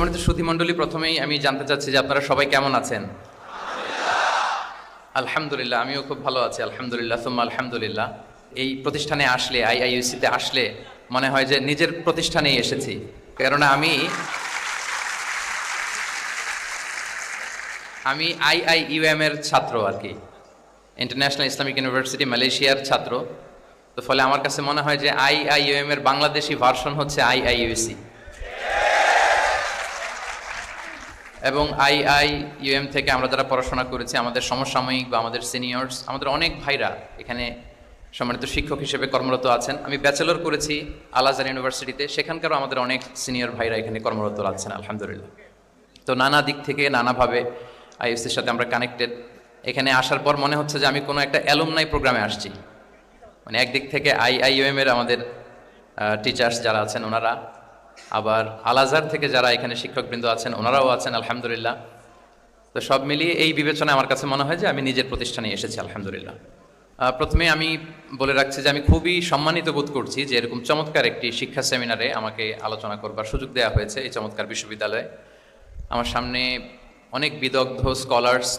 সম্মানিত সুধীমণ্ডলী, প্রথমেই আমি জানতে চাচ্ছি যে আপনারা সবাই কেমন আছেন? আলহামদুলিল্লাহ, আমিও খুব ভালো আছি আলহামদুলিল্লাহ, সুম্মা আলহামদুলিল্লাহ। এই প্রতিষ্ঠানে আসলে, আইআইইউসিতে আসলে মনে হয় যে নিজের প্রতিষ্ঠানেই এসেছি। কেননা আমি আইআইইউএম এর ছাত্র আর কি, ইন্টারন্যাশনাল ইসলামিক ইউনিভার্সিটি মালয়েশিয়ার ছাত্র। তো ফলে আমার কাছে মনে হয় যে আইআইইউএম এর বাংলাদেশি ভার্সন হচ্ছে আইআইইউসি। এবং আইআইইউএম থেকে আমরা যারা পড়াশোনা করেছি, আমাদের সমসাময়িক বা আমাদের সিনিয়র্স, আমাদের অনেক ভাইরা এখানে সম্মানিত শিক্ষক হিসেবে কর্মরত আছেন। আমি ব্যাচেলর করেছি আল আজহার ইউনিভার্সিটিতে, সেখানকারও আমাদের অনেক সিনিয়র ভাইরা এখানে কর্মরত আছেন আলহামদুলিল্লাহ। তো নানা দিক থেকে নানাভাবে আইইউসির সাথে আমরা কানেক্টেড। এখানে আসার পর মনে হচ্ছে যে আমি কোনো একটা অ্যালুমনাই প্রোগ্রামে আসছি। মানে একদিক থেকে আইআইইউএম এর আমাদের টিচার্স যারা আছেন ওনারা, আবার আল আজহার থেকে যারা এখানে শিক্ষকবৃন্দ আছেন ওনারাও আছেন আলহামদুলিল্লাহ। তো সব মিলিয়ে এই বিবেচনায় আমার কাছে মনে হয় যে আমি নিজের প্রতিষ্ঠানে এসেছি আলহামদুলিল্লাহ। প্রথমে আমি বলে রাখছি যে আমি খুবই সম্মানিত বোধ করছি যে এরকম চমৎকার একটি শিক্ষা সেমিনারে আমাকে আলোচনা করবার সুযোগ দেওয়া হয়েছে এই চমৎকার বিশ্ববিদ্যালয়ে। আমার সামনে অনেক বিদগ্ধ স্কলার্স,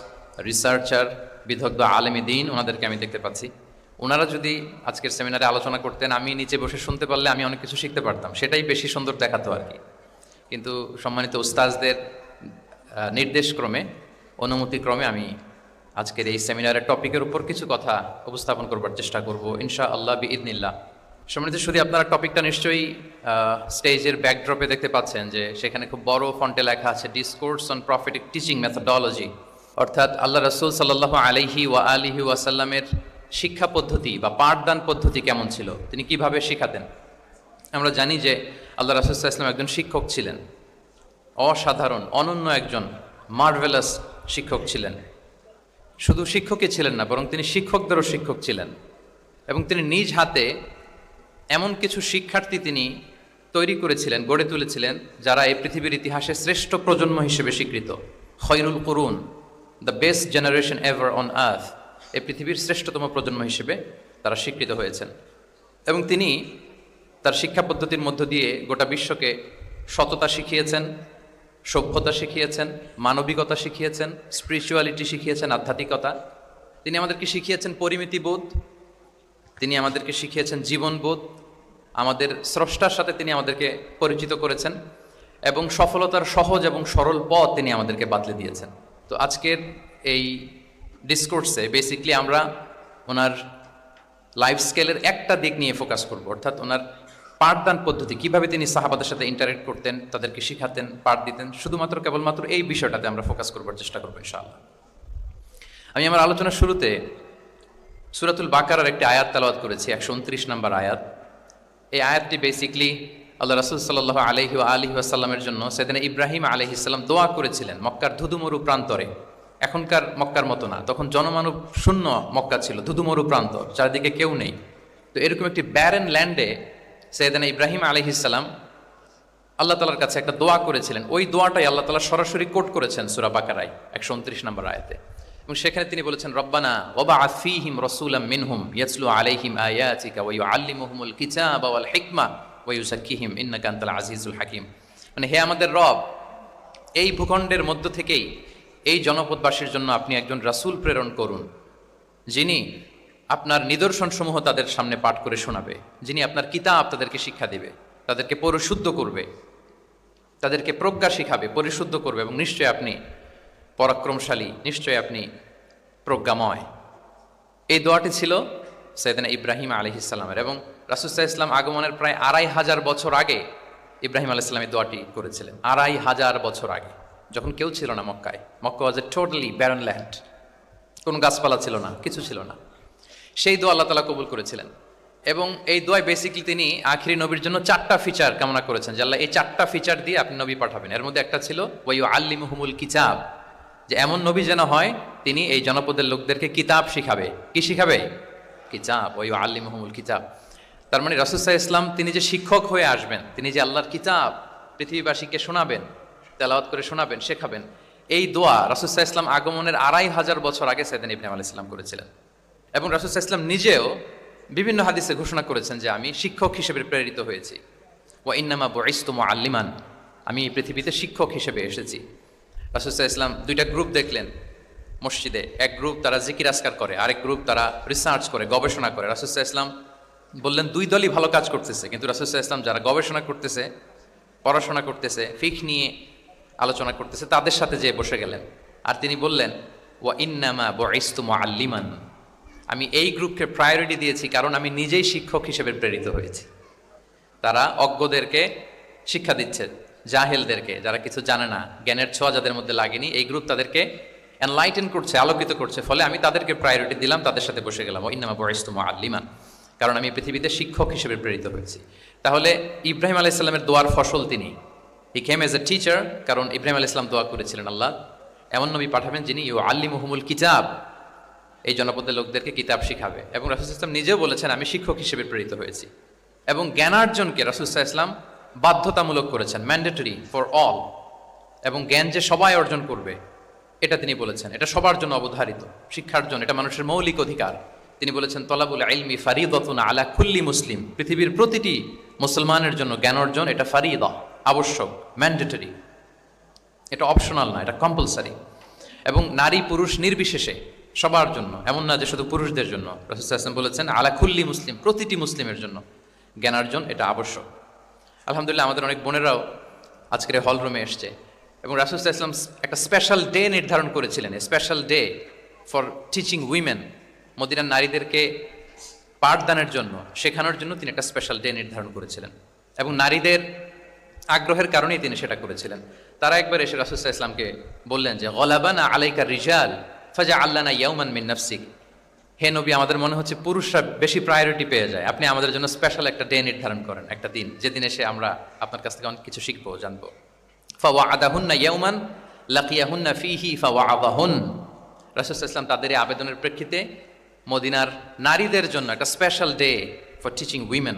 রিসার্চার, বিদগ্ধ আলেমী দ্বীন, ওনাদেরকে আমি দেখতে পাচ্ছি। ওনারা যদি আজকের সেমিনারে আলোচনা করতেন, আমি নিচে বসে শুনতে পারলে আমি অনেক কিছু শিখতে পারতাম, সেটাই বেশি সুন্দর দেখাতো আর কি। কিন্তু সম্মানিত উস্তাজদের নির্দেশক্রমে, অনুমতিক্রমে আমি আজকের এই সেমিনারের টপিকের উপর কিছু কথা উপস্থাপন করবার চেষ্টা করব ইনশাআল্লাহ বিইذনিল্লাহ। সম্মানিত শুধু আপনারা টপিকটা নিশ্চয়ই স্টেজের ব্যাকড্রপে দেখতে পাচ্ছেন যে সেখানে খুব বড় ফন্টে লেখা আছে discourse on prophetic teaching methodology, অর্থাৎ আল্লাহ রাসূল সাল্লাল্লাহু আলাইহি ওয়া আলিহি ওয়াসাল্লামের শিক্ষা পদ্ধতি বা পাঠদান পদ্ধতি কেমন ছিল, তিনি কিভাবে শেখাতেন। আমরা জানি যে আল্লাহ রাসূল সাল্লাল্লাহু আলাইহি ওয়াসাল্লাম একজন শিক্ষক ছিলেন, অসাধারণ অনন্য একজন মার্ভেলাস শিক্ষক ছিলেন। শুধু শিক্ষকই ছিলেন না, বরং তিনি শিক্ষকদেরও শিক্ষক ছিলেন। এবং তিনি নিজ হাতে এমন কিছু শিক্ষার্থী তিনি তৈরি করেছিলেন, গড়ে তুলেছিলেন, যারা এই পৃথিবীর ইতিহাসে শ্রেষ্ঠ প্রজন্ম হিসেবে স্বীকৃত। খয়রুল কুরুন, the best generation ever on earth, এই পৃথিবীর শ্রেষ্ঠতম প্রজন্ম হিসেবে তারা স্বীকৃত হয়েছেন। এবং তিনি তার শিক্ষা পদ্ধতির মধ্য দিয়ে গোটা বিশ্বকে সততা শিখিয়েছেন, সভ্যতা শিখিয়েছেন, মানবিকতা শিখিয়েছেন, স্পিরিচুয়ালিটি শিখিয়েছেন, আধ্যাত্মিকতা। তিনি আমাদেরকে শিখিয়েছেন পরিমিতিবোধ, তিনি আমাদেরকে শিখিয়েছেন জীবনবোধ, আমাদের স্রষ্টার সাথে তিনি আমাদেরকে পরিচিত করেছেন, এবং সফলতার সহজ এবং সরল পথ তিনি আমাদেরকে বাতলে দিয়েছেন। তো আজকের এই ডিসকোর্সে বেসিকলি আমরা ওনার লাইফ স্কেলের একটা দিক নিয়ে ফোকাস করব, অর্থাৎ ওনার পাঠদান পদ্ধতি, কিভাবে তিনি সাহাবাদের সাথে ইন্টারেক্ট করতেন, তাদেরকে শিখাতেন, পাঠ দিতেন, শুধুমাত্র কেবলমাত্র এই বিষয়টাতে আমরা ফোকাস করবার চেষ্টা করবো ইনশাআল্লাহ। আমি আমার আলোচনার শুরুতে সূরাতুল বাকারার একটি আয়াত তেলাওয়াত করেছি, 129 নম্বর আয়াত। এই আয়াতটি বেসিকলি আল্লাহ রাসূল সাল্লাল্লাহু আলাইহি ওয়া আলিহি ওয়াসাল্লামের জন্য সাইয়েদনা ইব্রাহিম আলাইহিস সালাম দোয়া করেছিলেন মক্কার ধুধুমরু প্রান্তরে। এখনকার মক্কার মতো না, তখন জনমানব শূন্য মক্কা ছিল, ধুধুমরু প্রান্ত, চারিদিকে কেউ নেই। তো এরকম একটি ব্যারেন ল্যান্ডে সাইয়েদনা ইব্রাহিম আলাইহিস সালাম আল্লাহ তাআলার কাছে একটা দোয়া করেছিলেন। ওই দোয়াটাই আল্লাহ তাআলা সরাসরি কোট করেছেন সূরা বাকারায় 129 নম্বর আয়াতে। এবং সেখানে তিনি বলেছেন, রব্বানা ওয়াবআথ ফীহিম রাসূলাম মিনহুম ইয়াতলু আলাইহিম আয়াতিকা ওয়া ইউআল্লিমুহুমুল কিতাবা ওয়াল হিকমা ওয়া ইউযাক্কিহিম ইন্নাকা আনতাল আজিজুল হাকীম। মানে হে আমাদের রব, এই ভূখণ্ডের মধ্য থেকেই এই জনপদবাসীর জন্য আপনি একজন রাসূল প্রেরণ করুন, যিনি আপনার নিদর্শনসমূহ তাদের সামনে পাঠ করে শোনাবে, যিনি আপনার কিতাব তাদেরকে শিক্ষা দিবে, তাদেরকে পরিশুদ্ধ করবে, তাদেরকে প্রজ্ঞা শিখাবে, পরিশুদ্ধ করবে, এবং নিশ্চয়ই আপনি পরাক্রমশালী, নিশ্চয়ই আপনি প্রজ্ঞাময়। এই দোয়াটি ছিল সাইয়েদনা ইব্রাহিম আলাইহিস সালামের। এবং রাসূল সাল্লাল্লাহু আলাইহি ওয়াসাল্লাম আগমনের প্রায় 2500 বছর আগে ইব্রাহিম আলাইহিস সালাম এই দোয়াটি করেছিলেন। 2500 বছর আগে, যখন কেউ ছিল না মক্কায়। মক্কা ওয়াজ এ টোটালি ব্যারন ল্যান্ড, কোনো গাছপালা ছিল না, কিছু ছিল না। সেই দোয়া আল্লাহ তাআলা কবুল করেছিলেন। এবং এই দোয়ায় বেসিক্যালি তিনি আখিরি নবীর জন্য 4টা ফিচার কামনা করেছেন, যে আল্লাহ এই 4টা ফিচার দিয়ে আপনি নবী পাঠাবেন। এর মধ্যে একটা ছিল ওয়া ইউআল্লিমুহুমুল কিতাব, যে এমন নবী যেন হয় তিনি এই জনপদের লোকদেরকে কিতাব শিখাবে। কি শিখাবে? কিতাব। ওয়া ইউআল্লিমুহুমুল কিতাব, তার মানে রাসূল সাল্লাল্লাহু আলাইহি ওয়াসাল্লাম তিনি যে শিক্ষক হয়ে আসবেন, তিনি যে আল্লাহর কিতাব পৃথিবীবাসীকে শোনাবেন, তেলাওয়াত করে শোনাবেন, শেখাবেন, এই দোয়া রাসূল সাল্লাল্লাহু আলাইহি ওয়াসাল্লাম আগমনের 2500 বছর আগে সাইয়েদনা ইব্রাহিম আলাইহিস সালাম করেছিলেন। এবং রাসূল সাল্লাল্লাহু আলাইহি ওয়াসাল্লাম নিজেও বিভিন্ন হাদিসে ঘোষণা করেছেন যে আমি শিক্ষক হিসেবে প্রেরিত হয়েছি। ওয়া ইন্নামা বুইসতু মুআল্লিমান, আমি এই পৃথিবীতে শিক্ষক হিসেবে এসেছি। রাসূল সাল্লাল্লাহু আলাইহি ওয়াসাল্লাম দুইটা গ্রুপ দেখলেন মসজিদে। এক গ্রুপ তারা জিকির আজকার করে, আরেক গ্রুপ তারা রিসার্চ করে, গবেষণা করে। রাসূল সাল্লাল্লাহু আলাইহি ওয়াসাল্লাম বললেন দুই দলই ভালো কাজ করতেছে, কিন্তু রাসূল সাল্লাল্লাহু আলাইহি ওয়াসাল্লাম যারা গবেষণা করতেছে, পড়াশোনা করতেছে, ফিকহ নিয়ে আলোচনা করতেছে, তাদের সাথে যেয়ে বসে গেলেন। আর তিনি বললেন ওয়া ইন্নামা বুইসতু মুআল্লিমান, আমি এই গ্রুপকে প্রায়োরিটি দিয়েছি কারণ আমি নিজেই শিক্ষক হিসেবে প্রেরিত হয়েছি। তারা অজ্ঞদেরকে শিক্ষা দিচ্ছে, জাহেলদেরকে, যারা কিছু জানে না, জ্ঞানের ছোঁয়া যাদের মধ্যে লাগেনি, এই গ্রুপ তাদেরকে এনলাইটেন করছে, আলোকিত করছে। ফলে আমি তাদেরকে প্রায়োরিটি দিলাম, তাদের সাথে বসে গেলাম। ইন্নামা বুইসতু মুআল্লিমান, কারণ আমি পৃথিবীতে শিক্ষক হিসেবে প্রেরিত হয়েছি। তাহলে ইব্রাহিম আলাইহিস সালামের দোয়ার ফসল তিনি, হি কেম এজ এ টিচার, কারণ ইব্রাহিম আলাইহিস সালাম দোয়া করেছিলেন আল্লাহ এমন নবী পাঠাবেন যিনি ইউআল্লিমুহুমুল কিতাব, এই জনপদের লোকদেরকে কিতাব শিখাবে। এবং রাসূল সাল্লাল্লাহু আলাইহি ওয়াসাল্লাম নিজেও বলেছেন আমি শিক্ষক হিসেবে প্রেরিত হয়েছি। এবং জ্ঞানার্জনকে রাসূল সাল্লাল্লাহু আলাইহি ওয়াসাল্লাম বাধ্যতামূলক করেছেন, ম্যান্ডেটরি ফর অল। এবং জ্ঞান যে সবাই অর্জন করবে এটা তিনি বলেছেন, এটা সবার জন্য অবধারিত। শিক্ষার্জন এটা মানুষের মৌলিক অধিকার। তিনি বলেছেন তলাবুল ইলমি ফারিদাতুন আলা কুল্লি মুসলিম, পৃথিবীর প্রতিটি মুসলমানের জন্য জ্ঞান অর্জন এটা ফারিদা, আবশ্যক, ম্যান্ডেটরি, এটা অপশনাল না, এটা কম্পালসারি। এবং নারী পুরুষ নির্বিশেষে সবার জন্য, এমন না যে শুধু পুরুষদের জন্য। রাসূল সাল্লাল্লাহু আলাইহি ওয়াসাল্লাম বলেছেন আলা কুল্লি মুসলিম, প্রতিটি মুসলিমের জন্য জ্ঞানার্জন এটা আবশ্যক। আলহামদুলিল্লাহ আমাদের অনেক বোনেরাও আজকের হল রুমে এসছে। এবং রাসূল সাল্লাল্লাহু আলাইহি ওয়াসাল্লাম একটা স্পেশাল ডে নির্ধারণ করেছিলেন, special day for teaching women. মদিনার নারীদেরকে পাঠদানের জন্য, শেখানোর জন্য তিনি একটা স্পেশাল ডে নির্ধারণ করেছিলেন। এবং নারীদের আগ্রহের কারণেই তিনি সেটা করেছিলেন। তারা একবার এসে রাসূল সাল্লাল্লাহু আলাইহি ওয়াসাল্লামকে বললেন যে গলাবানা আলাইকা রিজাল ফাজআলনা ইয়াওমান মিন নাফসিক, হে নবী আমাদের মনে হচ্ছে পুরুষরা বেশি প্রায়োরিটি পেয়ে যায়, আপনি আমাদের জন্য স্পেশাল একটা ডে নির্ধারণ করেন, একটা দিন যেদিন এসে আমরা আপনার কাছ থেকে অনেক কিছু শিখবো, জানবো। ফাওয়াআদাহুন্না ইয়াওমান লাকিয়াহুন্না ফীহি ফাওয়াআদাহুন, রাসূল সাল্লাল্লাহু আলাইহি ওয়াসাল্লাম তাদের এই আবেদনের প্রেক্ষিতে মদিনার নারীদের জন্য একটা special day for teaching women,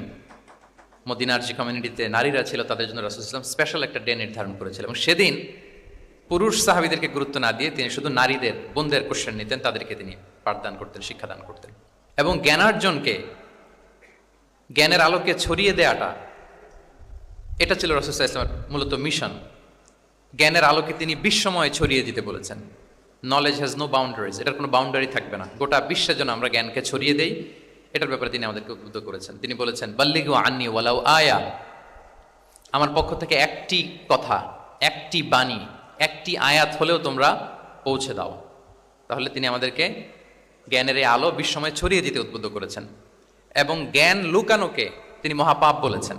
মদিনার যে কমিউনিটিতে নারীরা ছিল তাদের জন্য রাসূল সাল্লাল্লাহু আলাইহি ওয়াসাল্লাম স্পেশাল একটা ডে নির্ধারণ করেছিলেন। এবং সেদিন পুরুষ সাহাবীদেরকে গুরুত্ব না দিয়ে তিনি শুধু নারীদের, বোনদের কোশ্চেন নিতেন, তাদেরকে তিনি পাঠদান করতেন, শিক্ষাদান করতেন। এবং জ্ঞানার্জনকে, জ্ঞানের আলোকে ছড়িয়ে দেওয়াটা, এটা ছিল রাসূল সাল্লাল্লাহু আলাইহি ওয়াসাল্লামের মূলত মিশন। জ্ঞানের আলোকে তিনি বিশ্বময় ছড়িয়ে দিতে বলেছেন। নলেজ হ্যাজ নো বাউন্ডারিজ, এটার কোনো বাউন্ডারি থাকবে না, গোটা বিশ্বের জন্য আমরা জ্ঞানকে ছড়িয়ে দেই, এটার ব্যাপারে তিনি আমাদেরকে উদ্বুদ্ধ করেছেন। তিনি বলেছেন বাল্লিগু আন্নি ওয়ালাউ আয়া, আমার পক্ষ থেকে একটি কথা, একটি বাণী, একটি আয়াত হলেও তোমরা পৌঁছে দাও। তাহলে তিনি আমাদেরকে জ্ঞানের এই আলো বিশ্বময় ছড়িয়ে দিতে উদ্বুদ্ধ করেছেন। এবং জ্ঞান লুকানোকে তিনি মহাপাপ বলেছেন।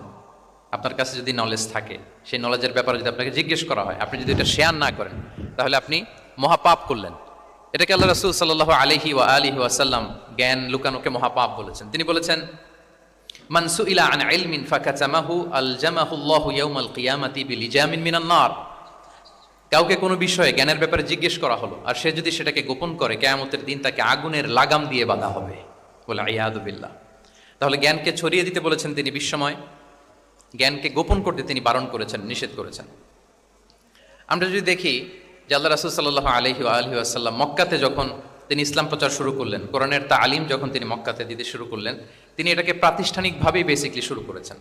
আপনার কাছে যদি নলেজ থাকে, সেই নলেজের ব্যাপারে যদি আপনাকে জিজ্ঞেস করা হয়, আপনি যদি এটা শেয়ার না করেন, তাহলে আপনি মহাপাপ করলেন। এটাকে আল্লাহ রাসূল সাল্লাল্লাহু আলাইহি ওয়া আলিহি ওয়াসাল্লাম জ্ঞান লুকানোকে মহাপাপ বলেছেন। তিনি বলেছেন মান সুইলা আন ইলমিন ফাকাতামাহু আলজামাহুল্লাহু ইয়াউমাল কিয়ামাতি বিলিজামিন মিনান নার, কাউকে কোনো বিষয়ে জ্ঞানের ব্যাপারে জিজ্ঞেস করা হলো আর সে যদি সেটাকে গোপন করে, কিয়ামতের দিন তাকে আগুনের লাগাম দিয়ে বাঁধা হবে, বলে আয়াদু বিল্লাহ। তাহলে জ্ঞানকে ছড়িয়ে দিতে বলেছেন তিনি বিশ্বময়, জ্ঞানকে গোপন করতে তিনি বারণ করেছেন, নিষেধ করেছেন। আমরা যদি দেখি যে আল্লাহ রাসূল সাল্লাল্লাহু আলাইহি ওয়া আলিহি ওয়াসাল্লাম মক্কাতে যখন তিনি ইসলাম প্রচার শুরু করলেন, কোরআনের তালিম যখন তিনি মক্কাতে দিতে শুরু করলেন, তিনি এটাকে প্রাতিষ্ঠানিকভাবেই বেসিকলি শুরু করেছেন।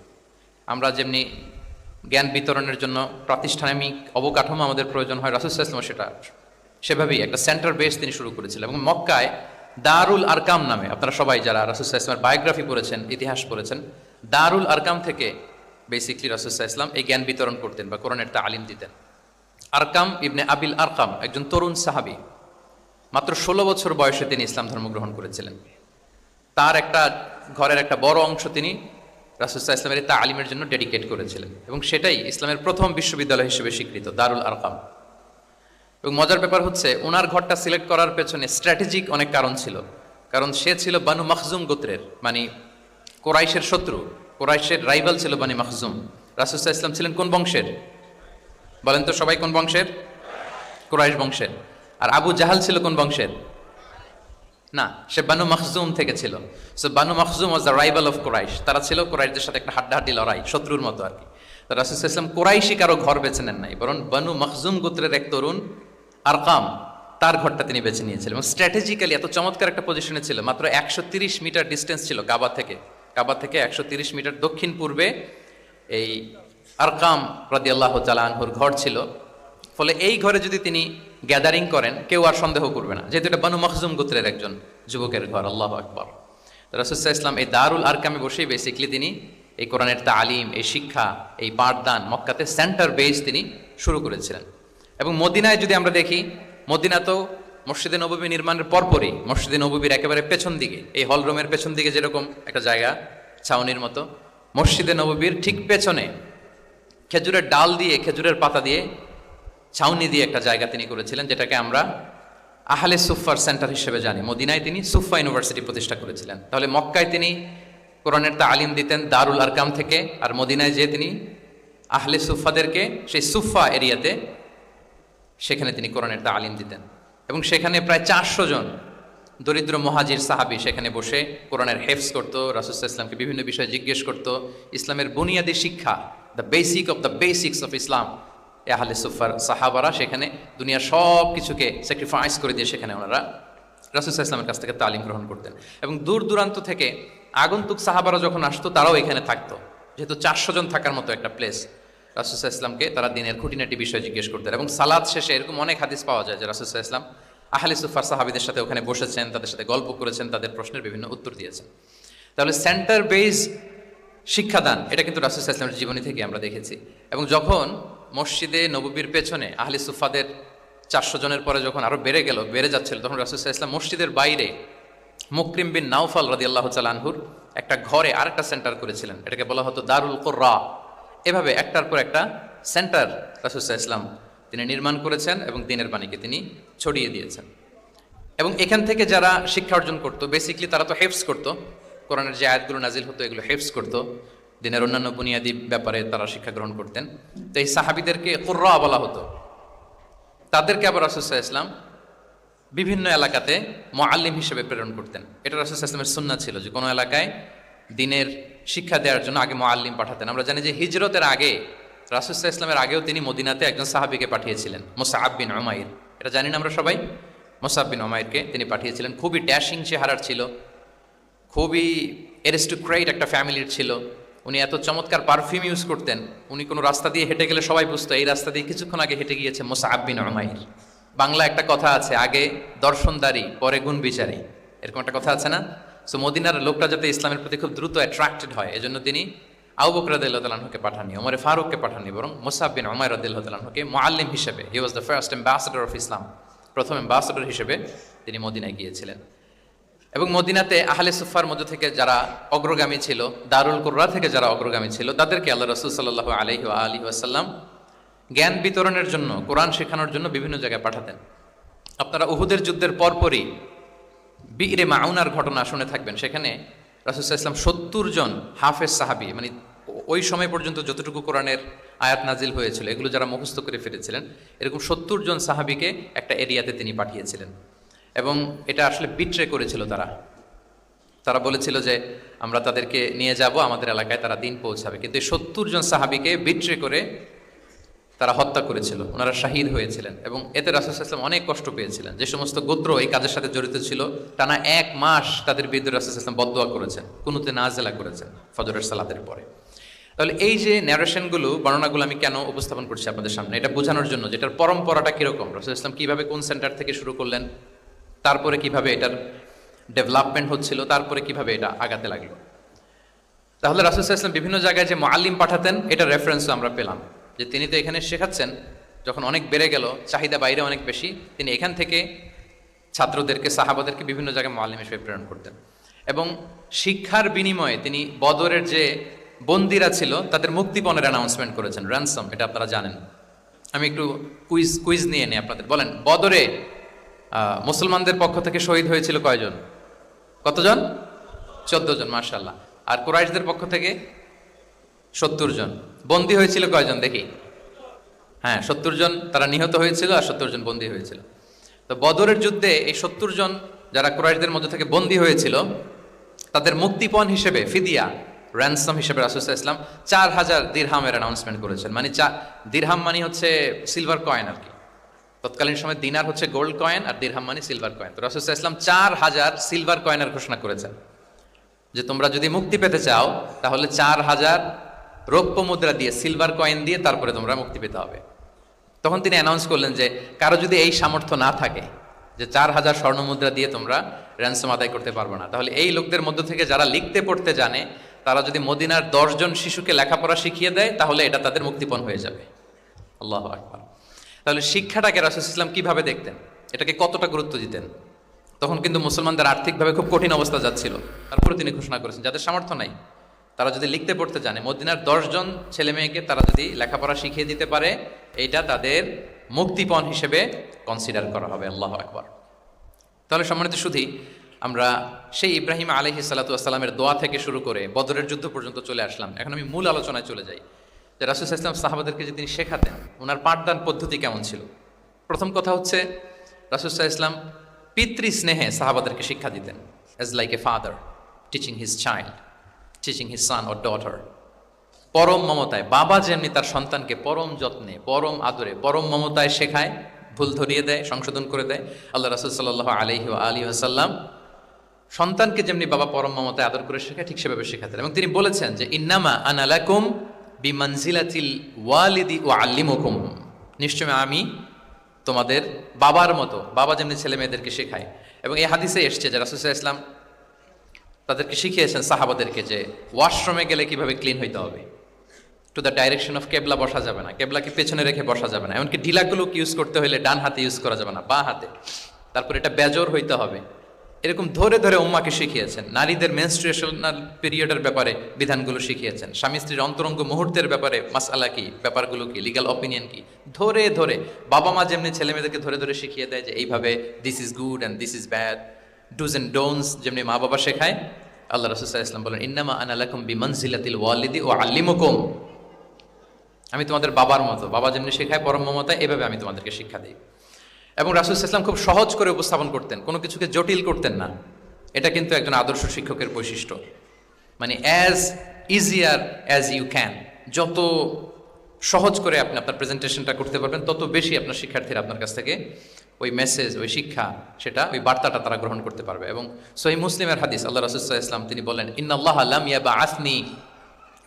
আমরা যেমনি জ্ঞান বিতরণের জন্য প্রাতিষ্ঠানিক অবকাঠামো আমাদের প্রয়োজন হয়, রাসূল সাল্লাল্লাহু আলাইহি ওয়াসাল্লাম সেভাবেই একটা সেন্টার বেস তিনি শুরু করেছিলেন। এবং মক্কায় দারুল আরকাম নামে, আপনারা সবাই যারা রাসূল সাল্লাল্লাহু আলাইহি ওয়াসাল্লামের বায়োগ্রাফি পড়েছেন, ইতিহাস পড়েছেন, দারুল আরকাম থেকে বেসিকলি রাসূল সাল্লাল্লাহু আলাইহি ওয়াসাল্লাম এই জ্ঞান বিতরণ করতেন বা কোরআনের তালিম দিতেন। আরকাম ইবনে আবিল আরকাম একজন তরুণ সাহাবী, মাত্র 16 বছর বয়সে তিনি ইসলাম ধর্ম গ্রহণ করেছিলেন। তার একটা ঘরের একটা বড় অংশ তিনি রাসূল সাল্লাল্লাহু আলাইহি ওয়াসাল্লামের তালিমের জন্য ডেডিকেট করেছিলেন। এবং সেটাই ইসলামের প্রথম বিশ্ববিদ্যালয় হিসেবে স্বীকৃত, দারুল আরকাম। এবং মজার ব্যাপার হচ্ছে ওনার ঘরটা সিলেক্ট করার পেছনে স্ট্র্যাটেজিক অনেক কারণ ছিল। কারণ সে ছিল বানু মাখজুম গোত্রের, মানে কোরাইশের শত্রু, কোরাইশের রাইভাল ছিল বানি মাখজুম। রাসূল সাল্লাল্লাহু আলাইহি ওয়াসাল্লাম ছিলেন কোন বংশের? বলেন তো সবাই, কোন বংশের? কুরাইশ বংশের। আর আবু জাহাল ছিল কোন বংশের? না, সে বানু মাখজুম থেকে ছিল। So Banu Makhzum was the rival of Quraish. তারা ছিল কুরাইশদের সাথে একটা হাড্ডাহাড্ডি লড়াই, শত্রুর মতো আর কি। তো রাসূল সাল্লাল্লাহু আলাইহি ওয়াসাল্লাম কুরাইশি কারো ঘর বেছে নেন নাই, বরং বানু মাখজুম গোত্রের এক তরুণ আরকাম, তার ঘরটা তিনি বেছে নিয়েছিলেন। এবং স্ট্র্যাটেজিক্যালি এত চমৎকার একটা পজিশনে ছিল, মাত্র 130 মিটার ডিস্টেন্স ছিল কাবা থেকে। কাবা থেকে 130 মিটার দক্ষিণ পূর্বে এই আরকাম রাদিয়াল্লাহু তাআলা আনহুর ঘর ছিল। ফলে এই ঘরে যদি তিনি গ্যাদারিং করেন কেউ আর সন্দেহ করবে না, যেহেতু এটা বানু মখজুম গোত্রের একজন যুবকের ঘর। আল্লাহু আকবার। রাসূল সাল্লাল্লাহু আলাইহি ওয়াসাল্লাম এই দারুল আরকামে বসেই বেসিক্যালি তিনি এই কোরআনের তালিম, এই শিক্ষা, এই পাঠদান মক্কাতে সেন্টার বেস তিনি শুরু করেছিলেন। এবং মদিনায় যদি আমরা দেখি, মদিনা তো মসজিদে নববী নির্মাণের পরপরই মসজিদে নববীর একেবারে পেছন দিকে, এই হল রুমের পেছন দিকে যেরকম একটা জায়গা ছাউনির মতো, মসজিদে নববীর ঠিক পেছনে খেজুরের ডাল দিয়ে, খেজুরের পাতা দিয়ে ছাউনি দিয়ে একটা জায়গা তিনি করেছিলেন, যেটাকে আমরা আহলে সুফার সেন্টার হিসেবে জানি। মদিনায় তিনি সুফা ইউনিভার্সিটি প্রতিষ্ঠা করেছিলেন। তাহলে মক্কায় তিনি কোরআনের তালিম দিতেন দারুল আরকাম থেকে, আর মদিনায় যে তিনি আহলে সুফাদেরকে সেই সুফা এরিয়াতে সেখানে তিনি কোরআনের তালিম দিতেন। এবং সেখানে প্রায় 400 জন দরিদ্র মুহাজির সাহাবী সেখানে বসে কোরআনের হেফজ করতো, রাসূল সাল্লাল্লাহু আলাইহি ওয়াসাল্লামকে বিভিন্ন বিষয়ে জিজ্ঞেস করতো। ইসলামের বুনিয়াদী শিক্ষা, the basic of the basics of Islam, আহলে সুফার সাহাবারা সেখানে দুনিয়ার সব কিছুকে স্যাক্রিফাইস করে দিয়ে সেখানে ওনারা রাসূল সাল্লাল্লাহু আলাইহি ওয়াসাল্লামের কাছ থেকে তালিম গ্রহণ করতেন। এবং দূর দূরান্ত থেকে আগন্তুক সাহাবারা যখন আসতো তারাও এখানে থাকতো, যেহেতু 400 জন থাকার মতো একটা প্লেস। রাসূল সাল্লাল্লাহু আলাইহি ওয়াসাল্লামকে তারা দিনের খুঁটিনাটি বিষয় জিজ্ঞেস করতেন। এবং সালাত শেষে এরকম অনেক হাদিস পাওয়া যায় যে রাসূল সাল্লাল্লাহু আলাইহি ওয়াসাল্লাম আহলে সুফার সাহাবীদের সাথে ওখানে বসেছেন, তাদের সাথে গল্প করেছেন, তাদের প্রশ্নের বিভিন্ন উত্তর দিয়েছেন। তাহলে সেন্টার বেস শিক্ষাদান এটা কিন্তু রাসূল সাল্লাল্লাহু আলাইহি ওয়াসাল্লামের জীবনী থেকে আমরা দেখেছি। এবং যখন মসজিদে নববীর পেছনে আহলে সুফাদের 400 জনের পরে যখন আরো বেড়ে যাচ্ছিল, তখন রাসূল সাল্লাল্লাহু আলাইহি ওয়াসাল্লাম মসজিদের বাইরে মুকরিম বিন নাওফাল রাদিয়াল্লাহু তাআলা আনহুর একটা ঘরে আরেকটা সেন্টার করেছিলেন, এটাকে বলা হতো দারুল কুররা। এভাবে একটার পর একটা সেন্টার রাসূল সাল্লাল্লাহু আলাইহি ওয়াসাল্লাম তিনি নির্মাণ করেছেন এবং দ্বীনের বাণীকে তিনি ছড়িয়ে দিয়েছেন। এবং এখান থেকে যারা শিক্ষা অর্জন করতো, বেসিক্যালি তারা তো হেফজ করতো, কোরআনের যে আয়াতগুলো নাজিল হতো এগুলো হেফজ করতো, দিনের অন্যান্য বুনিয়াদী ব্যাপারে তারা শিক্ষা গ্রহণ করতেন। তো এই সাহাবীদেরকে কুররা বলা হতো। তাদেরকে আবার রাসূল সাল্লাল্লাহু আলাইহি ওয়াসাল্লাম বিভিন্ন এলাকাতে মুআল্লিম হিসেবে প্রেরণ করতেন। এটা রাসূল সাল্লাল্লাহু আলাইহি ওয়াসাল্লামের সুন্নাহ ছিল যে কোনো এলাকায় দ্বীনের শিক্ষা দেওয়ার জন্য আগে মুআল্লিম পাঠাতেন। আমরা জানি যে হিজরতের আগে রাসূল সাল্লাল্লাহু আলাইহি ওয়াসাল্লামের আগেও তিনি মদিনাতে একজন সাহাবীকে পাঠিয়েছিলেন, মুসআব বিন উমাইর। এটা জানি না আমরা সবাই, মুসআব বিন উমাইরকে তিনি পাঠিয়েছিলেন। খুবই ড্যাশিং চেহারার ছিল, খুবই অ্যারিস্টোক্রেট একটা ফ্যামিলির ছিল। উনি এত চমৎকার পারফিউম ইউজ করতেন, উনি কোনো রাস্তা দিয়ে হেঁটে গেলে সবাই বুঝতো এই রাস্তা দিয়ে কিছুক্ষণ আগে হেঁটে গিয়েছে মুসআব বিন উমাইর। বাংলা একটা কথা আছে, আগে দর্শনদারি পরে গুণ বিচারী, এরকম একটা কথা আছে না? সো মদিনার লোকটা যাতে ইসলামের প্রতি খুব দ্রুত অ্যাট্রাক্টেড হয়, এজন্য তিনি আবু বকর রাদিয়াল্লাহু তাআলা আনহুকে পাঠাননি, ওমর ফারুককে পাঠাননি, বরং মুসআব বিন উমাইর রাদিয়াল্লাহু তাআলা আনহুকে মুআল্লিম হিসেবে, he was the first ambassador of Islam, প্রথম অ্যাম্বাসেডর হিসেবে তিনি মদিনায় গিয়েছিলেন। এবং মদিনাতে আহলে সুফার মধ্যে থেকে যারা অগ্রগামী ছিল, দারুল কুররা থেকে যারা অগ্রগামী ছিল, তাদেরকে আল্লাহ রাসূল সাল্লাল্লাহু আলাইহি ওয়া আলিহি ওয়াসাল্লাম জ্ঞান বিতরণের জন্য, কোরআন শেখানোর জন্য বিভিন্ন জায়গায় পাঠাতেন। আপনারা উহুদের যুদ্ধের পরপরই বিরে মাউনার ঘটনা শুনে থাকবেন। সেখানে রাসূল সাল্লাল্লাহু আলাইহি ওয়াসাল্লাম 70 জন হাফেজ সাহাবী, মানে ওই সময় পর্যন্ত যতটুকু কোরআনের আয়াত নাজিল হয়েছিল এগুলো যারা মুখস্থ করে ফিরেছিলেন, এরকম 70 জন সাহাবীকে একটা এরিয়াতে তিনি পাঠিয়েছিলেন। এবং এটা আসলে বিট্রে করেছিল তারা বলেছিল যে আমরা তাদেরকে নিয়ে যাব আমাদের এলাকায়, তারা দিন পৌঁছাবে। কিন্তু এই 70 জন সাহাবীকে বিট্রে করে তারা হত্যা করেছিল, ওনারা শাহীদ হয়েছিলেন। এবং এতে রাসূল সাল্লাল্লাহু আলাইহি ওয়াসাল্লাম অনেক কষ্ট পেয়েছিলেন। যে সমস্ত গোত্র এই কাজের সাথে জড়িত ছিল, টানা 1 মাস তাদের বিরুদ্ধে রাসূল সাল্লাল্লাহু আলাইহি ওয়াসাল্লাম বদদুয়া করেছেন, কুনুতে নাজিলা করেছেন ফজরের সালাতের পরে। তাহলে এই যে ন্যারেশনগুলো, বর্ণনাগুলো আমি কেন উপস্থাপন করছি আপনাদের সামনে, এটা বোঝানোর জন্য যেটার পরম্পরাটা কিরকম, রাসূল সাল্লাল্লাহু আলাইহি ওয়াসাল্লাম কিভাবে কোন সেন্টার থেকে শুরু করলেন, তারপরে কিভাবে এটার ডেভেলপমেন্ট হচ্ছিল, তারপরে কিভাবে এটা আগাতে লাগলো। তাহলে রাসূল সাল্লাল্লাহু আলাইহি ওয়াসাল্লাম বিভিন্ন জায়গায় যে মুআল্লিম পাঠাতেন, এটা রেফারেন্সও আমরা পেলাম যে তিনি তো এখানে শেখাচ্ছেন, যখন অনেক বেড়ে গেল, চাহিদা বাইরে অনেক বেশি, তিনি এখান থেকে ছাত্রদেরকে, সাহাবাদেরকে বিভিন্ন জায়গায় মুআল্লিম হিসেবে প্রেরণ করতেন। এবং শিক্ষার বিনিময়ে তিনি বদরের যে বন্দীরা ছিল তাদের মুক্তিপণের অ্যানাউন্সমেন্ট করেছেন, র্যানসম, এটা আপনারা জানেন। আমি একটু কুইজ নিয়ে নিই আপনাদের। বলেন, বদরে মুসলমানদের পক্ষ থেকে শহীদ হয়েছিল কয়জন? কতজন? 14 জন, মাশাআল্লাহ। আর কুরাইশদের পক্ষ থেকে 70 জন। বন্দী হয়েছিল কয়জন দেখি? হ্যাঁ, 70 জন তারা নিহত হয়েছিল আর 70 জন বন্দী হয়েছিল। তো বদরের যুদ্ধে এই 70 জন যারা কুরাইশদের মধ্যে থেকে বন্দী হয়েছিল, তাদের মুক্তিপণ হিসেবে ফিদিয়া, র্যানসম হিসেবে রাসূল সাল্লাল্লাহু আলাইহি ওয়াসাল্লাম 4000 দিরহামের অ্যানাউন্সমেন্ট করেছেন। মানে দিরহাম মানে হচ্ছে সিলভার কয়েন আর কি। তৎকালীন সময় দিনার হচ্ছে গোল্ড কয়েন আর দিরহাম মানে সিলভার কয়েন। তো রাসূল সাল্লাল্লাহু আলাইহি ওয়াসাল্লাম 4000 সিলভার কয়েনের ঘোষণা করেছেন যে তোমরা যদি মুক্তি পেতে চাও তাহলে 4000 রৌপ্য মুদ্রা দিয়ে, সিলভার কয়েন দিয়ে তারপরে তোমরা মুক্তি পেতে হবে। তখন তিনি অ্যানাউন্স করলেন যে কারো যদি এই সামর্থ্য না থাকে যে 4000 স্বর্ণ মুদ্রা দিয়ে তোমরা র্যানসম আদায় করতে পারবে না, তাহলে এই লোকদের মধ্য থেকে যারা লিখতে পড়তে জানে তারা যদি মদিনার 10 জন শিশুকে লেখাপড়া শিখিয়ে দেয় তাহলে এটা তাদের মুক্তিপণ হয়ে যাবে। আল্লাহু আকবার। তাহলে শিক্ষাটাকে রাসূল সাল্লাল্লাহু আলাইহি ওয়াসাল্লাম কিভাবে দেখতেন, এটাকে কতটা গুরুত্ব দিতেন? তখন কিন্তু মুসলমানদের আর্থিকভাবে খুব কঠিন অবস্থা যাচ্ছিল, তারপরে তিনি ঘোষণা করেছেন যাদের সামর্থ্য নাই তারা যদি লিখতে পড়তে জানে, মদিনার 10 জন ছেলে মেয়েকে তারা যদি লেখাপড়া শিখিয়ে দিতে পারে, এইটা তাদের মুক্তিপণ হিসেবে কনসিডার করা হবে। আল্লাহু আকবার। তাহলে সম্মানিত শুধু আমরা সেই ইব্রাহিম আলাইহিস সালাতু ওয়াস সালামের দোয়া থেকে শুরু করে বদরের যুদ্ধ পর্যন্ত চলে আসলাম। এখন আমি মূল আলোচনায় চলে যাই যে রাসূল সাল্লাল্লাহু আলাইহি ওয়াসাল্লাম সাহাবাদেরকে যে তিনি শেখাতেন, ওনার পাঠদান পদ্ধতি কেমন ছিল। প্রথম কথা হচ্ছে রাসূল সাল্লাল্লাহু আলাইহি ওয়াসাল্লাম পিতৃ স্নেহে সাহাবাদেরকে শিক্ষা দিতেন, as like a father teaching his child, teaching his son or daughter. পরম মমতায় বাবা যেমনি তার সন্তানকে পরম যত্নে, পরম আদরে, পরম মমতায় শেখায়, ভুল ধরিয়ে দেয়, সংশোধন করে দেয়, আল্লাহ রাসূল সাল্লাল্লাহু আলাইহি ওয়া আলিহি ওয়াসাল্লাম সন্তানকে যেমনি বাবা পরম মমতায় আদর করে শেখায় ঠিক সেভাবে শেখাতেন। এবং তিনি বলেছেন যে ইন্নামা আনা লাকুম বিমানজিলাতিল ওয়ালিদি উআল্লিমুকুম, নিশ্চয় আমি তোমাদের বাবার মতো, বাবা যেমনি ছেলে মেয়েদেরকে শেখায়। এবং এই হাদিসে এসছে যে রাসূল সাল্লাল্লাহু আলাইহি ওয়াসাল্লাম তাদেরকে শিখিয়েছেন সাহাবাদেরকে যে ওয়াশরুমে গেলে কিভাবে ক্লিন হইতে হবে, টু দ্য ডাইরেকশন অফ কেবলা বসা যাবে না, কেবলাকে পেছনে রেখে বসা যাবে না, এমনকি ঢিলাগুলো ইউজ করতে হলে ডান হাতে ইউজ করা যাবে না, বা হাতে। তারপর এটা বেজোর হইতে হবে। এরকম ধরে ধরে উম্মাকে শিখিয়েছেন। নারীদের মেনস্ট্রুয়েশনাল পিরিয়ডের ব্যাপারে বিধানগুলো শিখিয়েছেন। স্বামী স্ত্রীর অন্তরঙ্গ মুহূর্তের ব্যাপারে মাসআলা কি, ব্যাপারগুলো কি, লিগ্যাল অপিনিয়ন কি, ধরে ধরে বাবা মা যেমনি ছেলে মেয়েদেরকে ধরে ধরে শিখিয়ে দেয় যে এইভাবে this is good and this is bad, dos and don'ts যেমনি মা বাবা শেখায়, আল্লাহ রাসূল সাল্লাল্লাহু আলাইহি ওয়াসাল্লাম বলেন ইন্নামা আনা লাকুম বিমানজিলাতিল ওয়ালিদি উআল্লিমুকুম, আমি তোমাদের বাবার মতো, বাবা যেমনি শেখায় পরম মমতায়, এভাবে আমি তোমাদেরকে শিক্ষা দিই। এবং রাসূল সাল্লাল্লাহু আলাইহি ওয়াসাল্লাম খুব সহজ করে উপস্থাপন করতেন, কোনো কিছুকে জটিল করতেন না। এটা কিন্তু একজন আদর্শ শিক্ষকের বৈশিষ্ট্য। মানে as easier as you can, যত সহজ করে আপনি আপনার প্রেজেন্টেশনটা করতে পারবেন তত বেশি আপনার শিক্ষার্থীরা আপনার কাছ থেকে ওই মেসেজ, ওই শিক্ষা, সেটা ওই বার্তাটা তারা গ্রহণ করতে পারবে। এবং সহিহ মুসলিমের হাদিস, আল্লাহ রাসূল সাল্লাল্লাহু আলাইহি ওয়াসাল্লাম তিনি বলেন ইন্নাল্লাহা লাম ইয়াবআসনি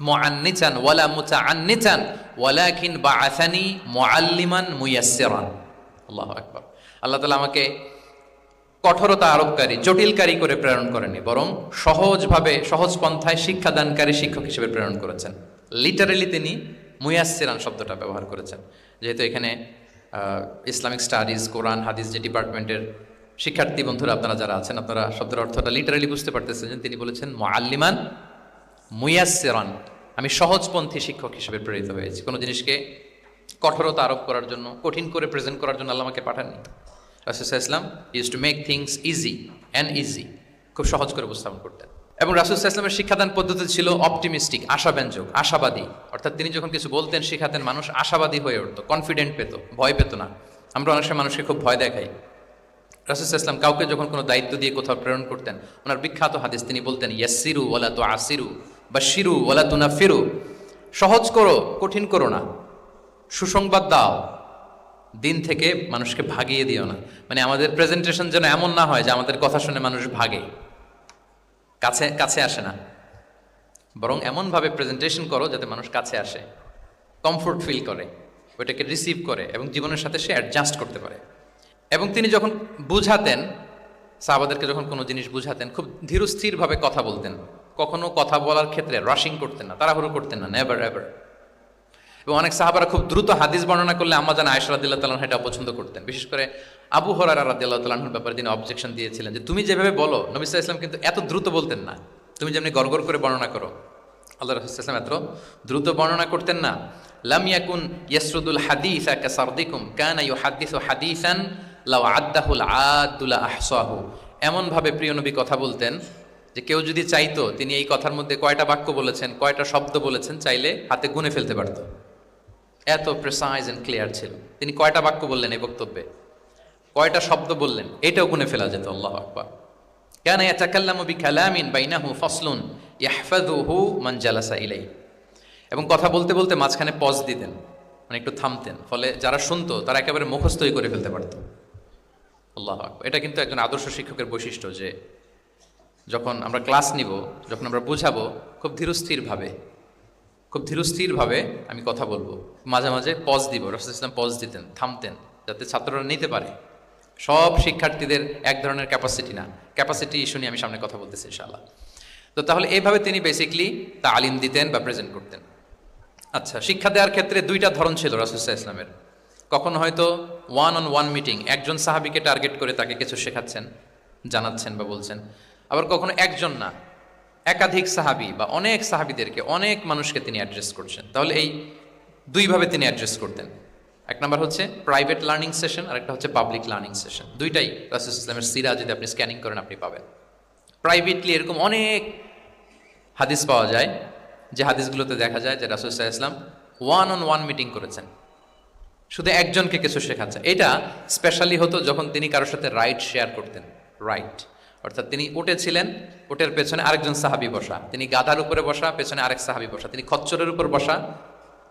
মুআন্নিতান ওয়ালা মুতাআন্নিতান ওয়ালাকিন বাআসানি মুআল্লিমান মুয়াসসিরান। আল্লাহু আকবার। আল্লাহ তাআলা আমাকে কঠোরতা আরোপকারী, জটিলকারী করে প্রেরণ করেনি, বরং সহজভাবে, সহজ পন্থায় শিক্ষাদানকারী শিক্ষক হিসেবে প্রেরণ করেছেন। লিটারেলি তিনি মুয়াসসিরান শব্দটা ব্যবহার করেছেন। যেহেতু এখানে ইসলামিক স্টাডিজ, কোরআন, হাদিস যে ডিপার্টমেন্টের শিক্ষার্থী বন্ধুরা আপনারা যারা আছেন, আপনারা শব্দের অর্থটা লিটারেলি বুঝতে পারতেছেন যে তিনি বলেছেন মুআল্লিমান মুয়াসসিরান, আমি সহজপন্থী শিক্ষক হিসেবে প্রেরিত হয়েছি। কোনো জিনিসকে কঠোরতা আরোপ করার জন্য, কঠিন করে প্রেজেন্ট করার জন্য আল্লাহ আমাকে পাঠাননি। রাসূল সাল্লাল্লাহু আলাইহি ওয়াসাল্লাম use to make things easy and easy, খুব সহজ করে উপস্থাপন করতেন। এবং রাসূল সাল্লাল্লাহু আলাইহি ওয়াসাল্লামের শিক্ষাদান পদ্ধতি ছিল অপটিমিস্টিক, আশাব্যঞ্জক, আশাবাদী। অর্থাৎ তিনি যখন কিছু বলতেন, শিখাতেন, মানুষ আশাবাদী হয়ে উঠতো, কনফিডেন্ট পেত, ভয় পেত না। আমরা অনেক সময় মানুষকে খুব ভয় দেখাই। রাসূল সাল্লাল্লাহু আলাইহি ওয়াসাল্লাম কাউকে যখন কোনো দায়িত্ব দিয়ে কোথাও প্রেরণ করতেন, ওনার বিখ্যাত হাদিস, তিনি বলতেন ইয়াসসিরু ওয়ালা তুআসিরু বাশশিরু ওয়ালা তুনাফিরু, সহজ করো, কঠিন করো না, সুসংবাদ দাও, দিন থেকে মানুষকে ভাগিয়ে দিও না। মানে আমাদের প্রেজেন্টেশন যেন এমন না হয় যে আমাদের কথা শুনে মানুষ ভাগে, কাছে কাছে আসে না, বরং এমনভাবে প্রেজেন্টেশন করো যাতে মানুষ কাছে আসে, কমফোর্ট ফিল করে, ওইটাকে রিসিভ করে এবং জীবনের সাথে সে অ্যাডজাস্ট করতে পারে। এবং তিনি যখন বুঝাতেন, সাহাবাদেরকে যখন কোনো জিনিস বুঝাতেন, খুব ধীরস্থিরভাবে কথা বলতেন। কখনো কথা বলার ক্ষেত্রে রাশিং করতেন না, তাড়াহুড়ো করতেন না, নেভার এভার। এবং অনেক সাহাবারা খুব দ্রুত হাদিস বর্ণনা করলে আম্মা জান আয়েশা রাদিয়াল্লাহু তাআলা এটা অপছন্দ করতেন। বিশেষ করে আবু হুরায়রা রাদিয়াল্লাহু তাআলার ব্যাপারে তিনি অবজেকশন দিয়েছিলেন যে তুমি যেভাবে বলো, নবী সাল্লাল্লাহু আলাইহি ওয়াসাল্লাম কিন্তু এত দ্রুত বলতেন না, তুমি যেমনি গড়গড় করে বর্ণনা করো, আল্লাহ রাসূল সাল্লাল্লাহু আলাইহি ওয়াসাল্লাম এত দ্রুত বর্ণনা করতেন না। লাম ইয়াকুন ইয়াসরুদুল হাদিসা কাসারদিকুম কানা ইউহাদ্দিসু হাদিসান লাউ আদ্দাহুল আদুল আহসাহু, এমনভাবে প্রিয় নবী কথা বলতেন যে কেউ যদি চাইতো তিনি এই কথার মধ্যে কয়টা বাক্য বলেছেন, কয়টা শব্দ বলেছেন, চাইলে হাতে গুনে ফেলতে পারত। এত প্রেসাইজ এন্ড ক্লিয়ার ছিল। তিনি কয়টা বাক্য বললেন এই বক্তব্যে, কয়টা শব্দ বললেন, এটাও গুনে ফেলা যেত। আল্লাহু আকবার। কানা ইয়াতাকাল্লামু বিকালামিন বাইনাহু ফাসলুন ইয়াহফাযুহু মান জালাসা ইলাইহি, এবং কথা বলতে বলতে মাঝখানে পজ দিতেন, মানে একটু থামতেন, ফলে যারা শুনতো তারা একেবারে মুখস্থই করে ফেলতে পারত। আল্লাহু আকবার। এটা কিন্তু একজন আদর্শ শিক্ষকের বৈশিষ্ট্য যে যখন আমরা ক্লাস নিব, যখন আমরা বুঝাবো, খুব ধীরস্থিরভাবে, খুব ধীরস্থিরভাবে আমি কথা বলবো, মাঝে মাঝে পজ দিব, রাসূল ইসলাম পজ দিতেন, থামতেন, যাতে ছাত্ররা নিতে পারে। সব শিক্ষার্থীদের এক ধরনের ক্যাপাসিটি না, ক্যাপাসিটি ইস্যু নিয়ে আমি সামনে কথা বলতেছি ইনশাআল্লাহ। তো তাহলে এইভাবে তিনি বেসিকলি তালিম দিতেন বা প্রেজেন্ট করতেন। আচ্ছা, শিক্ষা দেওয়ার ক্ষেত্রে দুইটা ধরন ছিল রাসূল সাল্লাল্লাহু আলাইহি ওয়াসাল্লামের। কখনো হয়তো ওয়ান অন ওয়ান মিটিং, একজন সাহাবীকে টার্গেট করে তাকে কিছু শেখাচ্ছেন, জানাচ্ছেন বা বলছেন। আবার কখনো একজন না, একাধিক সাহাবী বা অনেক সাহাবীদেরকে, অনেক মানুষকে তিনি অ্যাড্রেস করছেন। তাহলে এই দুইভাবে তিনি অ্যাড্রেস করতেন। এক নাম্বার হচ্ছে প্রাইভেট লার্নিং সেশন, আর একটা হচ্ছে পাবলিক লার্নিং সেশন। দুইটাই রাসূল সাল্লাল্লাহু আলাইহি ওয়াসাল্লামের সিরা যদি আপনি স্ক্যানিং করেন আপনি পাবেন। প্রাইভেটলি এরকম অনেক হাদিস পাওয়া যায়, যে হাদিসগুলোতে দেখা যায় যে রাসূল সাল্লাল্লাহু আলাইহি ওয়াসাল্লাম ওয়ান অন ওয়ান মিটিং করেছেন, শুধু একজনকে কিছু শেখাচ্ছে। এটা স্পেশালি হতো যখন তিনি কারোর সাথে রাইড শেয়ার করতেন। রাইট অর্থাৎ তিনি উটে ছিলেন, উটের পেছনে আরেকজন সাহাবী বসা, তিনি গাধার উপরে বসা, পেছনে আরেক সাহাবী বসা, তিনি খচ্চরের উপর বসা,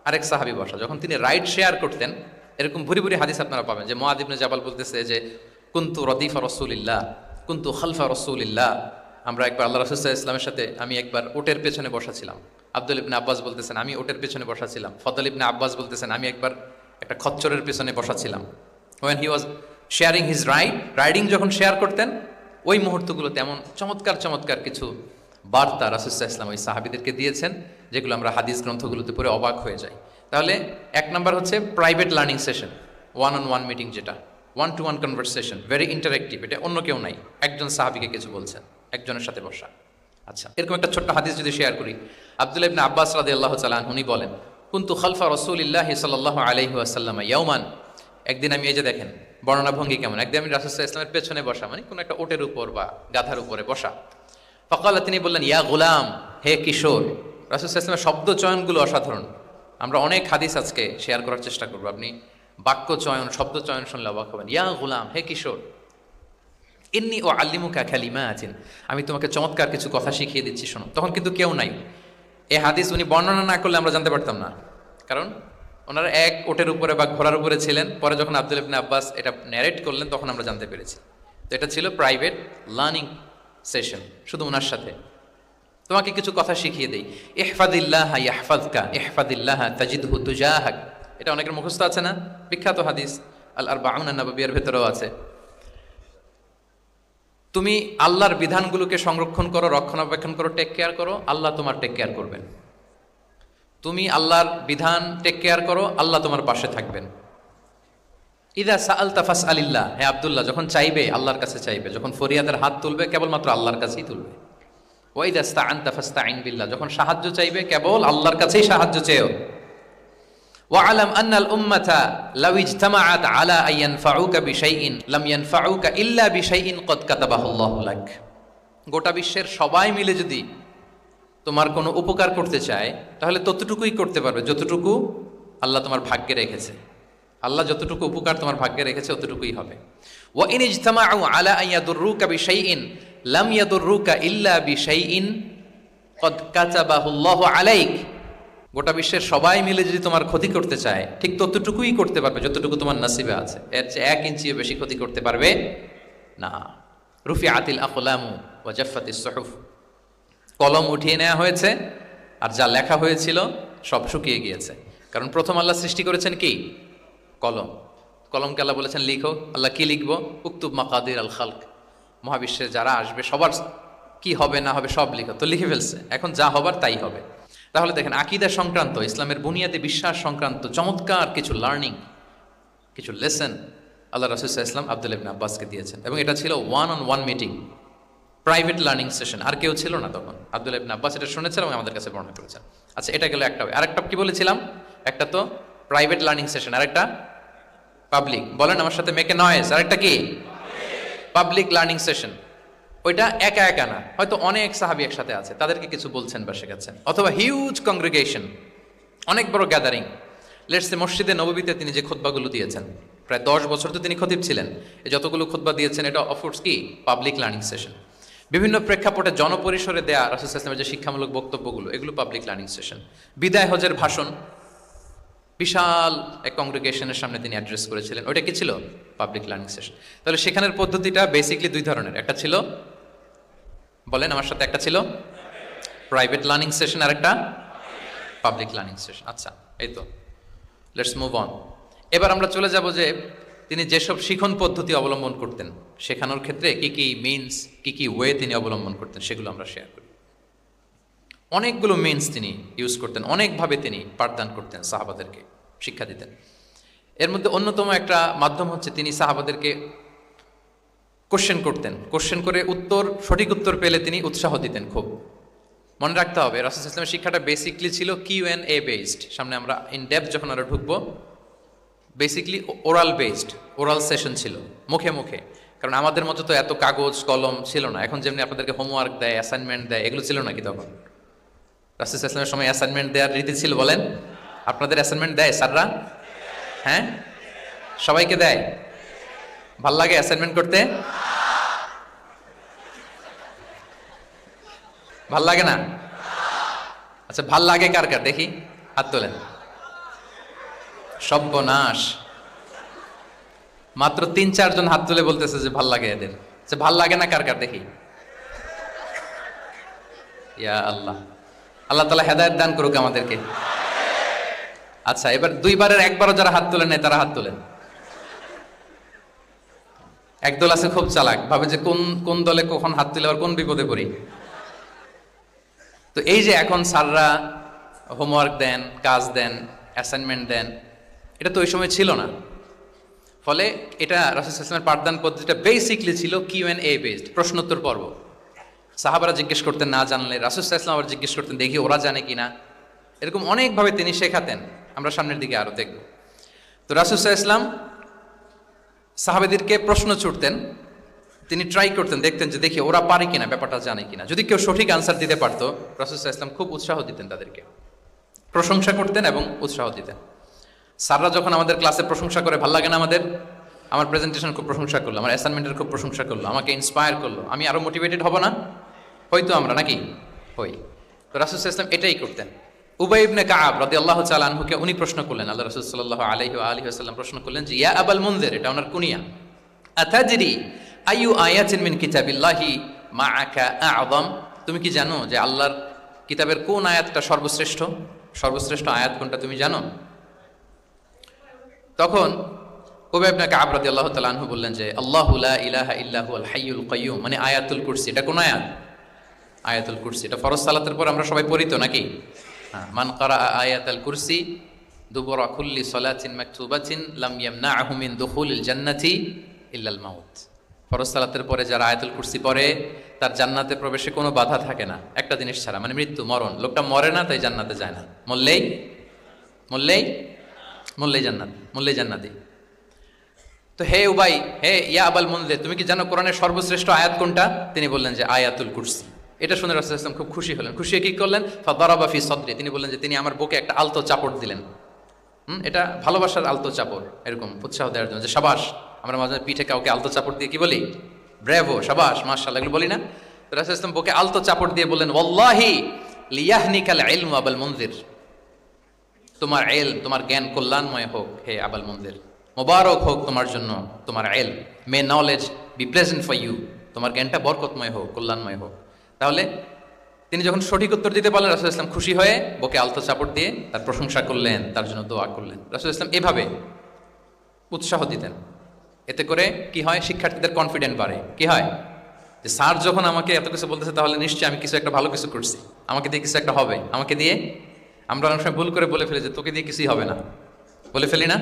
আরেক সাহাবী বসা। যখন তিনি রাইড শেয়ার করতেন, এরকম ভুরি ভুরি হাদিস আপনারা পাবেন যে মুআয ইবনে জাবাল বলতেছে যে কুনতু রদিফা রাসূলিল্লাহ, কুনতু খালফা রাসূলিল্লাহ। আমরা একবার আল্লাহ রাসূল সাল্লাল্লাহু আলাইহি ওয়াসাল্লামের সাথে আমি একবার উটের পেছনে বসা ছিলাম। আব্দুল ইবনে আব্বাস বলতেছেন আমি উটের পেছনে বসা ছিলাম। ফদল ইবনে আব্বাস বলতেছেন আমি একবার একটা খচ্চরের পেছনে বসা ছিলাম। When he was sharing his riding যখন শেয়ার করতেন, ওই মুহূর্তগুলোতে এমন চমৎকার চমৎকার কিছু বার্তা রাসূল সাল্লাল্লাহু আলাইহি ওয়াসাল্লাম ওই সাহাবীদেরকে দিয়েছেন, যেগুলো আমরা হাদিস গ্রন্থগুলোতে পড়ে অবাক হয়ে যাই। তাহলে এক নাম্বার হচ্ছে private learning session, one on one meeting, যেটা one to one conversation, very interactive. এটা অন্য কেউ নাই, একজন সাহাবীকে কিছু বলছেন, একজনের সাথে বসা। আচ্ছা, এরকম একটা ছোট্ট হাদিস যদি শেয়ার করি, আব্দুল্লাহ ইবনে আব্বাস রাদিয়াল্লাহু তাআলা আনহু বলেন কুনতু খালফা রাসূলিল্লাহি সাল্লাল্লাহু আলাইহি ওয়াসাল্লাম ইয়াওমান। একদিন আমি, এই যে দেখেন বর্ণনা ভঙ্গি কেমন, একদিন আমি রাসূল সাল্লাল্লাহু আলাইহি ওয়াসাল্লামের পেছনে বসা, মানে কোন একটা ওটের উপর বা গাধার উপরে বসা। ফাকালা, তিনি বললেন ইয়া গুলাম, হে কিশোর। রাসূল সাল্লাল্লাহু আলাইহি ওয়াসাল্লামের শব্দ চয়নগুলো অসাধারণ। আমরা অনেক হাদিস আজকে শেয়ার করার চেষ্টা করব, আপনি বাক্য চয়ন, শব্দ চয়ন শুনলে অবাক হবেন। ইয়া গুলাম, হে কিশোর, ইন্নী উআল্লিমুকা কালিমাতিন, আমি তোমাকে চমৎকার কিছু কথা শিখিয়ে দিচ্ছি, শোনো। তখন কিন্তু কেউ নাই। এই হাদিস উনি বর্ণনা না করলে আমরা জানতে পারতাম না, কারণ ওনারা এক ওটের উপরে বা ঘোড়ার উপরে ছিলেন। পরে যখন আব্দুল ইবনে আব্বাস এটা ন্যারেট করলেন তখন আমরা জানতে পেরেছি। তো এটা ছিল প্রাইভেট লার্নিং সেশন, শুধু ওনার সাথে। তোমাকে কিছু কথা শিখিয়ে দেই। ইহফাদিল্লাহ ইয়াহফাযকা, ইহফাদিল্লাহ তাজিদহু তুজাহাক। এটা অনেকের মুখস্থ আছে না, বিখ্যাত হাদিস, আল আরবাউন আন-নববিয়ার ভেতরেও আছে। তুমি আল্লাহর বিধানগুলোকে সংরক্ষণ করো, রক্ষণাবেক্ষণ করো, টেক কেয়ার করো, আল্লাহ তোমার টেক কেয়ার করবেন। তুমি আল্লাহর বিধান টেক কেয়ার করো, আল্লাহ তোমার পাশে থাকবেন। ইদা সাআলতা ফাসআলিল্লাহ, হে আব্দুল্লাহ, যখন চাইবে আল্লাহর কাছে চাইবে, যখন ফরিয়াদের হাত তুলবে কেবলমাত্র আল্লাহর কাছেই তুলবে। ওয়া ইদা ইসতাআনতা ফাসতাঈন বিল্লাহ, যখন সাহায্য চাইবে কেবল আল্লাহর কাছেই সাহায্য চেও। ওয়া আলাম আন্নাল উম্মাতা লাউ ইজতামাআত আলা আন ইয়ানফাউকা বিশাইইন লাম ইয়ানফাউকা ইল্লা বিশাইইন ক্বাদ কাতাবাহুল্লাহু লাক। গোটা বিশ্বের সবাই মিলে যদি তোমার কোনো উপকার করতে চায়, তাহলে ততটুকুই করতে পারবে যতটুকু আল্লাহ তোমার ভাগ্যে রেখেছে। আল্লাহ যতটুকু উপকার তোমার ভাগ্যে রেখেছে অতটুকুই হবে। ওয়া ইন ইজতামাউ আলা আন ইয়াদুররুকা বিশাইইন লাম ইয়াদুররুকা ইল্লা বিশাইইন ক্বাদ কাতাবাহুল্লাহু আলাইক। গোটা বিশ্বের সবাই মিলে যদি তোমার ক্ষতি করতে চায়, ঠিক ততটুকুই করতে পারবে যতটুকু তোমার নসিবে আছে। এর চেয়ে 1 ইঞ্চিও বেশি ক্ষতি করতে পারবে না। রুফিআতিল আকলামু ওয়া জাফফাতিস সুহুফ, কলম উঠিয়ে নেওয়া হয়েছে আর যা লেখা হয়েছিল সব শুকিয়ে গিয়েছে। কারণ প্রথম আল্লাহ সৃষ্টি করেছেন কি? কলম। কলমকে আল্লাহ বলেছেন লিখো। আল্লাহ কি লিখবো? উকতুব মাকাদির আল খালক, মহাবিশ্বে যারা আসবে সবার কি হবে না হবে সব লিখো। তো লিখে ফেলছে, এখন যা হবার তাই হবে। তাহলে দেখেন, আকীদা সংক্রান্ত, ইসলামের বুনিয়াদী বিশ্বাস সংক্রান্ত চমৎকার কিছু লার্নিং, কিছু লেসন আল্লাহ রাসূল সাল্লাল্লাহু আলাইহি ওয়াসাল্লাম আব্দুল্লাহ ইবনে আব্বাসকে দিয়েছেন। এবং এটা ছিল one on one meeting, private learning session. আর কেউ ছিল না তখন। আব্দুল্লাহ ইবনে আব্বাস এটা শুনেছেন এবং আমাদের কাছে বর্ণনা করেছেন। আচ্ছা, এটা গেল একটা। আরেকটা কি বলেছিলাম? একটা তো প্রাইভেট লার্নিং সেশন, আরেকটা পাবলিক। বলেন আমার সাথে, মেক এ নয়েজ। আরেকটা কি? Public learning session. ওইটা একা একা না, হয়তো অনেক সাহাবী একসাথে আছে, তাদেরকে কিছু বলছেন বা শেখাচ্ছেন। অথবা হিউজ কংগ্রেগেশন, অনেক বড় গ্যাদারিং। লেটস সে মসজিদে নববীতে তিনি যে খুতবাগুলো দিয়েছেন, প্রায় 10 বছর তো তিনি খতিব ছিলেন, এই যতগুলো খুতবা দিয়েছেন, এটা অফকোর্স কি পাবলিক লার্নিং সেশন। বিভিন্ন প্রেক্ষাপটে জনপরিসরে দেয়া রাসূল সাল্লাল্লাহু আলাইহি ওয়াসাল্লামের যে শিক্ষামূলক বক্তব্যগুলো, এগুলো পাবলিক লার্নিং সেশন। বিদায় হজের ভাষণ বিশাল এক কংগ্রেগেশনের সামনে তিনি অ্যাড্রেস করেছিলেন, ওইটা কি ছিল? Public learning session. তাহলে সেখানের পদ্ধতিটা বেসিকলি 2 ধরনের। একটা ছিল, বলেন আমার সাথে, একটা ছিল প্রাইভেট লার্নিং সেশন, আর একটা পাবলিক লার্নিং সেশন। আচ্ছা, এই তো, লেটস মুভ অন। এবার আমরা চলে যাব যে তিনি যেসব শিখন পদ্ধতি অবলম্বন করতেন, শেখানোর ক্ষেত্রে কি কি মিনস, কি কি ওয়ে তিনি অবলম্বন করতেন, সেগুলো আমরা শেয়ার করি। অনেকগুলো মিনস তিনি ইউজ করতেন, অনেকভাবে তিনি পাঠদান করতেন, সাহাবাদেরকে শিক্ষা দিতেন। এর মধ্যে অন্যতম একটা মাধ্যম হচ্ছে তিনি সাহাবাদেরকে কোশ্চেন করতেন, কোশ্চেন করে সঠিক উত্তর পেলে তিনি উৎসাহ দিতেন খুব। মনে রাখতে হবে রাসূল সাল্লাল্লাহু আলাইহি ওয়াসাল্লামের শিক্ষাটা বেসিকলি ছিল Q&A বেসড। সামনে আমরা ইন ডেপথ যখন আমরা ঢুকবো, basically oral based, oral session ছিল, মুখে মুখে। কারণ আমাদের মতো তো এত কাগজ কলম ছিল না। এখন যেমনি আপনাদেরকে হোমওয়ার্ক দেয়, অ্যাসাইনমেন্ট দেয়, এগুলো ছিল নাকি তখন? রাসূল সাল্লাল্লাহু আলাইহি ওয়াসাল্লামের সময় অ্যাসাইনমেন্ট দেওয়ার রীতি ছিল বলেন? আপনাদের অ্যাসাইনমেন্ট দেয় স্যাররা? হ্যাঁ, সবাইকে দেয়? ভাল লাগে অ্যাসাইনমেন্ট করতে? ভাল লাগে না? আচ্ছা, ভাল লাগে কার কার দেখি হাত তোলেন। সর্বনাশ, মাত্র 3-4 জন হাত তুলে বলতেছে যে ভাল লাগে এদের। আচ্ছা, ভাল লাগে না কার কার দেখি? ইয়া আল্লাহ, আল্লাহ তাআলা হেদায়েত দান করুক আমাদেরকে। আচ্ছা, এবার 2বারের 1বারও যারা হাত তোলেন নাই তারা হাত তোলেন। একদল আছে খুব চালাক, ভাবে যে কোন দলে কখন হাত তুলে আর কোন বিপদে পড়ি। তো এই যে এখন স্যাররা হোমওয়ার্ক দেন, কাজ দেন, অ্যাসাইনমেন্ট দেন, এটা তো ওই সময় ছিল না। ফলে এটা রাসূল সাল্লাল্লাহু আলাইহি ওয়াসাল্লামের পাঠদান পদ্ধতিটা বেসিকলি ছিল Q&A বেসড, প্রশ্নোত্তর পর্ব। সাহাবারা জিজ্ঞেস করতেন, না জানলে রাসূল সাল্লাল্লাহু আলাইহি ওয়াসাল্লাম আবার জিজ্ঞেস করতেন, দেখি ওরা জানে কিনা। এরকম অনেকভাবে তিনি শেখাতেন, আমরা সামনের দিকে আরো দেখব। তো রাসূল সাল্লাল্লাহু আলাইহি ওয়াসাল্লাম সাহাবাদেরকে প্রশ্ন ছুড়তেন, তিনি ট্রাই করতেন, দেখতেন যে দেখি ওরা পারে কিনা, ব্যাপারটা জানে কিনা। যদি কেউ সঠিক আনসার দিতে পারতো, রাসূল সাল্লাল্লাহু আলাইহি ওয়াসাল্লাম খুব উৎসাহ দিতেন, তাদেরকে প্রশংসা করতেন এবং উৎসাহ দিতেন। স্যাররা যখন আমাদের ক্লাসে প্রশংসা করে, ভালো লাগে না আমাদের? আমার প্রেজেন্টেশন খুব প্রশংসা করলো, আমার অ্যাসাইনমেন্টের খুব প্রশংসা করলো, আমাকে ইন্সপায়ার করলো, আমি আরো মোটিভেটেড হব না? হয়তো আমরা নাকি হই। তো রাসূল সাল্লাল্লাহু আলাইহি ওয়াসাল্লাম এটাই করতেন। উবাই ইবনে কাআব রাদিয়াল্লাহু তাআলা আনহুকে উনি প্রশ্ন করলেন, আল্লাহ রাসূল সাল্লাল্লাহু আলাইহি ওয়া আলিহি ওয়াসাল্লাম প্রশ্ন করলেন যে, ইয়া আবাল মুনজির, এটা ওনার কুনিয়া, আতাদরি আইয়ু আয়াতিন মিন কিতাবিল্লাহি মাআকা আ'যাম, তুমি কি জানো যে আল্লাহর কিতাবের কোন আয়াতটা সর্বশ্রেষ্ঠ? সর্বশ্রেষ্ঠ আয়াত কোনটা তুমি জানো? তখন উবাই ইবনে কাআব রাদিয়াল্লাহু তাআলা আনহু বললেন যে, আল্লাহু লা ইলাহা ইল্লা হুয়াল হাইয়ুল কাইয়্যুম, মানে আয়াতুল কুরসি। এটা কোন আয়াত? আয়াতুল কুরসি। এটা ফরজ সালাতের পর আমরা সবাই পড়ি তো নাকি? হ্যাঁ, মান ক্বারা আয়াতুল কুরসি দুবুরা কুল্লি সালাতিন মাকতুবাতিন লাম ইয়ামনাহু মিন দুখুলিল জান্নাতি ইল্লাল মাউত। ফরজ সালাতের পরে যারা আয়াতুল কুরসি পড়ে, তার জান্নাতে প্রবেশে কোনো বাধা থাকে না, একটা জিনিস ছাড়া, মানে মৃত্যু, মরণ। লোকটা মরে না, তাই জান্নাতে যায় না। মরলেই জান্নাতি। তো হে উবাই, হে ইয়া আবাল মুনজির, তুমি কি জানো কোরআনের সর্বশ্রেষ্ঠ আয়াত কোনটা? তিনি বললেন যে আয়াতুল কুরসি। এটা শুনে রাসূল সাল্লাল্লাহু আলাইহি ওয়াসাল্লাম খুব খুশি হলেন। খুশি হয়ে কি করলেন? ফাদারাবা ফি সাদরি, তিনি বললেন যে তিনি আমার বুকে একটা আলতো চাপড় দিলেন। এটা ভালোবাসার আলতো চাপড়, এরকম উৎসাহ দেওয়ার জন্য, যে সাবাস। আমরা মাঝে পিঠে কাউকে আলতো চাপড় দিয়ে কি বলি? ব্রেভো, সাবাস, মাশাআল্লাহ, এগুলো বলি না? তো রাসূল সাল্লাল্লাহু আলাইহি ওয়াসাল্লাম বুকে আলতো চাপড় দিয়ে বললেন, ওয়াল্লাহি লিয়াহনিকাল ইলমু আবাল মুনজির, তোমার ইলম, তোমার জ্ঞান কল্যাণময় হোক হে আবাল মুনজির, মোবারক হোক তোমার জন্য তোমার ইলম, may knowledge be pleasant for you, তোমার জ্ঞানটা বরকতময় হোক, কল্যাণময় হোক। তাহলে তিনি যখন সঠিক উত্তর দিতে পারলেন, রাসূল ইসলাম খুশি হয়ে বুকে আলতো চাপড় দিয়ে তার প্রশংসা করলেন, তার জন্য দোয়া করলেন। রাসূল ইসলাম এভাবে উৎসাহ দিতেন। এতে করে কি হয়? শিক্ষার্থীদের কনফিডেন্ট বাড়ে। কি হয়? যে স্যার যখন আমাকে এত কিছু বলতেছে, তাহলে নিশ্চয়ই আমি কিছু একটা ভালো কিছু করছি, আমাকে দিয়ে কিছু একটা হবে, আমাকে দিয়ে। আমরা অনেক সময় ভুল করে বলে ফেলি যে তোকে দিয়ে কিছুই হবে না, বলে ফেলি না?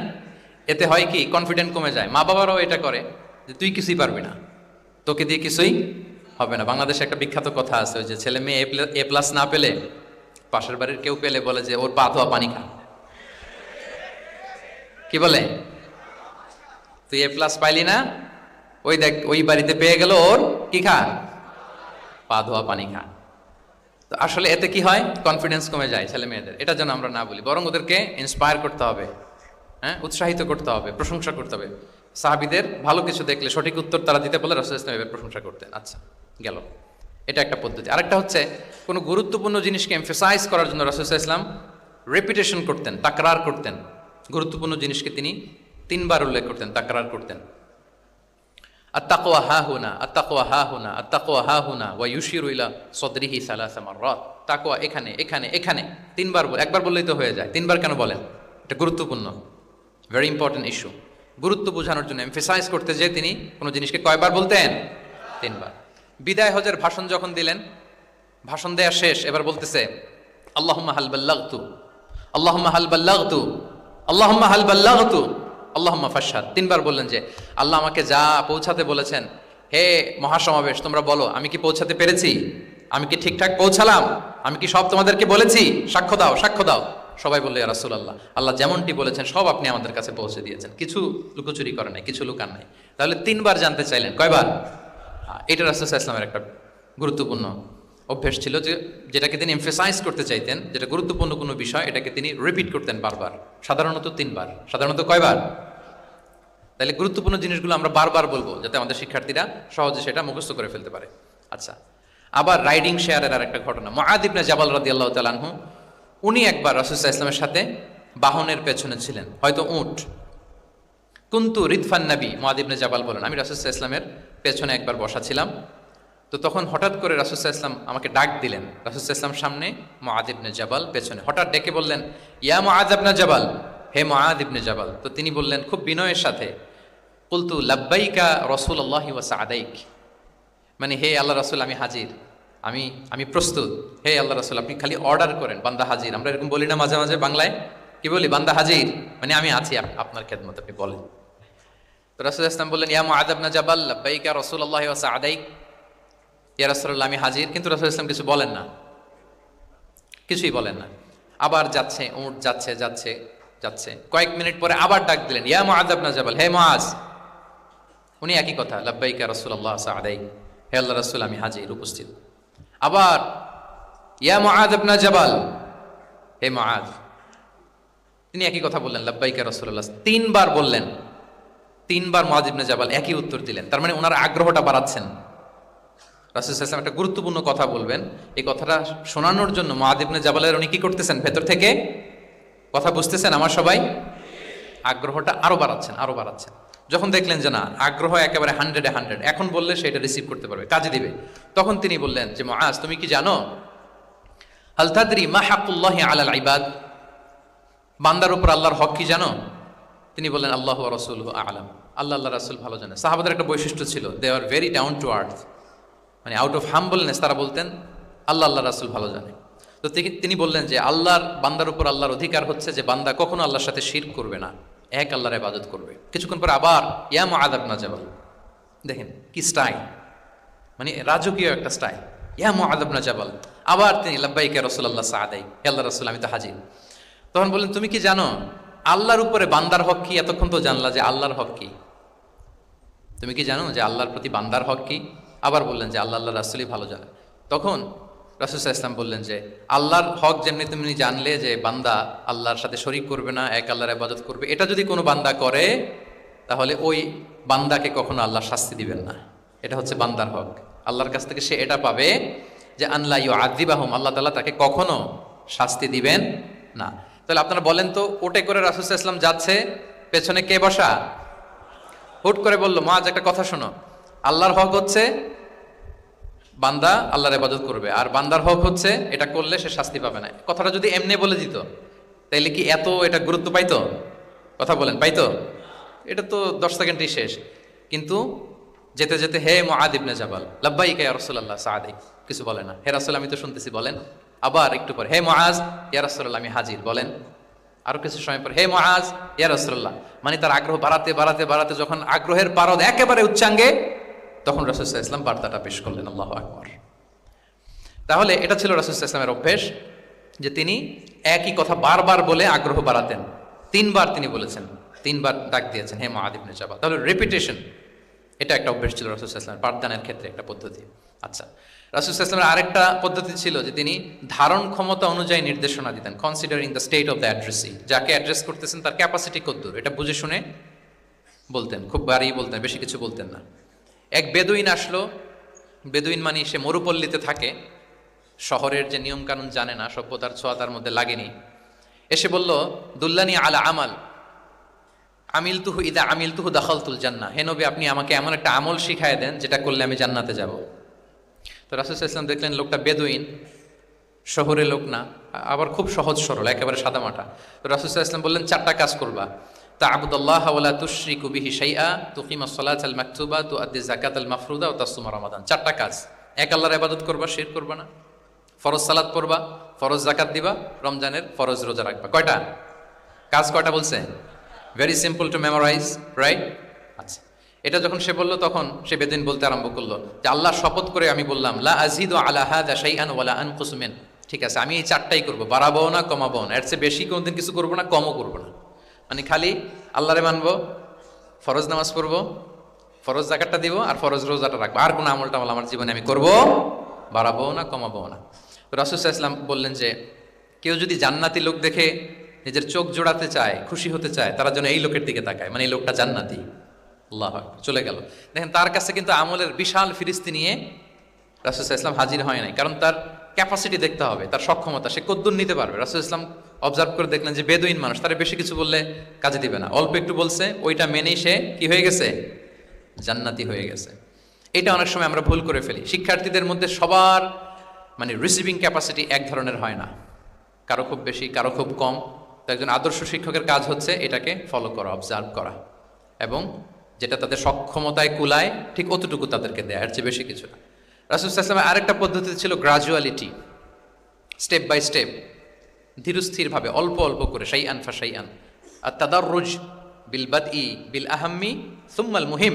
এতে হয় কি? কনফিডেন্ট কমে যায়। মা বাবারাও এটা করে যে তুই কিছুই পারবি না, তোকে দিয়ে কিছুই হবে না। বাংলাদেশে একটা বিখ্যাত কথা আছে, ওই যে ছেলে মেয়ে A+ না পেলে পাশের বাড়ির কেউ পেলে বলে যে ওর পা ধোয়া পানি খা। কি বলে? তুই A+ পাইলি না, ওই দেখ ওই বাড়িতে পেয়ে গেল, ওর কি খা? পা ধোয়া পানি খা। তো আসলে এতে কি হয়? কনফিডেন্স কমে যায় ছেলে মেয়েদের। এটা যেন আমরা না বলি, বরং ওদেরকে ইন্সপায়ার করতে হবে, হ্যাঁ, উৎসাহিত করতে হবে, প্রশংসা করতে হবে। সাহাবীদের ভালো কিছু দেখলে সঠিক উত্তর তারা দিতে বলে রাসূল ইসলাম এবার প্রশংসা করতেন। আচ্ছা, গেল, এটা একটা পদ্ধতি। আরেকটা হচ্ছে কোনো গুরুত্বপূর্ণ জিনিসকে এমফাসাইজ করার জন্য রাসূল ইসলাম রেপিটেশন করতেন, তাকরার করতেন। গুরুত্বপূর্ণ জিনিসকে তিনি 3 বার উল্লেখ করতেন, তাকরার করতেন। আত্তাকওয়া হা হুনা, আত্তাকওয়া হা হুনা, আত্তাকওয়া হা হুনা, ওয়া ইউশিরু ইলা সদরিহি সালাসা মাররাত। তাকওয়া এখানে এখানে এখানে, তিনবার বলে, একবার বললেই তো হয়ে যায়, তিনবার কেন বলেন? এটা গুরুত্বপূর্ণ, ভেরি ইম্পর্টেন্ট ইস্যু। গুরুত্ব বোঝানোর জন্য এমফেসাইজ করতে যে তিনি কোনো জিনিসকে কয়বার বলতেন? তিনবার। বিদায় হজের ভাষণ যখন দিলেন, ভাষণ দেয়া শেষ, এবার বলতেছে আল্লাহুম্মা হাল বাল্লাগতু, আল্লাহুম্মা হাল বাল্লাগতু, আল্লাহুম্মা হাল বাল্লাগতু, আল্লাহুম্মা ফাশহাদ। তিনবার বললেন যে আল্লাহ আমাকে যা পৌঁছাতে বলেছেন, হে মহাসমাবেশ তোমরা বলো আমি কি পৌঁছাতে পেরেছি? আমি কি ঠিকঠাক পৌঁছালাম? আমি কি সব তোমাদেরকে বলেছি? সাক্ষ্য দাও, সাক্ষ্য দাও। সবাই বললো ইয়া রাসূলুল্লাহ, আল্লাহ যেমনটি বলেছেন সব আপনি আমাদের কাছে পৌঁছে দিয়েছেন, কিছু লুকোচুরি করে নাই, কিছু লুকান নাই। তাহলে তিনবার জানতে চাইলেন, কয়বার? এটা রাসূল সাল্লাল্লাহু আলাইহি ওয়াসাল্লামের একটা গুরুত্বপূর্ণ অভ্যেস ছিল, যে যেটাকে তিনি এমফেসাইজ করতে চাইতেন, যেটা গুরুত্বপূর্ণ কোনো বিষয় এটাকে তিনি রিপিট করতেন বারবার, সাধারণত তিনবার। সাধারণত কয়বার? তাহলে গুরুত্বপূর্ণ জিনিসগুলো আমরা বারবার বলবো যাতে আমাদের শিক্ষার্থীরা সহজে সেটা মুখস্থ করে ফেলতে পারে। আচ্ছা, আবার রাইডিং শেয়ারের আর একটা ঘটনা। মুআয ইবনে জাবাল রাদিয়াল্লাহু তাআলা আনহু, উনি একবার রাসূল সাল্লাল্লাহু আলাইহি ওয়াসাল্লামের সাথে বাহনের পেছনে ছিলেন, হয়তো উট। কুনতু রিদফান নবী, মুআয ইবনে জাবাল বলেন, আমি রাসূল সাল্লাল্লাহু আলাইহি ওয়াসাল্লামের পেছনে একবার বসা ছিলাম। তো তখন হঠাৎ করে রাসূল সাল্লাল্লাহু আলাইহি ওয়াসাল্লাম আমাকে ডাক দিলেন। রাসূল সাল্লাল্লাহু আলাইহি ওয়াসাল্লাম সামনে, মুআয ইবনে জাবাল পেছনে। হঠাৎ ডেকে বললেন, ইয়া মুআয ইবনে জাবাল, হে মুআয ইবনে জাবাল। তো তিনি বললেন খুব বিনয়ের সাথে, কুলতু লাব্বাইকা রাসূলুল্লাহি ওয়া সা'দাইক, মানে হে আল্লাহ রাসূল আমি হাজির, আমি প্রস্তুত। হে আল্লাহ রাসূল আপনি খালি অর্ডার করেন, বান্দা হাজির। আমরা এরকম বলি না মাঝে মাঝে বাংলায়, কি বলি? বান্দা হাজির, মানে আমি আছি আপনার খেদমত, আপনি বলেন। তো রাসূল ইসলাম বললেন, ইয়া মুআয ইবনে জাবাল লাব্বাইকা রাসূলুল্লাহি ওয়া সা'দাইক, ইয়া রাসূলুল্লাহ আমি হাজির। কিন্তু রাসূল ইসলাম কিছু বলেন না, কিছুই বলেন না। আবার যাচ্ছে, উট যাচ্ছে যাচ্ছে যাচ্ছে, কয়েক মিনিট পরে আবার ডাক দিলেন, ইয়া মুআয ইবনে জাবাল, হে মুআয। উনি একই কথা, লাব্বাইকা রাসূলুল্লাহ সা'দাইক, হে আল্লাহ রাসূল আমি হাজির, উপস্থিত। আবার ইয়া মুআয ইবনে জাবাল, হে মুআয। তিনি একই কথা বললেন, লাব্বাইকা রাসূলুল্লাহ। তিনবার বললেন, তিনবার মুআয ইবনে জাবাল একই উত্তর দিলেন। তার মানে ওনার আগ্রহটা বাড়াচ্ছেন। রাসূল সাল্লাল্লাহু আলাইহি ওয়াসাল্লাম একটা গুরুত্বপূর্ণ কথা বলবেন, এই কথাটা শোনানোর জন্য মুআয ইবনে জাবালের উনি কি করতেছেন? ভেতর থেকে কথা বুঝতেছেন আমার সবাই? আগ্রহটা আরো বাড়াচ্ছেন, আরো বাড়াচ্ছেন। যখন দেখলেন যে না, আগ্রহ একেবারে 100-এ 100, এখন বললে সেটা রিসিভ করতে পারবে, কাজে দিবে, তখন তিনি বললেন যে মুআয তুমি কি জানো, হাল তাদরি মা হাক্কুল্লাহি আলাল ইবাদ, বান্দার উপর আল্লাহর হক কি জানো? তিনি বললেন আল্লাহু ওয়া রাসূলুহু আ'লাম, আল্লাহ আল্লাহ রাসূল ভালো জানেন। সাহাবাদের একটা বৈশিষ্ট্য ছিল, they are very down to earth, মানে আউট অফ হাম্বলনেস তারা বলতেন আল্লাহ আল্লাহ রাসূল ভালো জানে। তো তিনি বললেন যে আল্লাহর, বান্দার উপর আল্লাহর অধিকার হচ্ছে যে বান্দা কখনো আল্লাহর সাথে শিরক করবে না, এক আল্লাহর ইবাদত করবে। কিছুক্ষণ পরে আবার ইয়া মুআয ইবনে জাবাল, দেখেন কি স্টাইল, মানে রাজকীয় একটা স্টাইল। ইয়া মুআয ইবনে জাবাল, আবার তিনি লাব্বাইকা রাসূলুল্লাহ সা'দাইক, হে আল্লাহর রাসূল আমি তো হাজির। তখন বললেন তুমি কি জানো আল্লাহর উপরে বান্দার হক কি? এতক্ষণ তো জানলা যে আল্লাহর হক কি, তুমি কি জানো যে আল্লাহর প্রতি বান্দার হক কি? আবার বললেন যে আল্লাহ আল্লাহ রাসূলই ভালো জানেন। তখন রাসূল সাল্লাল্লাহু আলাইহি ওয়াসাল্লাম বললেন যে আল্লাহর হক যেমনি তুমি জানলে যে বান্দা আল্লাহর সাথে শরীক করবে না, এক আল্লাহর ইবাদত করবে, এটা যদি কোনো বান্দা করে তাহলে ওই বান্দাকে কখনো আল্লাহ শাস্তি দিবেন না। এটা হচ্ছে বান্দার হক, আল্লাহর কাছ থেকে সে এটা পাবে যে আল্লাহ ইউআযিবাহুম, আল্লাহ তাআলা তাকে কখনো শাস্তি দিবেন না। তাহলে আপনারা বলেন তো, ওটে করে রাসূল সাল্লাল্লাহু আলাইহি ওয়াসাল্লাম যাচ্ছে, পেছনে কে বসা? হুট করে বলল মুআয একটা কথা শোনো, আল্লাহর হক হচ্ছে বান্দা আল্লাহর ইবাদত করবে, আর বান্দার হক হচ্ছে এটা করলে সে শাস্তি পাবে না। কথাটা যদি এমনি বলে দিত তাইলে কি এত এটা গুরুত্ব পাইতো? কথা বলেন, পাইতো? এটা তো 10 সেকেন্ডই শেষ। কিন্তু যেতে যেতে হে মুআয ইবনে জাবাল লাব্বাইকা ইয়া রাসূলুল্লাহ সা'দাইক, কিছু বলে না। হে রাসূল আমি তো শুনতেছি, বলেন। আবার একটু পর হে মুআয ইয়া রাসূলুল্লাহ আমি হাজির, বলেন। আরো কিছু সময় পর হে মুআয ইয়া রাসূলুল্লাহ, মানে তার আগ্রহ বাড়াতে বাড়াতে বাড়াতে যখন আগ্রহের পারদ একেবারে উচ্চাঙ্গে, তখন রাসূল সাল্লাল্লাহু আলাইহি ওয়াসাল্লাম বার্তাটা পেশ করলেন। আল্লাহু আকবার। তাহলে এটা ছিল রাসূল সাল্লাল্লাহু আলাইহি ওয়াসাল্লামের অভ্যেস, যে তিনি একই কথা বারবার বলে আগ্রহ বাড়াতেন। তিনবার তিনি বলেছেন, তিনবার ডাক দিয়েছেন হে মুআয ইবনে জাবাল। তাহলে রিপিটেশন এটা একটা অভ্যেস ছিল রাসূল সাল্লাল্লাহু আলাইহি ওয়াসাল্লামের, পাঠদানের ক্ষেত্রে একটা পদ্ধতি। আচ্ছা, রাসূল সাল্লাল্লাহু আলাইহি ওয়াসাল্লামের আরেকটা পদ্ধতি ছিল যে তিনি ধারণ ক্ষমতা অনুযায়ী নির্দেশনা দিতেন, considering the state of the addressee, যাকে অ্যাড্রেস করতেছেন তার ক্যাপাসিটি কতদূর এটা বুঝে শুনে বলতেন, খুব বাড়িয়ে বলতেন, বেশি কিছু বলতেন না। এক বেদুইন আসলো, বেদুইন মানে সে মরুপল্লীতে থাকে, শহরের যে নিয়ম কানুন জানে না, সভ্যতার ছোঁয়া তার মধ্যে লাগেনি। এসে বলল দুল্লানি আলা আমাল, আমিলতুহু ইদা আমিলতুহু দাখালতুল জান্নাহ, হে নবী আপনি আমাকে এমন একটা আমল শিখায় দেন যেটা করলে আমি জান্নাতে যাব। তো রাসূল সাল্লাল্লাহু আলাইহি ওয়াসাল্লাম দেখলেন লোকটা বেদুইন, শহরের লোক না, আবার খুব সহজ সরল, একেবারে সাদামাটা। তো রাসূল সাল্লাল্লাহু আলাইহি ওয়াসাল্লাম বললেন চারটা কাজ করবা, তা'বুদাল্লাহা ওয়া লা তুশরিকু বিহি শাইআ, তুকিমাস সালাতাল মাকতুবা, তুআদ্দি যাকাতাল মাফরুদা ওয়া তাসুমা রমাদান। চারটা কাজ। এক, আল্লাহর ইবাদত করবা, শিরক করবা না, ফরজ সালাত পড়বা, ফরজ যাকাত দিবা, রমজানের ফরজ রোজা রাখবা। কয়টা কাজ? কয়টা বলছে? Very simple to memorize, right? আচ্ছা, এটা যখন সে বলল তখন সে বেদিন বলতে আরম্ভ করলো যে আল্লাহ শপথ করে আমি বললাম, লা আযীদু আলা হাযা শাইআন ওয়া লা আনকুসু মিন, ঠিক আছে আমি এই চারটাই করব, বাড়াবো না কমাবো না, এর চেয়ে বেশি কোনোদিন কিছু করবো না, কমও করবো না। মানে খালি আল্লাহরে মানবো, ফরজ নামাজ পড়বো, ফরজ যাকাতটা দিব, আর ফরজ রোজাটা রাখবো, আর কোনো আমল টামল আমার জীবনে আমি করবো, বাড়াবো না কমাবো না। রাসূল সাল্লাল্লাহু আলাইহি ওয়াসাল্লাম বললেন যে কেউ যদি জান্নাতি লোক দেখে নিজের চোখ জোড়াতে চায়, খুশি হতে চায়, তারা যেন এই লোকের দিকে তাকায়, মানে এই লোকটা জান্নাতি। আল্লাহু আকবার, চলে গেল। দেখেন তার কাছে কিন্তু আমলের বিশাল ফিরিস্তি নিয়ে রাসূল সাল্লাল্লাহু আলাইহি ওয়াসাল্লাম হাজির হয় নাই, কারণ তার ক্যাপাসিটি দেখতে হবে, তার সক্ষমতা, সে কদ্দুর নিতে পারবে। রাসূল সাল্লাল্লাহু আলাইহি ওয়াসাল্লাম অবজার্ভ করে দেখলেন যে বেদুইন মানুষ, তারা বেশি কিছু বললে কাজে দিবে না, অল্প একটু বলছে, ওইটা মেনেই সে কি হয়ে গেছে? জান্নাতি হয়ে গেছে। এটা অনেক সময় আমরা ভুল করে ফেলি। শিক্ষার্থীদের মধ্যে সবার মানে রিসিভিং ক্যাপাসিটি এক ধরনের হয় না, কারো খুব বেশি, কারো খুব কম। তো একজন আদর্শ শিক্ষকের কাজ হচ্ছে এটাকে ফলো করা, অবজার্ভ করা, এবং যেটা তাদের সক্ষমতায় কুলায় ঠিক অতটুকু তাদেরকে দেয়, এর চেয়ে বেশি কিছু না। রাসূল সাল্লাল্লাহু আলাইহি ওয়াসাল্লামের আরেকটা পদ্ধতি ছিল গ্রাজুয়ালিটি, স্টেপ বাই স্টেপ, ধীরস্থিরভাবে, অল্প অল্প করে, শাইআন ফা শাইআন। আর তাদাররুজ বিল বাদই বিল আহাম্মি সুম্মাল মুহিম,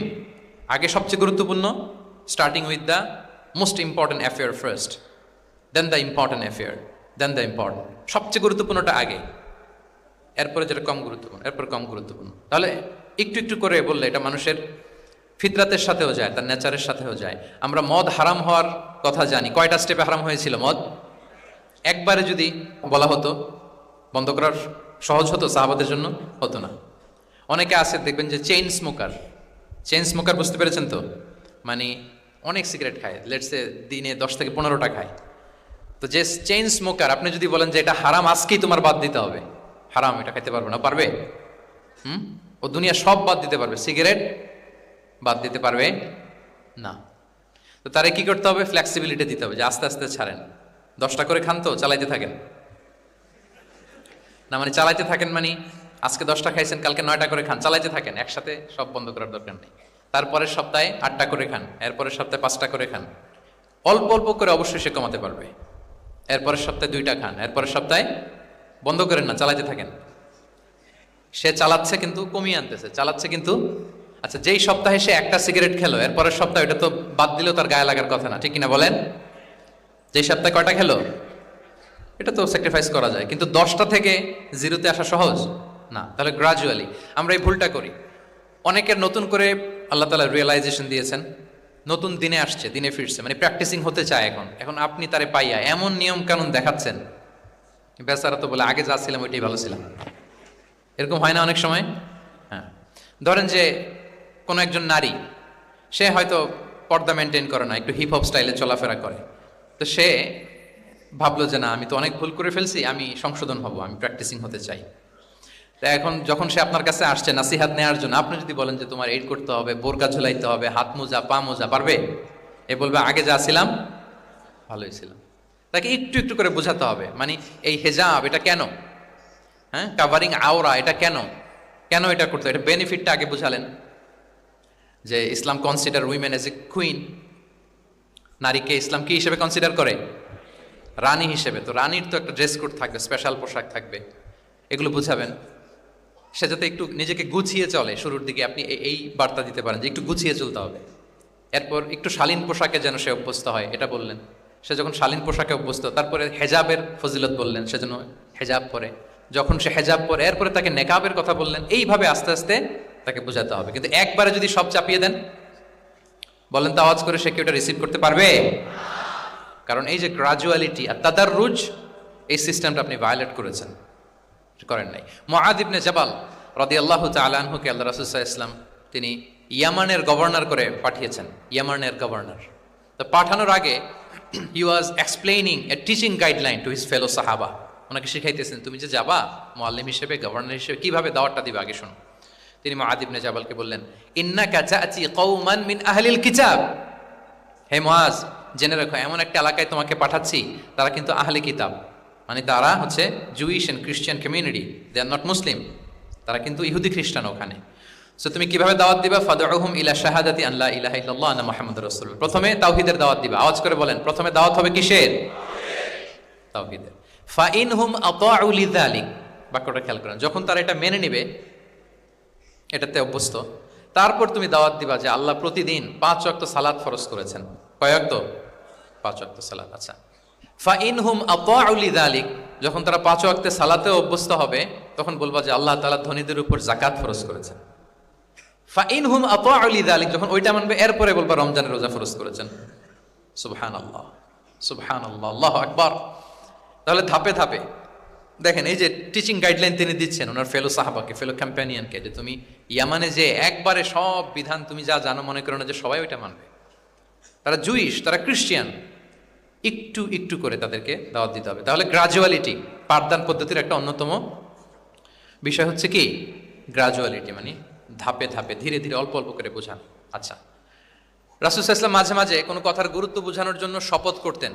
আগে সবচেয়ে গুরুত্বপূর্ণ, starting with the most important affair first, then the important affair, then the important. সবচেয়ে গুরুত্বপূর্ণটা আগে, এরপরে যেটা কম গুরুত্বপূর্ণ, এরপর কম গুরুত্বপূর্ণ। তাহলে একটু একটু করে বললে এটা মানুষের ফিতরাতের সাথেও যায়, তার নেচারের সাথেও যায়। আমরা মদ হারাম হওয়ার কথা জানি, কয়টা স্টেপে হারাম হয়েছিল মদ? একবারে যদি বলা হতো বন্ধ করার সহজ হতো সাহাবাদের জন্য? হতো না। অনেকে আছে দেখবেন যে চেইন স্মোকার, চেইন স্মোকার বুঝতে পেরেছেন তো? মানে অনেক সিগারেট খায়, লেটসে দিনে 10 থেকে 15টা খায়। তো যে চেইন স্মোকার, আপনি যদি বলেন যে এটা হারাম, আজকেই তোমার বাদ দিতে হবে, হারাম, এটা খাইতে পারবে না, পারবে? ও দুনিয়া সব বাদ দিতে পারবে, সিগারেট বাদ দিতে পারবে না। তো তারে কি করতে হবে? ফ্লেক্সিবিলিটি দিতে হবে, যে আস্তে আস্তে ছাড়েন, 10টা করে খান তো চালাইতে থাকেন না, মানে চালাইতে থাকেন মানে আজকে 10টা খাইছেন, কালকে 9টা করে খান, চালাইতে থাকেন, একসাথে সব বন্ধ করার দরকার নেই। তারপরের সপ্তাহে 8টা করে খান, এরপরের সপ্তাহে 5টা করে খান, অল্প অল্প করে অবশ্যই সে কমাতে পারবে। এরপরের সপ্তাহে 2টা খান, এরপরের সপ্তাহে বন্ধ করেন না, চালাইতে থাকেন। সে চালাচ্ছে কিন্তু কমিয়ে আনতেছে, চালাচ্ছে কিন্তু। আচ্ছা, যেই সপ্তাহে সে একটা সিগারেট খেলো, এরপরের সপ্তাহে ওটা তো বাদ দিলেও তার গায়ে লাগার কথা না, ঠিক কিনা বলেন? যেই সপ্তাহে কয়টা খেলো এটা তো স্যাক্রিফাইস করা যায়, কিন্তু 10টা থেকে 0-তে আসা সহজ না। তাহলে গ্রাজুয়ালি আমরা এই ভুলটা করি। অনেকের নতুন করে আল্লাহ তাআলা রিয়েলাইজেশন দিয়েছেন, নতুন দিনে আসছে, দিনে ফিরছে, মানে প্র্যাকটিসিং হতে চায়। এখন আপনি তারে পাইয়া এমন নিয়ম কানুন দেখাচ্ছেন, বেচারা তো বলে আগে যা ছিলাম ওইটাই ভালো ছিলাম। এরকম হয় না অনেক সময়? হ্যাঁ, ধরেন যে কোনো একজন নারী, সে হয়তো পর্দা মেনটেন করে না, একটু হিপ হপ স্টাইলে চলাফেরা করে। তো সে ভাবলো যে না, আমি তো অনেক ভুল করে ফেলছি, আমি সংশোধন হব, আমি প্র্যাকটিসিং হতে চাই। তা এখন যখন সে আপনার কাছে আসছে নাসিহাত নেওয়ার জন্য, আপনি যদি বলেন যে তোমার এইট করতে হবে, বোরকা ঝুলাইতে হবে, হাত মোজা, পা মোজা, পারবে? এ বলবে আগে যা ছিলাম ভালোই ছিলাম। তাকে একটু একটু করে বোঝাতে হবে, মানে এই হেজাব এটা কেন, হ্যাঁ, কাভারিং আওরা এটা কেন, কেন এটা করতে, এটা বেনিফিটটা আগে বুঝালেন। যে Islam consider women as a queen, নারীকে ইসলাম কি হিসেবে কনসিডার করে? রানী হিসেবে। তো রানীর তো একটা ড্রেস কোড থাকবে, স্পেশাল পোশাক থাকবে, এগুলো বুঝাবেন। সে যাতে একটু নিজেকে গুছিয়ে চলে, শুরুর দিকে আপনি এই বার্তা দিতে পারেন যে একটু গুছিয়ে চলতে হবে। এরপর একটু শালীন পোশাকে যেন সে অভ্যস্ত হয়, এটা বললেন। সে যখন শালীন পোশাকে অভ্যস্ত, তারপরে হেজাবের ফজিলত বললেন, সে যেন হেজাব পরে। যখন সে হেজাব পরে, এরপরে তাকে নেকাবের কথা বললেন। এইভাবে আস্তে আস্তে তাকে বোঝাতে হবে। কিন্তু একবারে যদি সব চাপিয়ে দেন, বলেন তো আওয়াজ করে, সে কি ওটা রিসিভ করতে পারবে? কারণ এই যে গ্রাজুয়ালিটি আর তাদাররুজ, এই সিস্টেমটা আপনি ভায়োলেট করেছেন, করেন নাই। মুআদ ইবনে জাবাল রাদিয়াল্লাহু তাআলা আনহুকে আল্লাহ রাসূল সাল্লাল্লাহু আলাইহি ওয়াসাল্লাম তিনি ইয়ামানের গভর্নর করে পাঠিয়েছেন, ইয়ামানের গভর্নর। তো পাঠানোর আগে he was explaining a teaching guideline to his fellow সাহাবা। ওনাকে শিখাইতেছেন, তুমি যে যাবা মুআল্লিম হিসেবে, গভর্নর হিসেবে, কিভাবে দাওয়াতটা দিবে আগে শোনো। তিনি মুআয ইবনে জাবালকে বললেন, ইন্নাকা তা'তি কওমান মিন আহলিল কিতাব। হে মুআয, জেনে রাখো এমন একটা এলাকায় তোমাকে পাঠাচ্ছি, তারা কিন্তু আহলে কিতাব, মানে তারা হচ্ছে Jewish and Christian community, they are not Muslim, তারা কিন্তু ইহুদি খ্রিস্টান ওখানে। সো তুমি কিভাবে দাওয়াত দিবা? ফাদউহুম ইলা শাহাদাতি আন লা ইলাহা ইল্লাল্লাহ আন্না মুহাম্মাদুর রাসূলুল্লাহ। প্রথমে তাওহীদের দাওয়াত দিবা। আওয়াজ করে বলেন, প্রথমে দাওয়াত হবে কিসের? তাওহীদের। ফা ইনহুম আতাউ লিযালিক, বাক্যটা খেয়াল করেন, যখন তারা এটা মেনে নেবে, এটাতে অভ্যস্ত, তারপর তুমি দাওয়াত দিবা যে আল্লাহ প্রতিদিন 5 ওয়াক্ত সালাত ফরজ করেছেন। কয় ওয়াক্ত? 5 ওয়াক্ত সালাত। আচ্ছা, ফা ইনহুম আতাউ লিযালিক, যখন তারা 5 ওয়াক্তে সালাতে অভ্যস্ত হবে, তখন বলবা যে আল্লাহ তাআলা ধনীদের উপর যাকাত ফরজ করেছেন। ফা ইনহুম আতাউ লিযালিক, যখন ওইটা মানবে, এরপরে বলবা রমজানের রোজা ফরজ করেছেন। সুবহানাল্লাহ, সুবহানাল্লাহ, আল্লাহু আকবার। তাহলে ধাপে ধাপে দেখেন, এই যে টিচিং গাইডলাইন তিনি দিচ্ছেন ওনার ফেলো সাহাবাকে, ফেলো কম্প্যানিয়নকে, যে তুমি ইয়ামানে যে একবারে সব বিধান তুমি যা জানো, মনে করো না যে সবাই ওইটা মানবে। তারা জুইশ, তারা ক্রিশ্চিয়ান, একটু একটু করে তাদেরকে দাওয়াত দিতে হবে। তাহলে গ্রাজুয়ালিটি, পাঠদান পদ্ধতির একটা অন্যতম বিষয় হচ্ছে কি গ্রাজুয়ালিটি, মানে ধাপে ধাপে ধীরে ধীরে অল্প অল্প করে বোঝানো। আচ্ছা, রাসূল সাল্লাল্লাহু আলাইহি ওয়াসাল্লাম মাঝে মাঝে কোনো কথার গুরুত্ব বোঝানোর জন্য শপথ করতেন,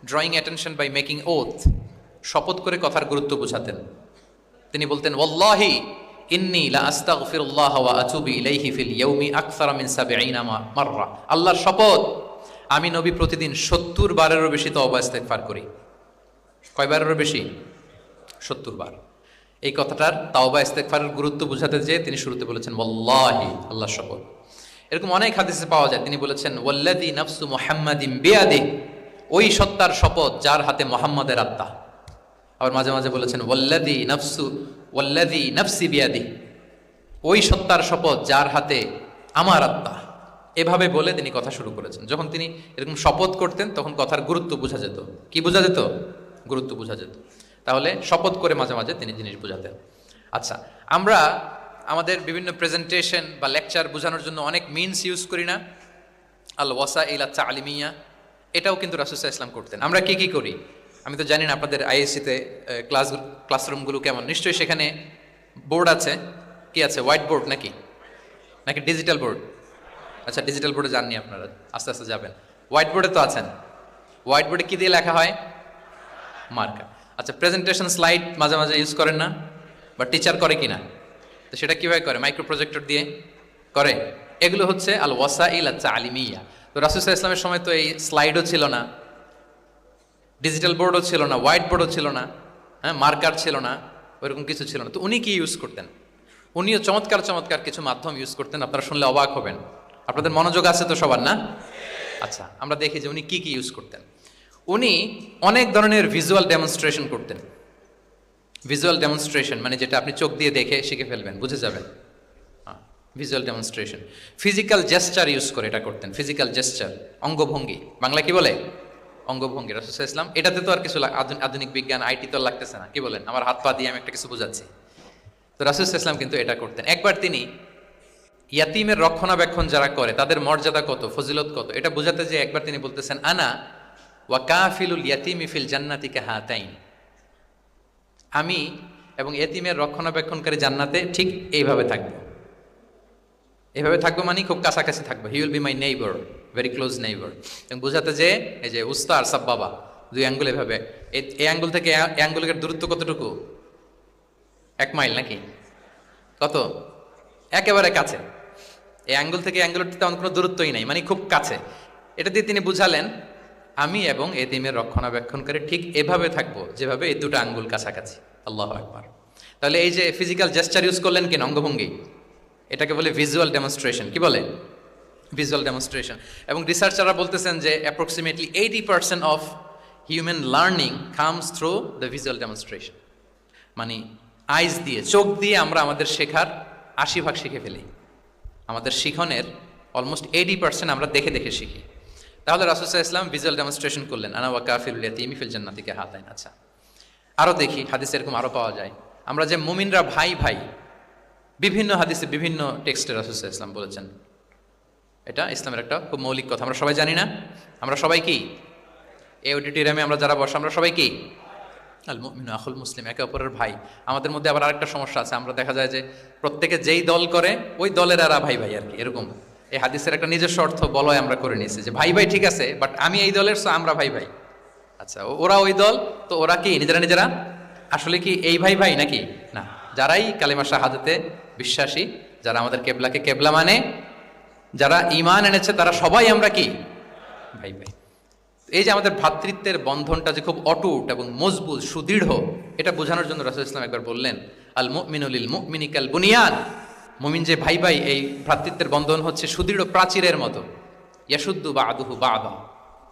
drawing attention by making oath, শপথ করে কথার গুরুত্ব বোঝাতেন। তিনি বলতেন, ওয়াল্লাহি ইন্নী লা আস্তাগফিরুল্লাহ ওয়া আতুবু ইলাইহি ফিল ইয়াউমি আকসারা মিন ৭০ মাররা। আল্লাহর শপথ, আমি নবী প্রতিদিন ৭০ বারেরও বেশি তওবা ইস্তেগফার করি। কয়বারেরও বেশি? ৭০ বার। এই কথাটার তাওবা ইস্তেগফারের গুরুত্ব বোঝাতে যেয়ে তিনি শুরুতে বলেছেন ওয়াল্লাহি, আল্লাহর শপথ। এরকম অনেক হাদিসে পাওয়া যায়, তিনি বলেছেন ওয়াল্লাযী নাফসু মুহাম্মাদিন বিয়াদিহি, ওই সত্তার শপথ যার হাতে মুহাম্মাদের আত্মা। আবার মাঝে মাঝে বলেছেন ওয়াল্লাযী নাফসি বিয়াদিহি, ওই সত্তার শপথ যার হাতে আমার আত্মা। এভাবে বলে তিনি কথা শুরু করেছেন। যখন তিনি এরকম শপথ করতেন, তখন কথার গুরুত্ব বোঝা যেত। কি বোঝা যেত? গুরুত্ব বোঝা যেত। তাহলে শপথ করে মাঝে মাঝে তিনি জিনিস বোঝাতেন। আচ্ছা, আমরা আমাদের বিভিন্ন প্রেজেন্টেশন বা লেকচার বোঝানোর জন্য অনেক মিনস ইউজ করি না? আল ওয়াসাইল আত তালিমিয়া, এটাও কিন্তু রাসূল সাল্লাল্লাহু আলাইহি ওয়াসাল্লাম করতেন। আমরা কি কি করি? আমি তো জানি না আপনাদের আইএসসিতে ক্লাসরুমগুলো কেমন। নিশ্চয়ই সেখানে বোর্ড আছে। কি আছে? হোয়াইট বোর্ড নাকি নাকি ডিজিটাল বোর্ড? আচ্ছা, ডিজিটাল বোর্ডে যাননি আপনারা, আস্তে আস্তে যাবেন। হোয়াইট বোর্ডে তো আছেন। হোয়াইট বোর্ডে কি দিয়ে লেখা হয়? মার্কার। আচ্ছা, প্রেজেন্টেশন স্লাইড মাঝে মাঝে ইউজ করেন না? বা টিচার করে কিনা? তো সেটা কিভাবে করে? মাইক্রো প্রজেক্টর দিয়ে করে। এগুলো হচ্ছে আল ওয়াসাইল আত তালিমিয়া। তো রাসূল সাল্লাল্লাহু আলাইহি ওয়াসাল্লামের সময় তো এই স্লাইডও ছিল না, ডিজিটাল বোর্ডও ছিল না, হোয়াইট বোর্ডও ছিল না, হ্যাঁ, মার্কার ছিল না, ওইরকম কিছু ছিল না। তো উনি কি ইউজ করতেন? উনিও চমৎকার চমৎকার কিছু মাধ্যম ইউজ করতেন, আপনারা শুনলে অবাক হবেন। আপনাদের মনোযোগ আছে তো সবার, না? আচ্ছা, আমরা দেখি যে উনি কি কি ইউজ করতেন। উনি অনেক ধরনের ভিজুয়াল ডেমনস্ট্রেশন করতেন। ভিজুয়াল ডেমনস্ট্রেশন মানে যেটা আপনি চোখ দিয়ে দেখে শিখে ফেলবেন, বুঝে যাবেন। Visual demonstration. Physical gesture use করে এটা করতেন। ফিজিক্যাল জেস্টার, অঙ্গভঙ্গি, বাংলা কি বলে? অঙ্গভঙ্গি। রাসূল সাল্লাল্লাহু আলাইহি ওয়াসাল্লাম, এটাতে তো আর কিছু আধুনিক বিজ্ঞান, আইটি তো লাগতেছে না। কি বলেন? আমার হাত পা দিয়ে আমি একটা কিছু বোঝাচ্ছি। তো রাসূল সাল্লাল্লাহু আলাইহি ওয়াসাল্লাম কিন্তু এটা করতেন। একবার তিনি ইয়াতিমের রক্ষণাবেক্ষণ যারা করে তাদের মর্যাদা কত, ফজিলত কত, এটা বোঝাতে যে একবার তিনি বলতেছেন, আনা ওয়া কাফিলুল ইয়াতিমি ফিল জান্নাতি কাহাতাইন, আমি এবং ইয়াতিমের রক্ষণাবেক্ষণকারী জান্নাতে ঠিক এইভাবে থাকবো। এইভাবে থাকবো মানে খুব কাছাকাছি থাকবো। He will be my neighbour, very close neighbour. এবং বোঝাতে যে এই যে উস্তা আর সাব্বাবা, দুই আঙ্গুল এভাবে, এই আঙ্গুল থেকে এই আঙ্গুলের দূরত্ব কতটুকু? 1 মাইল নাকি কত? একেবারে কাছে। এই আঙ্গুল থেকে আঙ্গুলের তেমন কোনো দূরত্বই নাই, মানে খুব কাছে। এটা দিয়ে তিনি বুঝালেন, আমি এবং এতিমের রক্ষণাবেক্ষণকারী ঠিক এভাবে থাকবো যেভাবে এই দুটো আঙ্গুল কাছাকাছি। আল্লাহু আকবার। তাহলে এই যে ফিজিক্যাল জেস্টার ইউজ করলেন কিনা, অঙ্গভঙ্গি, এটাকে বলে ভিজুয়াল ডেমনস্ট্রেশন। কি বলে? Visual demonstration. এবং রিসার্চাররা বলতেছেন যে approximately 80% of human learning comes through the visual demonstration. মানে আইজ দিয়ে, চোখ দিয়ে আমরা আমাদের শেখার 80% শিখে ফেলি। আমাদের শিখনের অলমোস্ট 80% আমরা দেখে দেখে শিখি। তাহলে রাসূল সাল্লাল্লাহু আলাইহি ওয়াসাল্লাম ভিজুয়াল ডেমনস্ট্রেশন করলেন, আনা ওয়া কাফিলুল ইয়াতীমি ফিল জান্নাতি কাহাতাইন। আচ্ছা, আরও দেখি হাদিসে এরকম আরও পাওয়া যায়। আমরা যে মুমিনরা ভাই ভাই, বিভিন্ন হাদিসে বিভিন্ন টেক্সটে রাসূল সাল্লাল্লাহু আলাইহি ওয়াসাল্লাম বলেছেন। এটা ইসলামের একটা খুব মৌলিক কথা, আমরা সবাই জানি না? আমরা সবাই কি এই অডিটোরিয়ামে আমরা যারা বসে, আমরা সবাই কি আল মুমিনু আখুল মুসলিম, একে অপরের ভাই। আমাদের মধ্যে আবার আরেকটা সমস্যা আছে, আমরা দেখা যায় যে প্রত্যেকে যেই দল করে ওই দলের এরা ভাই ভাই আর কি, এরকম। এই হাদিসের একটা নিজস্ব অর্থ বলয় আমরা করে নিয়েছি যে ভাই ভাই ঠিক আছে, বাট আমি এই দলের, সো আমরা ভাই ভাই। আচ্ছা, ওরা ওই দল, তো ওরা কি নিজেরা নিজেরা আসলে কি এই ভাই ভাই নাকি? না, যারাই কালিমা শাহাদাতে বিশ্বাসী, যারা আমাদের কেবলাকে কেবলা মানে, যারা ঈমান এনেছে, তারা সবাই আমরা কি ভাই ভাই। এই যে আমাদের ভ্রাতৃত্বের বন্ধনটা যে খুব অটুট এবং মজবুত সুদৃঢ়, এটা বোঝানোর জন্য রাসূল ইসলাম একবার বললেন, আল মুমিনু লিল মুমিনি কাল বুনিয়ান, মুমিন যে ভাই ভাই, এই ভ্রাতৃত্বের বন্ধন হচ্ছে সুদৃঢ় প্রাচীরের মতো। ইয়াশুদ্দু বা'দুহু বা'দা,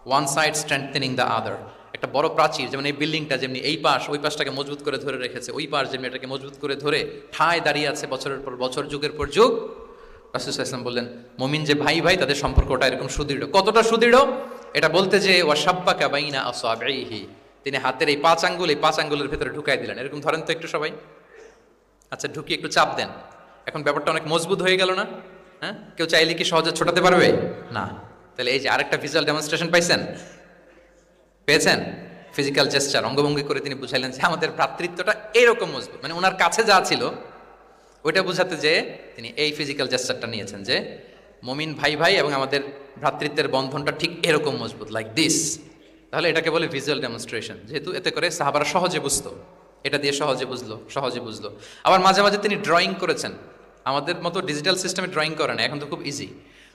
one side strengthening the other. একটা বড় প্রাচীর, যেমন এই বিল্ডিংটা যেমনি এই পাশ ওই পাশটাকে মজবুত করে ধরে রেখেছে, ওই পাশ যেমনি এটাকে মজবুত করে ধরে ঠায় দাঁড়িয়ে আছে বছরের পর বছর, যুগের পর যুগ। রাসূল সাল্লাল্লাহু আলাইহি ওয়াসাল্লাম বললেন, মুমিন যে ভাই ভাই, তাদের সম্পর্কটা এরকম সুদৃঢ়। কতটা সুদৃঢ় এটা বলতে যে ওয়াশাব্বাকা বাইনা আসাবিহি, তিনি হাতের এই পাঁচ আঙ্গুলের ভেতরে ঢুকাই দিলেন। এরকম ধরেন তো একটু সবাই, আচ্ছা ঢুকিয়ে একটু চাপ দেন। এখন ব্যাপারটা অনেক মজবুত হয়ে গেল না? হ্যাঁ, কেউ চাইলে কি সহজে ছোটাতে পারবে? না। তাহলে এই যে আরেকটা ভিজুয়াল ডেমনস্ট্রেশন পেয়েছেন? ফিজিক্যাল জেস্চার, অঙ্গভঙ্গি করে তিনি বুঝাইলেন যে আমাদের ভ্রাতৃত্বটা এরকম মজবুত, মানে ওনার কাছে যা ছিল ওইটা বোঝাতে যে তিনি এই ফিজিক্যাল জেস্চারটা নিয়েছেন যে মুমিন ভাই ভাই এবং আমাদের ভ্রাতৃত্বের বন্ধনটা ঠিক এরকম মজবুত, লাইক দিস। তাহলে এটাকে বলে ভিজুয়াল ডেমনস্ট্রেশন, যেহেতু এতে করে সাহাবারা সহজে বুঝতো, এটা দিয়ে সহজে বুঝলো। আবার মাঝে মাঝে তিনি ড্রয়িং করেছেন, আমাদের মতো ডিজিটাল সিস্টেমে ড্রয়িং করে না, এখন তো খুব ইজি।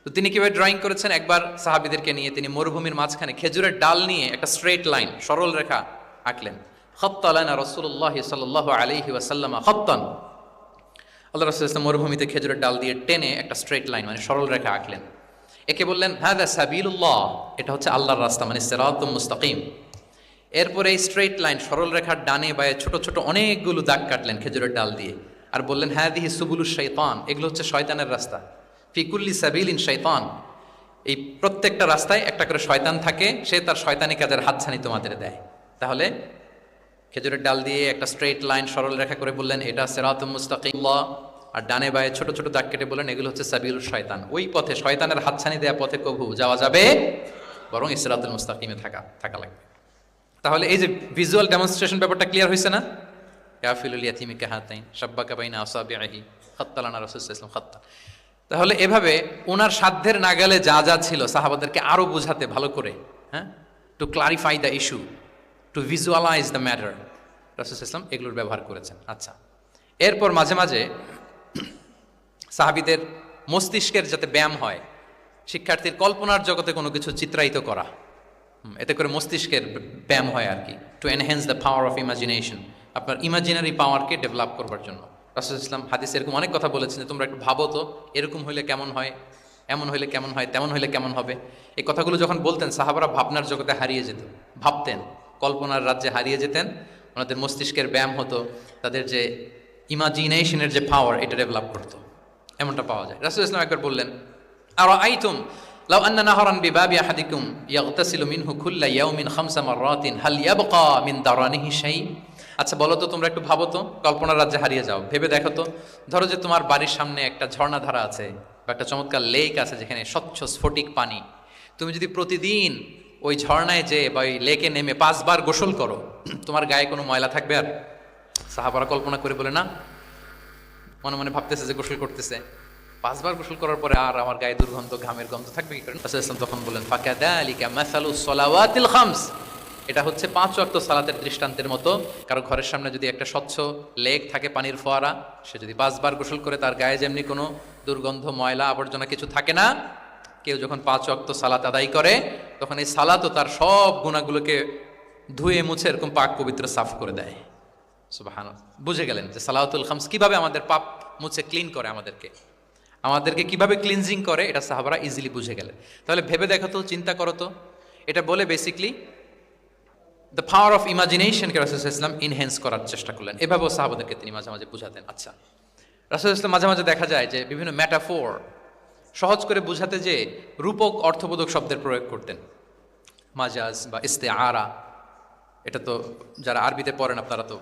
তো তিনি কিভাবে ড্রয়িং করেছেন, একবার সাহাবীদেরকে নিয়ে তিনি মরুভূমির মাঝখানে খেজুরের ডাল নিয়ে একটা স্ট্রেট লাইন, সরল রেখা আঁকলেন। খাত্তা লানা রাসূলুল্লাহ সাল্লাল্লাহু আলাইহি ওয়াসাল্লাম খাত্তান, আল্লাহ রাসূল সাল্লাল্লাহু মরুভূমিতে খেজুরের ডাল দিয়ে টেনে একটা স্ট্রেট লাইন, মানে সরল রেখা আঁকলেন। একে বললেন হাদা সাবিলুল্লাহ, এটা হচ্ছে আল্লাহর রাস্তা, মানে সিরাতুম মুস্তাকিম। এরপরে এই স্ট্রেট লাইন, সরল রেখার ডানে বায়ে ছোট ছোট অনেকগুলো দাগ কাটলেন খেজুরের ডাল দিয়ে, আর বললেন হাদিহি সুবুলুশ শাইতান, এগুলো হচ্ছে শয়তানের রাস্তা। ফি কুল্লি সাবিলিন শাইতান, এই প্রত্যেকটা রাস্তায় একটা করে শয়তান থাকে, সে তার শয়তানি কাজের হাতছানি তোমাদের দেয়। তাহলে খেজুরের ডাল দিয়ে একটা স্ট্রেট লাইন সরল রেখা করে বললেন এটা সিরাতুম মুস্তাকিম, আর ডানে বায়ে ছোট ছোট দাগ কেটে বললেন এগুলো হচ্ছে সাবিলুশ শয়তান। ওই পথে, শয়তানের হাতছানি দেয়া পথে কবু যাওয়া যাবে, বরং সিরাতুল মুস্তাকিমে থাকা লাগবে। তাহলে এই যে ভিজুয়াল ডেমনস্ট্রেশন ব্যাপারটা ক্লিয়ার হয়েছে না? কাফিলুল ইয়াতীমি কাহাতাইন শাব্বাকা বাইনা আসাবিহি খাত্তা লানা রাসূলুল্লাহ সাল্লাল্লাহু আলাইহি ওয়াসাল্লাম খাত্তা। তাহলে এভাবে ওনার সাধ্যের নাগালে যা যা ছিল সাহাবাদেরকে আরো বোঝাতে ভালো করে, হ্যাঁ, to clarify the issue, to visualize the matter, রাসূলুল্লাহ সাল্লাল্লাহু আলাইহি ওয়াসাল্লাম এগুলোর ব্যবহার করেছেন। আচ্ছা, এরপর মাঝে মাঝে সাহাবীদের মস্তিষ্কের যাতে ব্যায়াম হয়, শিক্ষার্থীর কল্পনার জগতে কোনো কিছু চিত্রায়িত করা, এতে করে মস্তিষ্কের ব্যায়াম হয় আর কি, to enhance the power of imagination, আপনার ইমাজিনারি পাওয়ারকে ডেভেলপ করবার জন্য। রাসূল ইসলাম হাদিসে এরকম অনেক কথা বলেছেন যে তোমরা একটু ভাবো তো, এরকম হইলে কেমন হয়, এমন হইলে কেমন হয়, তেমন হইলে কেমন হবে। এই কথাগুলো যখন বলতেন সাহাবারা ভাবনার জগতে হারিয়ে যেত, ভাবতেন, কল্পনার রাজ্যে হারিয়ে যেতেন, ওনাদের মস্তিষ্কের ব্যায়াম হতো, তাদের যে ইমাজিনেশনের যে পাওয়ার এটা ডেভেলপ করতো, এমনটা পাওয়া যায়। রাসূল ইসলাম একবার বললেন, আরাআইতুম লাউ আন্না নাহরান বিবাবি আহাদিকুম ইয়াগতাসিলু মিনহু কুল্লা ইয়াউমিন খামসা মাররাতিন হাল ইয়াবকা মিন দারানিহি শাই। আচ্ছা বলো তো, তোমরা একটু ভাবো তো, কল্পনার রাজ্যে হারিয়ে যাও, ভেবে দেখো তো, ধরো যে তোমার বাড়ির সামনে একটা ঝর্ণাধারা আছে বা একটা চমৎকার লেক আছে যেখানে স্বচ্ছ স্ফটিক পানি, তুমি যদি প্রতিদিন ওই ঝর্ণায় যে বা ওই লেকে নেমে 5 বার গোসল করো, তোমার গায়ে কোনো ময়লা থাকবে আর? সাহাবারা কল্পনা করে বলে না, মনে মনে ভাবতেছে যে গোসল করতেছে, 5 বার গোসল করার পরে আর আমার গায়ে দুর্গন্ধ, ঘামের গন্ধ থাকবে কি করে? রাসূল সাল্লাল্লাহু আলাইহি ওয়াসাল্লাম তখন বললেন ফাকাযালিকা মাসালুস সালাওয়াতিল খামস, এটা হচ্ছে 5 ওয়াক্ত সালাতের দৃষ্টান্তের মতো। কারো ঘরের সামনে যদি একটা স্বচ্ছ লেক থাকে, পানির ফোয়ারা, সে যদি 5 বার গোসল করে, তার গায়ে যেমনি কোনো দুর্গন্ধ, ময়লা, আবর্জনা কিছু থাকে না, কেউ যখন 5 ওয়াক্ত সালাত আদায় করে তখন এই সালাতও তার সব গুনাহগুলোকে ধুয়ে মুছে এরকম পাক পবিত্র সাফ করে দেয়। সুবহানাল্লাহ, বুঝে গেলেন যে সালাওয়াতুল খামস কিভাবে আমাদের পাপ মুছে ক্লিন করে, আমাদেরকে কিভাবে ক্লিনজিং করে, এটা সাহাবারা ইজিলি বুঝে গেলেন। তাহলে ভেবে দেখো তো, চিন্তা করো তো, এটা বলে বেসিকলি দ্য পাওয়ার অফ ইমাজিনেশনকে রাসূল সাল্লাল্লাহু আলাইহি ওয়াসাল্লাম ইনহ্যান্স করার চেষ্টা করলেন। এভাবেও সাহাবাদেরকে তিনি মাঝে মাঝে বুঝাতেন। আচ্ছা, রাসূল সাল্লাল্লাহু আলাইহি ওয়াসাল্লাম মাঝে মাঝে দেখা যায় যে বিভিন্ন মেটাফোর, সহজ করে বুঝাতে যে রূপক অর্থবোধক শব্দের প্রয়োগ করতেন, মাজাজ বা ইস্তেআরা। এটা তো যারা আরবিতে পড়েন আপনারা তো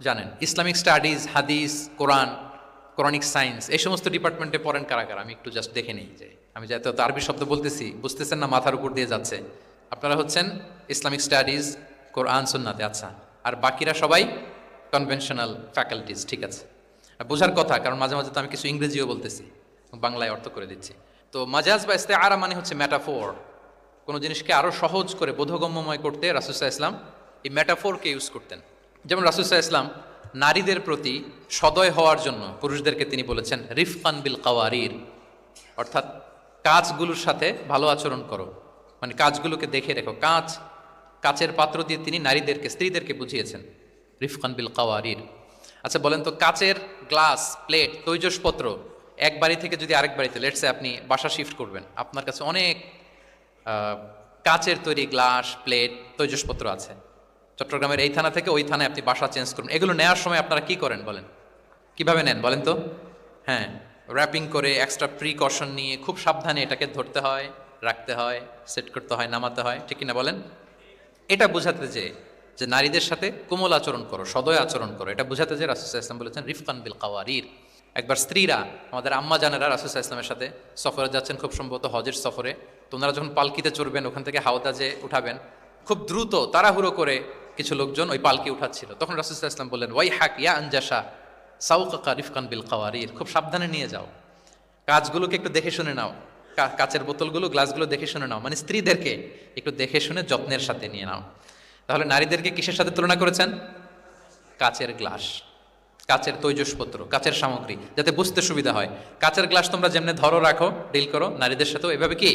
জানেন। ইসলামিক স্টাডিজ, হাদিস, কোরআনিক সায়েন্স, এই সমস্ত ডিপার্টমেন্টে পড়েন কারা কারা? আমি একটু জাস্ট দেখে নিই যে আমি যে এত আরবি শব্দ বলতেছি বুঝতেছেন না, মাথার উপর দিয়ে যাচ্ছে। আপনারা হচ্ছেন ইসলামিক স্টাডিজ, কোরআন সুন্নাতে। আচ্ছা, আর বাকিরা সবাই কনভেনশনাল ফ্যাকাল্টিজ। ঠিক আছে, বোঝার কথা, কারণ মাঝে মাঝে তো আমি কিছু ইংরেজিও বলতেছি, বাংলায় অর্থ করে দিচ্ছি। তো মাজাজ বা ইস্তেআরা মানে হচ্ছে ম্যাটাফোর। কোনো জিনিসকে আরও সহজ করে বোধগম্যময় করতে রাসূল সাল্লাল্লাহু আলাইহি ওয়াসাল্লাম এই ম্যাটাফোরকে ইউজ করতেন। যেমন রাসূল সাল্লাল্লাহু আলাইহি ওয়াসাল্লাম নারীদের প্রতি সদয় হওয়ার জন্য পুরুষদেরকে তিনি বলেছেন রিফকান বিল কাওয়ারির, অর্থাৎ কাঁচগুলোর সাথে ভালো আচরণ করো, মানে কাঁচগুলোকে দেখে রেখো। কাচের পাত্র দিয়ে তিনি নারীদেরকে, স্ত্রীদেরকে বুঝিয়েছেন রিফকান বিল কাওয়ারির। আচ্ছা বলেন তো, কাচের গ্লাস, প্লেট, তৈজসপত্র এক বাড়ি থেকে যদি আরেক বাড়িতে, লেটসে আপনি বাসা শিফট করবেন, আপনার কাছে অনেক কাচের তৈরি গ্লাস, প্লেট, তৈজসপত্র আছে। চট্টগ্রামের এই থানা থেকে ওই থানায় আপনি বাসা চেঞ্জ করুন, এগুলো নেওয়ার সময় আপনারা কি করেন বলেন? কিভাবে নেন বলেন তো? হ্যাঁ, র্যাপিং করে, এক্সট্রা প্রিকশন নিয়ে খুব সাবধানে এটাকে ধরতে হয়, রাখতে হয়, সেট করতে হয়, নামাতে হয়, ঠিক কিনা বলেন? এটা বোঝাতে যে নারীদের সাথে কোমল আচরণ করো, সদয় আচরণ করো, এটা বোঝাতে যে রাসূল সাল্লাল্লাহু আলাইহি ওয়াসাল্লাম বলেছেন রিফকান বিল কাওয়ারির। একবার স্ত্রীরা, আমাদের আম্মা জানেরা রাসূল সাল্লাল্লাহু আলাইহি ওয়াসাল্লামের সাথে সফরে যাচ্ছেন, খুব সম্ভবত হজের সফরে। তোমরা যখন পালকিতে চড়বেন, ওখান থেকে হাওদাজে উঠাবেন, খুব দ্রুত তাড়াহুড়ো করে কিছু লোকজন ওই পালকি উঠাচ্ছিল। তখন রাসূল সাল্লাল্লাহু আলাইহি ওয়াসাল্লাম বললেন, ওয়াই হাক ইয়া আনজাসা সাউকাকা রিফকান বিল কাওয়ারির, খুব সাবধানে নিয়ে যাও, কাজগুলোকে একটু দেখে শুনে নাও, কাচের বোতলগুলো, গ্লাসগুলো দেখে শুনে নাও, মানে স্ত্রীদেরকে একটু দেখে শুনে যত্নের সাথে নিয়ে নাও। তাহলে নারীদেরকে কিসের সাথে তুলনা করেছেন? কাচের গ্লাস, কাচের তৈজসপত্র, কাচের সামগ্রী, যাতে বুঝতে সুবিধা হয়। কাচের গ্লাস তোমরা যেমনি ধরো, রাখো, ডিল করো, নারীদের সাথেও এভাবে কি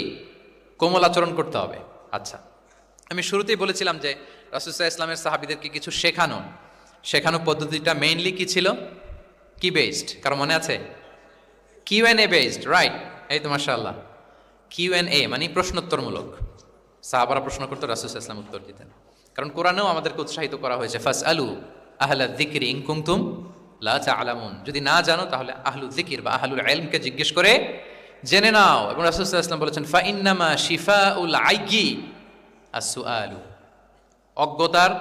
কোমল আচরণ করতে হবে। আচ্ছা, আমি শুরুতেই বলেছিলাম যে রাসূল সাল্লাল্লাহু আলাইহি ওয়াসাল্লামের সাহাবীদেরকে কিছু শেখানো পদ্ধতিটা মেইনলি কি ছিল? কি বেসড? কারো মনে আছে? Q and A based, right? এই তো মাশাআল্লাহ, কিউএনএ মানে প্রশ্নোত্তরমূলক। সাহাবারা প্রশ্ন করতো, রাসূল সাল্লাল্লাহু আলাইহি ওয়াসাল্লাম উত্তর দিতেন। কারণ কোরআনেও আমাদেরকে উৎসাহিত করা হয়েছে, ফাসআলু আহলা যিকরি ইন কুনতুম লা তা'লামুন, যদি না জানো তাহলে আহলু যিকির বা আহলুল ইলমকে জিজ্ঞেস করে জেনে নাও। এবং রাসূল সাল্লাল্লাহু আলাইহি ওয়াসাল্লাম বলেছেন, ফা ইন্নামা শিফাউল আইয়ি আস-সুআলু, অজ্ঞতার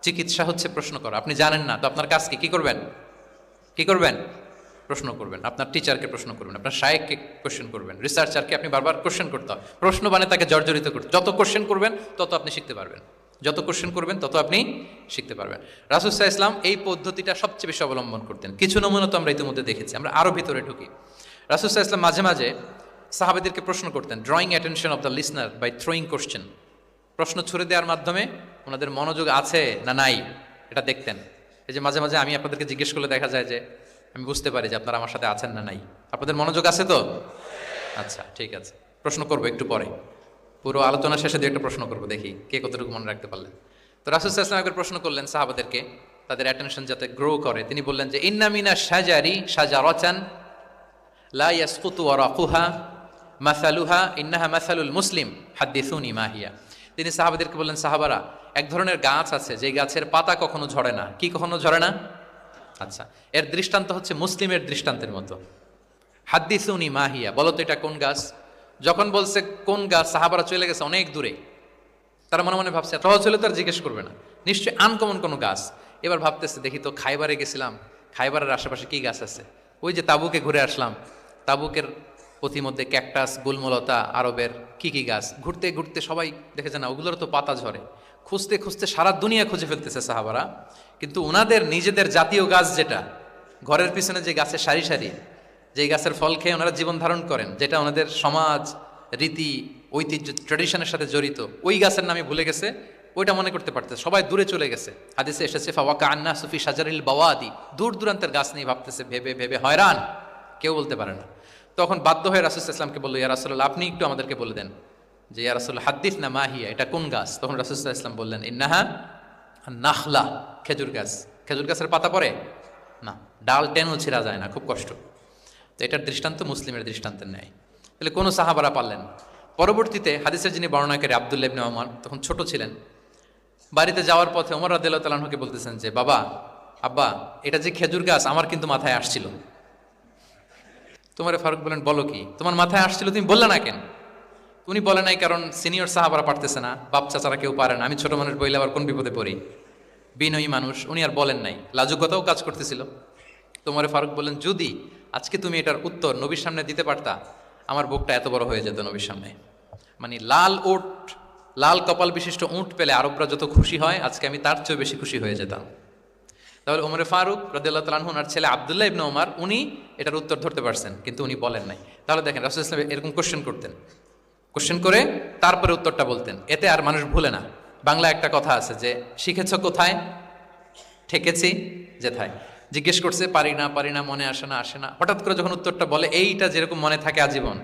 চিকিৎসা হচ্ছে প্রশ্ন করা। আপনি জানেন না তো আপনার কাজ কি করবেন? প্রশ্ন করবেন। আপনার টিচারকে প্রশ্ন করবেন, আপনার শায়েখকে কোশ্চেন করবেন, রিসার্চারকে আপনি বারবার কোশ্চেন করতে হয়। প্রশ্ন মানে তাকে জর্জরিত করতে, যত কোশ্চেন করবেন তত আপনি শিখতে পারবেন, যত কোশ্চেন করবেন তত আপনি শিখতে পারবেন। রাসূল সাল্লাল্লাহু আলাইহি ওয়াসাল্লাম এই পদ্ধতিটা সবচেয়ে বেশি অবলম্বন করতেন। কিছু নমুনা তো আমরা ইতিমধ্যে দেখেছি। আমরা আরও ভিতরে ঢুকি। রাসূল সাল্লাল্লাহু আলাইহি ওয়াসাল্লাম মাঝে মাঝে সাহাবাদেরকে প্রশ্ন করতেন, drawing attention of the listener by throwing question, প্রশ্ন ছুড়ে দেওয়ার মাধ্যমে ওনাদের মনোযোগ আছে না নাই এটা দেখতেন। এই যে মাঝে মাঝে আমি আপনাদেরকে জিজ্ঞেস করলে দেখা যায় যে আমি বুঝতে পারি যে আপনারা আমার সাথে আছেন না নাই। আপনাদের মনোযোগ আছে তো? আচ্ছা, ঠিক আছে, প্রশ্ন করবো একটু পরে, পুরো আলোচনা শেষে দিয়ে একটা প্রশ্ন করবো, দেখি কে কতটুকু মনে রাখতে পারলেন। তো রাসূল সাল্লাল্লাহু আলাইহি ওয়াসাল্লাম একবার প্রশ্ন করলেন সাহাবাদেরকে, তাদের অ্যাটেনশন যাতে গ্রো করে। তিনি বললেন যে ইন্না মিনা শাজারি শাজারাতান লা ইয়াসকুতু ওয়ারাকুহা মাসালুহা ইন্নাহা মাসালুল মুসলিম হাদ্দিসুনি মা হিয়া। তিনি সাহাবাদেরকে বললেন, সাহাবারা, এক ধরনের গাছ আছে যে গাছের পাতা কখনো ঝরে না। কি কখনো ঝরে না? আচ্ছা, এর দৃষ্টান্ত হচ্ছে মুসলিমের দৃষ্টান্তের মতো। হাদ্দিসুনি মা হিয়া, বলো তো এটা কোন গাছ? যখন বলছে কোন গাছ, সাহাবারা চলে গেছে অনেক দূরে। তারা মনে মনে ভাবছে, সহজ হলে তো আর জিজ্ঞেস করবে না, নিশ্চয়ই আনকমন কোনো গাছ। এবার ভাবতেছে, দেখি তো খাইবারে গেছিলাম, খাইবারের আশেপাশে কি গাছ আছে? ওই যে তাবুকে ঘুরে আসলাম, তাবুকের পথিমধ্যে ক্যাকটাস, গুলমলতা, আরবের কি কি গাছ, ঘুরতে ঘুরতে সবাই দেখেছে না ওগুলোর তো পাতা ঝরে। খুঁজতে খুঁজতে সারা দুনিয়া খুঁজে ফেলতেছে সাহাবারা, কিন্তু ওনাদের নিজেদের জাতীয় গাছ যেটা, ঘরের পিছনে যে গাছের সারি সারি, যেই গাছের ফল খেয়ে ওনারা জীবন ধারণ করেন, যেটা ওনাদের সমাজ, রীতি, ঐতিহ্য, ট্র্যাডিশনের সাথে জড়িত, ওই গাছের নামে ভুলে গেছে, ওইটা মনে করতে পারতেছে, সবাই দূরে চলে গেছে। হাদিসে এসেছে ফাওয়াকা আন্না সুফি শাজারিল বাওয়াদি, দূর দূরান্তের গাছ নিয়ে ভাবতেছে, ভেবে ভেবে হয়রান, কেউ বলতে পারে না। তখন বাধ্য হয়ে রাসূল সাল্লাল্লাহু আলাইহি ওয়াসাল্লামকে বলল, ইয়া রাসূলুল্লাহ, আপনি একটু আমাদেরকে বলে দেন যে ইয়া রাসূল হাদ্দিসনা মা হিয়া, এটা কোন গাছ? তখন রাসূল সাল্লাল্লাহু আলাইহি ওয়াসাল্লাম বললেন, ইন্নাহা নাখলা, খেজুর গাছ। খেজুর গাছের পাতা পড়ে না, ডাল টেনও ছিঁড়া যায় না, খুব কষ্ট। তো এটার দৃষ্টান্ত মুসলিমের দৃষ্টান্তের ন্যায়। তাহলে কোনো সাহাবারা পারলেন না। পরবর্তীতে হাদিসের যিনি বর্ণনাকারী আব্দুল্লাহ ইবনে ওমর তখন ছোট ছিলেন, বাড়িতে যাওয়ার পথে ওমর রাদিয়াল্লাহু তাআলা আনহুকে বলতেছেন যে, বাবা, আব্বা, এটা যে খেজুর গাছ আমার কিন্তু মাথায় আসছিল। তোমারে ফারুক বলেন, বলো কি, তোমার মাথায় আসছিল, তুমি বললে না কেন? উনি বলে নাই কারণ সিনিয়র সাহাবারা পারতেছে না, বাপ চাচারা কেউ পারে না, আমি ছোট মানুষ বইলে আবার কোন বিপদে পড়ি, বিনয়ী মানুষ, উনি আর বলেন নাই, লাজুকতাও কাজ করতেছিল। তোমারে ফারুক বলেন, যদি আজকে তুমি এটার উত্তর নবীর সামনে দিতে পারতা, আমার বুকটা এত বড় হয়ে যেত নবীর সামনে। মানে লাল ওট লাল কপাল বিশিষ্ট উট পেলে আরবরা যত খুশি হয়, আজকে আমি তার চেয়ে বেশি খুশি হয়ে যেতাম। তাহলে ওমরে ফারুক রাদিয়াল্লাহু তাআলা আনহু ওনার ছেলে আব্দুল্লাহ ইবনে ওমর উনি এটার উত্তর ধরতে পারছেন, কিন্তু উনি বলেন নাই। তাহলে দেখেন রাসূল সাল্লাল্লাহু আলাইহি ওয়াসাল্লাম এরকম কোশ্চেন করতেন, কোশ্চেন করে তারপরে উত্তরটা বলতেন, এতে আর মানুষ ভুলে না। বাংলা একটা কথা আছে যে শিখেছ কোথায়, ঠেকেছি যেথায়। জিজ্ঞেস করছে পারি না মনে আসে না, হঠাৎ করে যখন উত্তরটা বলে এইটা যেরকম মনে থাকে আজীবন,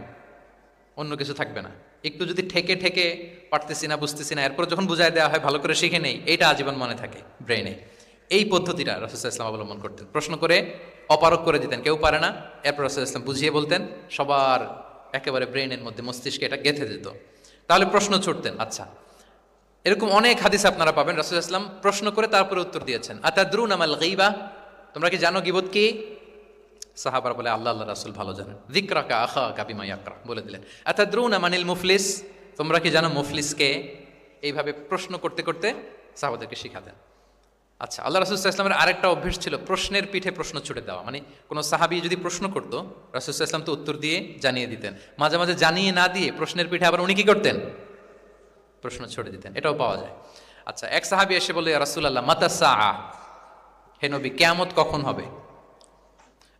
অন্য কিছু থাকবে না। একটু যদি ঠেকে ঠেকে পারতেছি না বুঝতেছি না, এরপর যখন বুঝাই দেওয়া হয় ভালো করে শিখে নেই, এইটা আজীবন মনে থাকে ব্রেনে। এই পদ্ধতিটা রাসূল সাল্লাল্লাহু আলাইহি ওয়াসাল্লাম অবলম্বন করতেন। প্রশ্ন করে অপারগ করে দিতেন, কেউ পারে না, এরপর রাসূল সাল্লাল্লাহু আলাইহি ওয়াসাল্লাম বুঝিয়ে বলতেন, সবার একেবারে ব্রেনের মধ্যে মস্তিষ্কে এটা গেঁথে দিত। তাহলে প্রশ্ন ছুটতেন। আচ্ছা, এরকম অনেক হাদিস আপনারা পাবেন রাসূল সাল্লাল্লাহু আলাইহি ওয়াসাল্লাম প্রশ্ন করে তারপরে উত্তর দিয়েছেন। আতাদরুনা মাল গীবা, তোমরা কি জানো গীবত কি? সাহাবারা বলে আল্লাহ রাসূল ভালো জানেন। যিকরাকা আখাকা বিমা ইয়াকরা, বলে দিলেন। আতাদরুনা মানিল মুফলিস, তোমরা কি জানো মুফলিস কে? এইভাবে প্রশ্ন করতে করতে সাহাবাদেরকে শিখাতেন। আচ্ছা, আল্লাহ রাসূল সাল্লাল্লাহু আলাইহি ওয়াসাল্লামের আরেকটা অভ্যাস ছিল প্রশ্নের পিঠে প্রশ্ন ছুড়ে দেওয়া। মানে কোনো সাহাবী যদি প্রশ্ন করতো, রাসূল সাল্লাল্লাহু আলাইহি ওয়াসাল্লাম তো উত্তর দিয়ে জানিয়ে দিতেন। মাঝে মাঝে জানিয়ে না দিয়ে প্রশ্নের পিঠে আবার উনি কি করতেন? প্রশ্ন ছুড়ে দিতেন। এটাও পাওয়া যায়। আচ্ছা, এক সাহাবী এসে বলল, ইয়া রাসূলুল্লাহ মাতা সাআ, হে নবী কিয়ামত কখন হবে?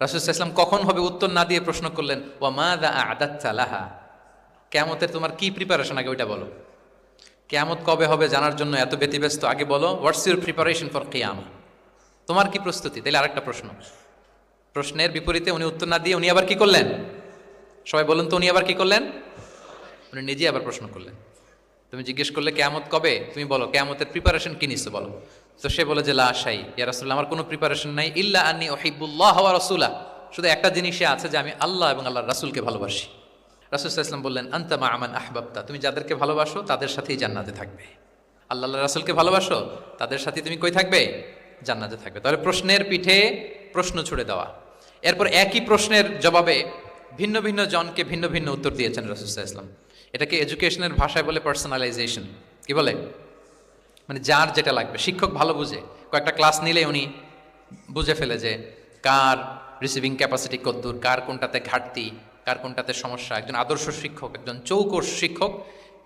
রাসূল সাল্লাল্লাহু আলাইহি ওয়াসাল্লাম কখন হবে উত্তর না দিয়ে প্রশ্ন করলেন, ওয়া মাযা আ'দাততা লাহা, কিয়ামতের তোমার কি প্রিপারেশন আগে ওইটা বলো। কিয়ামত কবে হবে জানার জন্য এত ব্যতিব্যস্ত, আগে বলো হোয়াটস ইউর প্রিপারেশন ফর কিয়ামা, তোমার কি প্রস্তুতি। তাইলে আরেকটা প্রশ্ন। প্রশ্নের বিপরীতে উনি উত্তর না দিয়ে উনি আবার কি করলেন? সবাই বলুন তো, উনি আবার কি করলেন? উনি নিজে আবার প্রশ্ন করলেন। তুমি জিজ্ঞেস করলে কিয়ামত কবে, তুমি বলো কিয়ামতের প্রিপারেশন কি নিছো বলো। তো সে বলে যে লা শাই ইয়া রাসূলুল্লাহ, আমার কোনো প্রিপারেশন নাই, ইল্লা আন্নী উহিব্বুল্লাহ ওয়া রাসূলা, শুধু একটা জিনিসই আছে যে আমি আল্লাহ এবং আল্লাহর রাসূলকে ভালোবাসি। রাসূল সাল্লাল্লাহু আলাইহি ওয়াসাল্লাম বললেন, আনতা মা আমান আহবাবতা, তুমি যাদেরকে ভালোবাসো তাদের সাথেই জান্নাতে থাকবে। আল্লাহ আল্লাহর রাসূলকে ভালোবাসো, তাদের সাথে তুমি কই থাকবে? জান্নাতে থাকবে। তাহলে প্রশ্নের পিঠে প্রশ্ন ছুড়ে দেওয়া। এরপর একই প্রশ্নের জবাবে ভিন্ন ভিন্ন জনকে ভিন্ন ভিন্ন উত্তর দিয়েছেন রাসূল সাল্লাল্লাহু আলাইহি ওয়াসাল্লাম। এটাকে এডুকেশনের ভাষায় বলে পার্সোনালাইজেশন। কি বলে? মানে যার যেটা লাগবে। শিক্ষক ভালো বুঝে, কয়েকটা ক্লাস নিলে উনি বুঝে ফেলে যে কার রিসিভিং ক্যাপাসিটি কদ্দূর, কার কোনটাতে ঘাটতি, কার কোনটাতে সমস্যা। একজন আদর্শ শিক্ষক, একজন চৌকস শিক্ষক,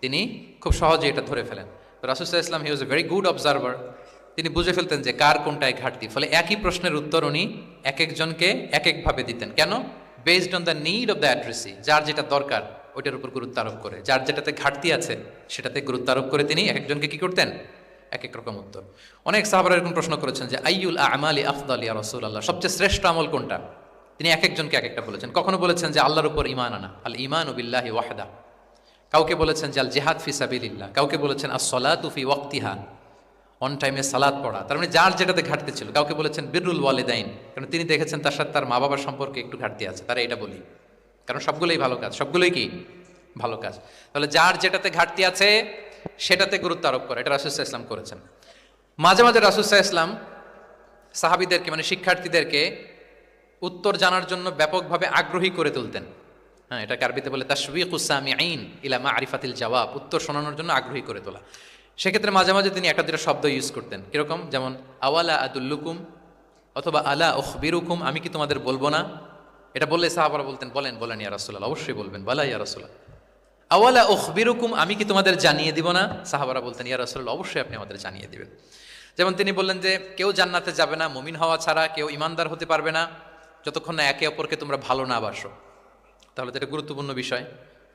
তিনি খুব সহজে এটা ধরে ফেলেন। তো রাসূল সাল্লাল্লাহু আলাইহি ওয়াসাল্লাম হি was a very good observer. তিনি বুঝে ফেলতেন যে কার কোনটায় ঘাটতি। ফলে একই প্রশ্নের উত্তর উনি এক একজনকে এক একভাবে দিতেন। কেন? Based on the need of the addressee, যার যেটা দরকার ওইটার উপর গুরুত্ব আরোপ করে, যার যেটাতে ঘাটতি আছে সেটাতে গুরুত্ব আরোপ করে তিনি এক একজনকে কি করতেন? এক এক রকম উত্তর। অনেক সাহাবারা এরকম প্রশ্ন করেছেন যে আইয়ুল আ'মালি আফদাল ইয়া রাসূলুল্লাহ, সবচেয়ে শ্রেষ্ঠ আমল কোনটা? তিনি এক একজনকে এক একটা বলেছেন। কখনো বলেছেন যে আল্লাহর উপর ঈমান আনা, আল ঈমানু বিল্লাহি ওয়াহদা। কাউকে বলেছেন যে আল জিহাদ ফি সাবিলিল্লাহ, কাউকে বলেছেন আস-সালাতু ফি ওয়াক্তিহা, অন টাইমে সালাত পড়া। তার মানে যার যেটাতে ঘাটতি ছিল। কাউকে বলেছেন বিররুল ওয়ালিদাইন, কারণ তিনি দেখেছেন তার সাথে তার মা বাবার সম্পর্কে একটু ঘাটতি আছে, তারা এটা বলি, কারণ সবগুলোই ভালো কাজ, সবগুলোই কি ভালো কাজ। তাহলে যার যেটাতে ঘাটতি আছে সেটাতে গুরুত্ব আরোপ করে, এটা রাসূল সাল্লাল্লাহু আলাইহি ওয়াসাল্লাম করেছেন। মাঝে মাঝে রাসূল সাল্লাল্লাহু আলাইহি ওয়াসাল্লাম সাহাবীদেরকে মানে শিক্ষার্থীদেরকে উত্তর জানার জন্য ব্যাপকভাবে আগ্রহী করে তুলতেন। হ্যাঁ, এটাকে আরবিতে বলে তাশওয়ীকুস সামিঈন ইলা মা'রিফাতিল জাওয়াব, উত্তর শোনানোর জন্য আগ্রহী করে তোলা। সেক্ষেত্রে মাঝে মাঝে তিনি একটা দুটো শব্দ ইউজ করতেন। কিরকম? যেমন আওয়ালা আদুল্লুকুম অথবা আলা উখবিরুকুম, আমি কি তোমাদের বলবো না? এটা বললে সাহাবারা বলতেন বলেন বলেন ইয়া রাসূলুল্লাহ, অবশ্যই বলবেন, বালা ইয়া রাসূলুল্লাহ। আওয়ালা উখবিরুকুম, আমি কি তোমাদের জানিয়ে দিব না? সাহাবারা বলতেন ইয়া রাসূলুল্লাহ, অবশ্যই আপনি আমাদের জানিয়ে দিবেন। যেমন তিনি বললেন যে কেউ জান্নাতে যাবে না মুমিন হওয়া ছাড়া, কেউ ইমানদার হতে পারবে না যতক্ষণ না একে অপরকে তোমরা ভালো না বাসো। তাহলে তো এটা গুরুত্বপূর্ণ বিষয়,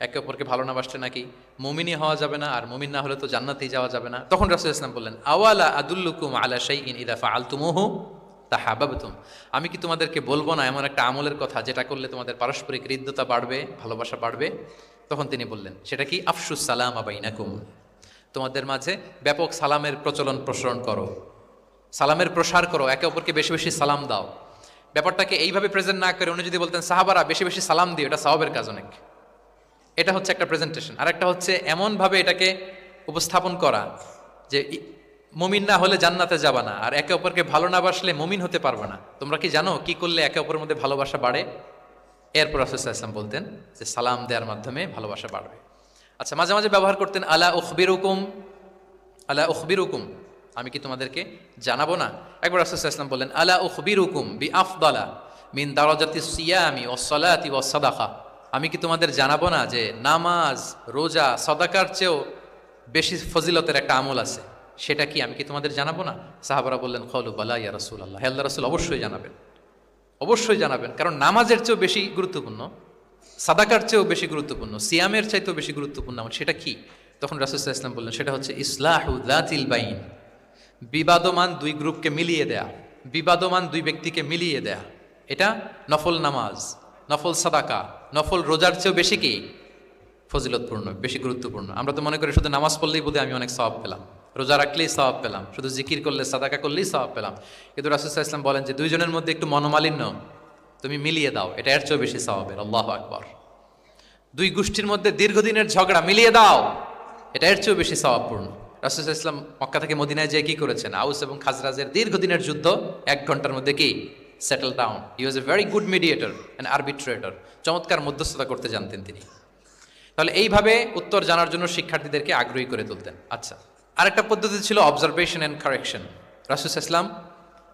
একে অপরকে ভালো না বাসতে নাকি মুমিনই হওয়া যাবে না, আর মুমিন না হলে তো জান্নাতেই যাওয়া যাবে না। তখন রাসূল সাল্লাল্লাহু আলাইহি ওয়াসাল্লাম বললেন আওয়ালা আদুল্লুকুম আলা শাইইন ইযা ফাআলতুমুহু তাহাব্বাবতুম, আমি কি তোমাদেরকে বলবো না এমন একটা আমলের কথা যেটা করলে তোমাদের পারস্পরিক হৃদ্যতা বাড়বে, ভালোবাসা বাড়বে? তখন তিনি বললেন সেটা কি? আফশুস সালামা বাইনাকুম, তোমাদের মাঝে ব্যাপক সালামের প্রসারণ করো, সালামের প্রসার করো, একে অপরকে বেশি বেশি সালাম দাও। ব্যাপারটাকে এইভাবে প্রেজেন্ট না করে উনি যদি বলতেন সাহাবারা বেশি বেশি সালাম দিও, এটা সওয়াবের কাজ অনেক। এটা হচ্ছে একটা প্রেজেন্টেশন। আর একটা হচ্ছে এমনভাবে এটাকে উপস্থাপন করা যে মুমিন না হলে জান্নাতে যাবা না, আর একে অপরকে ভালো না বাসলে মুমিন হতে পারবে না। তোমরা কি জানো কি করলে একে অপরের মধ্যে ভালোবাসা বাড়ে? এরপর রাসূল সাল্লাল্লাহু আলাইহি ওয়াসাল্লাম বলতেন যে সালাম দেওয়ার মাধ্যমে ভালোবাসা বাড়বে। আচ্ছা, মাঝে মাঝে ব্যবহার করতেন আলা উখবিরুকুম, আলা উখবিরুকুম, আমি কি তোমাদেরকে জানাবো না? একবার রাসূল সাল্লাল্লাহু আলাইহি ওয়াসাল্লাম বললেন আলা উখবিরুকুম বিআফদালা মিন দারাজাতিস সিয়ামি ওয়াস সালাতি ওয়াস সাদাকা, আমি কি তোমাদের জানাবো না যে নামাজ, রোজা, সাদাকার চেয়েও বেশি ফজিলতের একটা আমল আছে, সেটা কি আমি কি তোমাদের জানাবো না? সাহাবারা বললেন কওলু বালা ইয়া রাসূলুল্লাহ, হে আল্লাহর রাসূল অবশ্যই জানাবেন, অবশ্যই জানাবেন। কারণ নামাজের চেয়েও বেশি গুরুত্বপূর্ণ, সাদাকার চেয়েও বেশি গুরুত্বপূর্ণ, সিয়ামের চাইতেও বেশি গুরুত্বপূর্ণ আমল, সেটা কি? তখন রাসূল সাল্লাল্লাহু আলাইহি ওয়াসাল্লাম বললেন সেটা হচ্ছে ইসলাহু যাতিল বাইন, বিবাদমান দুই গ্রুপকে মিলিয়ে দেয়া, বিবাদমান দুই ব্যক্তিকে মিলিয়ে দেয়া। এটা নফল নামাজ, নফল সাদাকা, নফল রোজার চেয়েও বেশি কি ফজিলতপূর্ণ, বেশি গুরুত্বপূর্ণ। আমরা তো মনে করি শুধু নামাজ পড়লেই বোধহয় আমি অনেক সওয়াব পেলাম, রোজা রাখলেই সওয়াব পেলাম, শুধু জিকির করলে সাদাকা করলেই সওয়াব পেলাম। কিন্তু রাসূল সাল্লাল্লাহু আলাইহি ওয়াসাল্লাম বলেন যে দুইজনের মধ্যে একটু মনোমালিন্য তুমি মিলিয়ে দাও, এটা এর চেয়েও বেশি সওয়াবের। আল্লাহু আকবার। দুই গোষ্ঠীর মধ্যে দীর্ঘদিনের ঝগড়া মিলিয়ে দাও, এটা এর চেয়েও বেশি সওয়াবপূর্ণ। রাসূল সাল্লাল্লাহু আলাইহি ওয়াসাল্লাম মক্কা থেকে মদিনায় যেয়ে কি করেছেন? আউস এবং খাজরাজের দীর্ঘদিনের যুদ্ধ 1 ঘন্টার মধ্যে কি settle down. He was a very good mediator and arbitrator, চমৎকার মধ্যস্থতা করতে জানতেন তিনি। তাহলে এইভাবে উত্তর জানার জন্য শিক্ষার্থীদেরকে আগ্রহী করে তুলতেন। আচ্ছা, আরেকটা পদ্ধতি ছিল অবজারভেশন অ্যান্ড কারেকশন। রাসূল সাল্লাল্লাহু আলাইহি ওয়াসাল্লাম,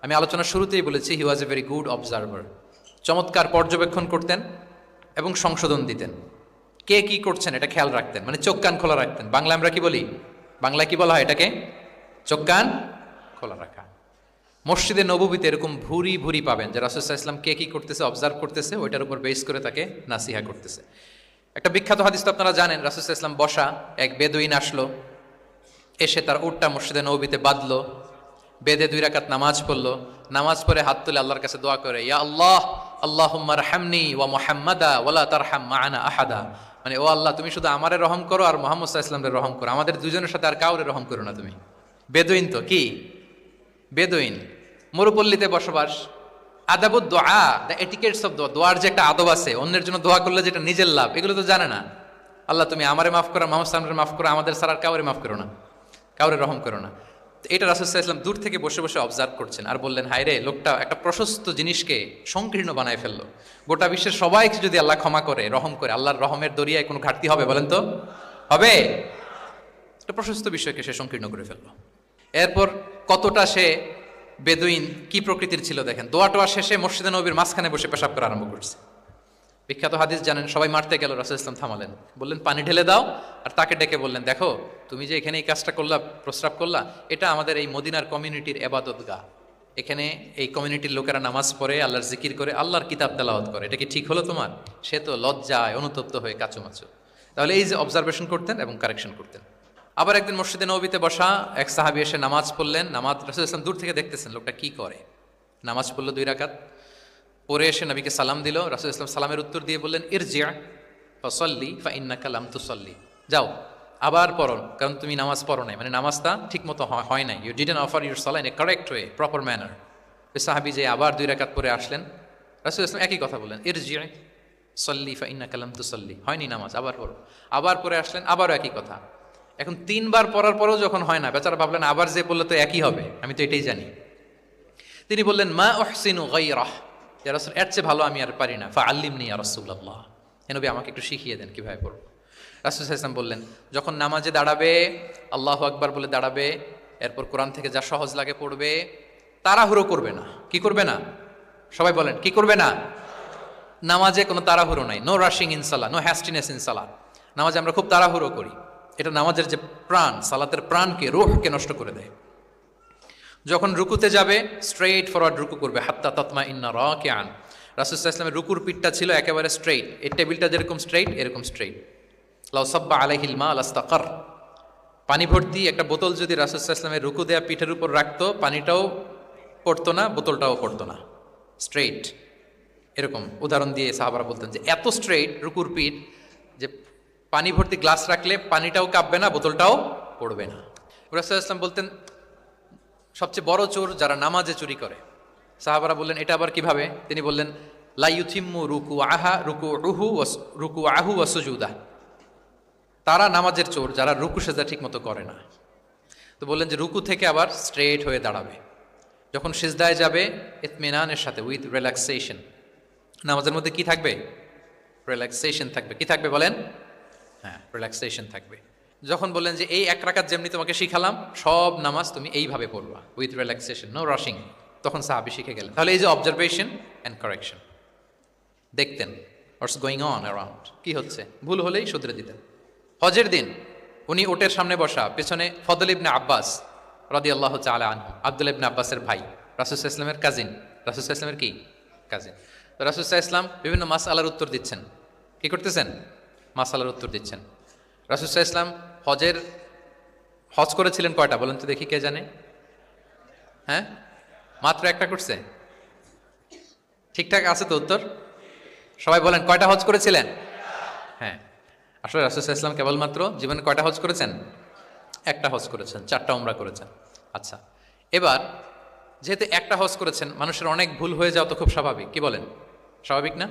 আমি আলোচনার শুরুতেই বলেছি, হি was a very good observer, চমৎকার পর্যবেক্ষণ করতেন এবং সংশোধন দিতেন। কে কি করছেন এটা খেয়াল রাখতেন, মানে চোখ কান খোলা রাখতেন। বাংলা আমরা কি বলি? বাংলায় কি বলা হয় এটাকে? চোখ কান খোলা রাখা। মসজিদে নববীতে এরকম ভুরি ভুরি পাবেন যে রাসূল সাল্লাল্লাহু আলাইহি ওয়াসাল্লাম কে কি করতেছে অবজার্ভ করতেছে, ওইটার উপর বেস করে তাকে নাসিহা করতেছে। একটা বিখ্যাত হাদিস তো আপনারা জানেন, রাসূল সাল্লাল্লাহু আলাইহি ওয়াসাল্লাম বসা, এক বেদুইন আসলো, এসে তার উটটা মসজিদে নববীতে বাঁধলো, বেদে 2 রাকাত নামাজ পড়লো, নামাজ পড়ে হাত তুলে আল্লাহর কাছে দোয়া করে, ইয়া আল্লাহ আল্লাহুম্মা রহামনি ওয়া মুহাম্মাদা ওয়ালা তারহাম মা'ানা আহাদা, মানে ও আল্লাহ তুমি শুধু আমারে রহম করো আর মুহাম্মদ সাল্লাল্লাহু আলাইহি ওয়াসাল্লামকে রহম করো, আমাদের দুজনের সাথে আর কাউরে রহম করো না তুমি। বেদুইন তো কি, বেদুইন, মরুপল্লীতে বসবাস। আদাবুদ দোয়া, দ্য এটিকেটস অফ দোয়া, দোয়ার যে একটা আদব আছে, অন্যের জন্য দোয়া করলে যেটা নিজের লাভ, এগুলো তো জানে না। আল্লাহ তুমি আমারে মাফ করো, মুহাম্মদ সাল্লাল্লাহু আলাইহি ওয়াসাল্লামকে মাফ করো, আমাদের ছাড়া আর কাউরে মাফ করো না, কাউরে রহম করো না। এটা রাসূল সাল্লাল্লাহু আলাইহি ওয়াসাল্লাম দূর থেকে বসে বসে অবজার্ভ করছেন আর বললেন, হায় রে, লোকটা একটা প্রশস্ত জিনিসকে সংকীর্ণ বানায় ফেললো। গোটা বিশ্বের সবাইকে যদি আল্লাহ ক্ষমা করে, রহম করে, আল্লাহর রহমের দরিয়ায় কোনো ঘাটতি হবে বলেন তো? হবে? একটা প্রশস্ত বিষয়কে সে সংকীর্ণ করে ফেললো। এরপর কতটা সে বেদুইন কি প্রকৃতির ছিল দেখেন, দোয়া টোয়া শেষে মসজিদে নববীর মাঝখানে বসে পেশাব করা আরম্ভ করছে। বিখ্যাত হাদিস জানেন, সবাই মারতে গেল, রাসূল সাল্লাল্লাহু আলাইহি ওয়াসাল্লাম থামালেন, বললেন পানি ঢেলে দাও, আর তাকে ডেকে বললেন, দেখো তুমি যে এখানে এই কাজটা করলা, প্রস্রাব করলা, এটা আমাদের এই মদিনার কমিউনিটির ইবাদতগাহ, এখানে এই কমিউনিটির লোকেরা নামাজ পড়ে, আল্লাহর জিকির করে, আল্লাহর কিতাব তেলাওয়াত করে, এটা কি ঠিক হলো তোমার? সে তো লজ্জায় অনুতপ্ত হয়ে কাচুমাচু। তাহলে এই যে অবজারভেশন করতেন এবং কারেকশন করতেন। আবার একদিন মসজিদে নববীতে বসা এক সাহাবী এসে নামাজ পড়লেন, নামাজ রাসূল সাল্লাল্লাহু আলাইহি ওয়াসাল্লাম দূর থেকে দেখতেছেন লোকটা কি করে। নামাজ পড়লো 2 রাকাত, পরে এসে নবীকে সালাম দিল। রাসূল সাল্লাল্লাহু আলাইহি ওয়াসাল্লাম সালামের উত্তর দিয়ে বললেন, ইরজি' ফাসাল্লি ফাইন্নাকা লাম তুসাল্লি, যাও আবার পড়ো, কারণ তুমি নামাজ পড়ো নাই, মানে নামাজটা ঠিক মতো হয় নাই, ইউ ডিডন্ট অফার ইউর সালাহ in a correct way, proper manner. ওই সাহাবী যে আবার 2 রাকাত পরে আসলেন, রাসূল সাল্লাল্লাহু আলাইহি ওয়াসাল্লাম একই কথা বললেন, ইরজি' সাল্লি ফাইন্নাকা লাম তুসাল্লি, হয়নি নামাজ, আবার পড়ো। আবার পরে আসলেন, আবারও একই কথা। এখন 3 বার পড়ার পরেও যখন হয় না, বেচারা ভাবলেন আবার যে বললে তো একই হবে, আমি তো এটাই জানি। তিনি বললেন, মা উহসিনু গায়রাহ, ইয়া রাসূল এর চেয়ে ভালো আমি আর পারি না, ফাআল্লিমনি ইয়া রাসূলুল্লাহ, হে নবী আমাকে একটু শিখিয়ে দেন কিভাবে পড়ব। রাসূল সাল্লাল্লাহু আলাইহি ওয়াসাল্লাম বললেন, যখন নামাজে দাঁড়াবে, আল্লাহু আকবার বলে দাঁড়াবে, এরপর কোরআন থেকে যা সহজ লাগে পড়বে, তাড়াহুড়ো করবে না। কি করবে না? সবাই বলেন, কি করবে না? নামাজে কোনো তাড়াহুড়ো নাই, no rushing in salah, no hastiness in salah. নামাজে আমরা খুব তাড়াহুড়ো করি, এটা নামাজের যে প্রাণ, সালাতের প্রাণকে, রূহকে নষ্ট করে দেয়। যখন রুকুতে যাবে, স্ট্রেইট ফরওয়ার্ড রুকু করবে, হাত্তা তাতমাইন্না রাকিআন। রাসূল সাল্লাল্লাহু আলাইহি ওয়াসাল্লামের রুকুর পিঠটা ছিল একেবারে স্ট্রেইট, এই টেবিলটা যেরকম স্ট্রেইট, এরকম স্ট্রেইট। লাউ সাব্বা আলাইহিল মা লাস্তাকার, পানি ভর্তি একটা বোতল যদি রাসূল সাল্লাল্লাহু আলাইহি ওয়াসাল্লামের রুকু দেয়া পিঠের উপর রাখতো, পানিটাও পড়তো না, বোতলটাও পড়তো না, স্ট্রেইট। এরকম উদাহরণ দিয়ে সাহাবারা বলতেন যে এত স্ট্রেইট রুকুর পিঠ যে পানি ভর্তি গ্লাস রাখলে পানিটাও কাঁপবে না, বোতলটাও পড়বে না। রাসূল সাল্লাল্লাহু আলাইহি ওয়াসাল্লাম বলতেন, সবচেয়ে বড় চোর যারা নামাজে চুরি করে। সাহাবারা বললেন, এটা আবার কিভাবে? তিনি বললেন, লা ইউতিম্মু রুকুআহু ওয়া সুজুদাহ, তারা নামাজের চোর যারা রুকু সেজদা ঠিক মতো করে না। তো বললেন যে রুকু থেকে আবার স্ট্রেট হয়ে দাঁড়াবে, যখন সিজদায় যাবে ইতমিনানের সাথে, উইথ রিল্যাক্সেশন। নামাজের মধ্যে কি থাকবে? রিল্যাক্সেশন থাকবে। কি থাকবে বলেন? হ্যাঁ, রিল্যাক্সেশন থাকবে। যখন বললেন যে এই 1 রাকাত যেমনি তোমাকে শিখালাম, সব নামাজ তুমি এইভাবে পড়বা, উইথ রিল্যাক্সেশন, নো রাশিং, তখন সাহাবী শিখে গেলেন। তাহলে এই যে অবজারভেশন অ্যান্ড কারেকশন, দেখতেন হোয়াটস গোয়িং অন অ্যারাউন্ড, কি হচ্ছে, ভুল হলেই শুধরে দিতেন। হজের দিন উনি ওটের সামনে বসা, পেছনে ফদল ইবনে আব্বাস রাদিয়াল্লাহু তাআলা আনহু, আব্দুল্লাহ ইবনে আব্বাসের ভাই, রাসূল সাল্লাল্লাহু আলাইহি ওয়াসাল্লামের কাজিন, রাসূল সাল্লাল্লাহু আলাইহি ওয়াসাল্লামের কি কাজিন। তো রাসূল সাল্লাল্লাহু আলাইহি ওয়াসাল্লাম বিভিন্ন মাসআলার উত্তর দিচ্ছেন। কি করতেছেন? মাসআলার উত্তর দিচ্ছেন। রাসূল সাল্লাল্লাহু আলাইহি ওয়াসাল্লাম হজ করেছিলেন কয়টা বলেন তো দেখি, কে জানে? হ্যাঁ, মাত্র একটা করছে। ঠিকঠাক আছে তো উত্তর? সবাই বলেন কয়টা হজ করেছিলেন? হ্যাঁ, আসলে রাসূল সাল্লাল্লাহু আলাইহি ওয়াসাল্লাম কেবলমাত্র জীবনে কয়টা হজ করেছেন? একটা হজ করেছেন, 4টা উমরা করেছেন। আচ্ছা, এবার যেহেতু একটা হজ করেছেন, মানুষের অনেক ভুল হয়ে যাওয়া তো খুব স্বাভাবিক, কি বলেন? স্বাভাবিক না?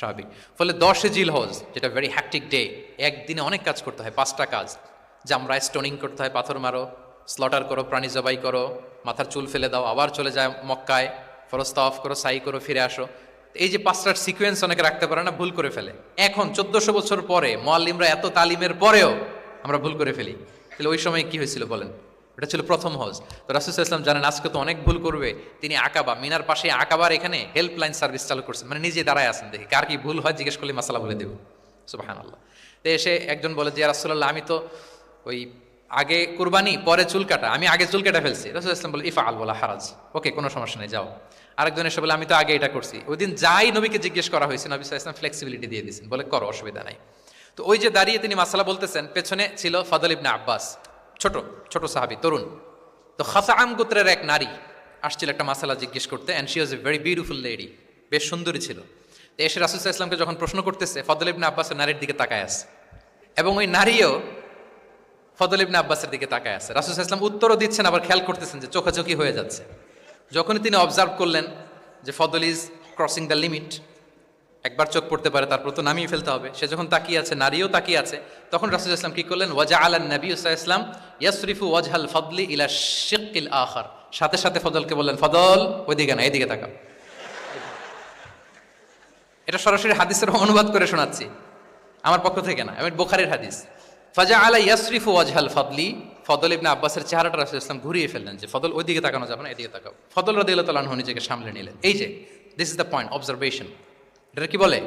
স্বাভাবিক। ফলে 10 জিল হজ, যেটা ভেরি হ্যাকটিক ডে, একদিনে অনেক কাজ করতে হয়, 5টা কাজ। জামরায় স্টোনিং করতে হয়, পাথর মারো, স্লটার করো, প্রাণী জবাই করো, মাথার চুল ফেলে দাও, আবার চলে যায় মক্কায়, ফরজ তাওয়াফ করো, সাই করো, ফিরে আসো। এই যে 5টার সিকোয়েন্স অনেকে রাখতে পারে না, ভুল করে ফেলে। এখন 1400 বছর পরে মুআল্লিমরা এত তালিমের পরেও আমরা ভুল করে ফেলি। তাহলে ওই সময় কি হয়েছিল বলেন? এটা ছিল প্রথম হজ। তো রাসূল সাল্লাল্লাহু আলাইহি ওয়াসাল্লাম জানেন আজকে তো অনেক ভুল করবে, তিনি আকাবা, মিনার পাশে আকাবার এখানে হেল্পলাইন সার্ভিস চালু করছেন, মানে নিজে দাঁড়ায় আছেন, দেখি কার কি ভুল হয় জিজ্ঞেস করলে মাসালা বলে দেব। সুবহানাল্লাহ। তো এসে একজন বলে যে ইয়া রাসূলুল্লাহ, আমি তো ওই আগে কুরবানি পরে চুল কাটা, আমি আগে চুল কাটা ফেলছি। রাসূল সাল্লাল্লাহু আলাইহি ওয়াসাল্লাম বলে ইফআল ওয়ালা হারাজ, ওকে কোনো সমস্যা নেই, যাও। আরেকজন এসে বলে আমি তো আগে এটা করছি। ওই দিন যাই নবীকে জিজ্ঞেস করা হয়েছে, নবী সাল্লাল্লাহু আলাইহি ওয়াসাল্লাম ফ্লেক্সিবিলিটি দিয়ে দিয়েছেন, বলে করো, অসুবিধা নাই। তো ওই যে দাঁড়িয়ে তিনি মাসালা বলতেছেন, পেছনে ছিল ফদল ইবনে আব্বাস, ছোট ছোট সাহাবী, তরুণ। তো খাসাআম গোত্রের এক নারী আসছিল একটা মাসালা জিজ্ঞেস করতে, and she was a very beautiful lady, বেশ সুন্দরী ছিল। তো এসে রাসূল সাল্লাল্লাহু আলাইহি ওয়াসাল্লামকে যখন প্রশ্ন করতেছে, ফদল ইবনে আব্বাসের নারীর দিকে তাকায় আছে, এবং ওই নারীও ফদল ইবনে আব্বাসের দিকে তাকায় আছে। রাসূল সাল্লাল্লাহু আলাইহি ওয়াসাল্লাম উত্তরও দিচ্ছেন, আবার খেয়াল করতেছেন যে চোখাচোখি হয়ে যাচ্ছে। যখনই তিনি অবজার্ভ করলেন যে ফদল ইজ ক্রসিং দ্য লিমিট, একবার চোখ পড়তে পারে, তারপর তো নামিয়ে ফেলতে হবে, সে যখন তাকিয়ে আছে, নারীও তাকিয়ে আছে, তখন রাসূল সাল্লাল্লাহু আলাইহি ওয়াসাল্লাম কি করলেন? ওয়াজআলান নবী সাল্লাল্লাহু আলাইহি ওয়াসাল্লাম ইয়াসরিফু ওয়াজহাল ফাদলি ইলা শিক্কিল আখার, সাথে সাথে ফদলকে বললেন, ফদল ওইদিকে না, এদিকে তাকাও। এটা সরাসরি হাদিসের অনুবাদ করে শোনাচ্ছি, আমার পক্ষ থেকে না, আমি বুখারীর হাদিস। ফাজআলা ইয়াসরিফু ওয়াজহাল ফাদলি, ফদল ইবনে আব্বাসের চেহারাটা রাসূল সাল্লাল্লাহু আলাইহি ওয়াসাল্লাম ঘুরিয়ে ফেললেন যে ফদল ওইদিকে তাকানো যাবে না, এদিকে তাকাও। ফদল রাদিয়াল্লাহু তাআলা আনহু নিজেকে সামলে নিলেন। এই যে this is the point, observation. এটা কি বলে?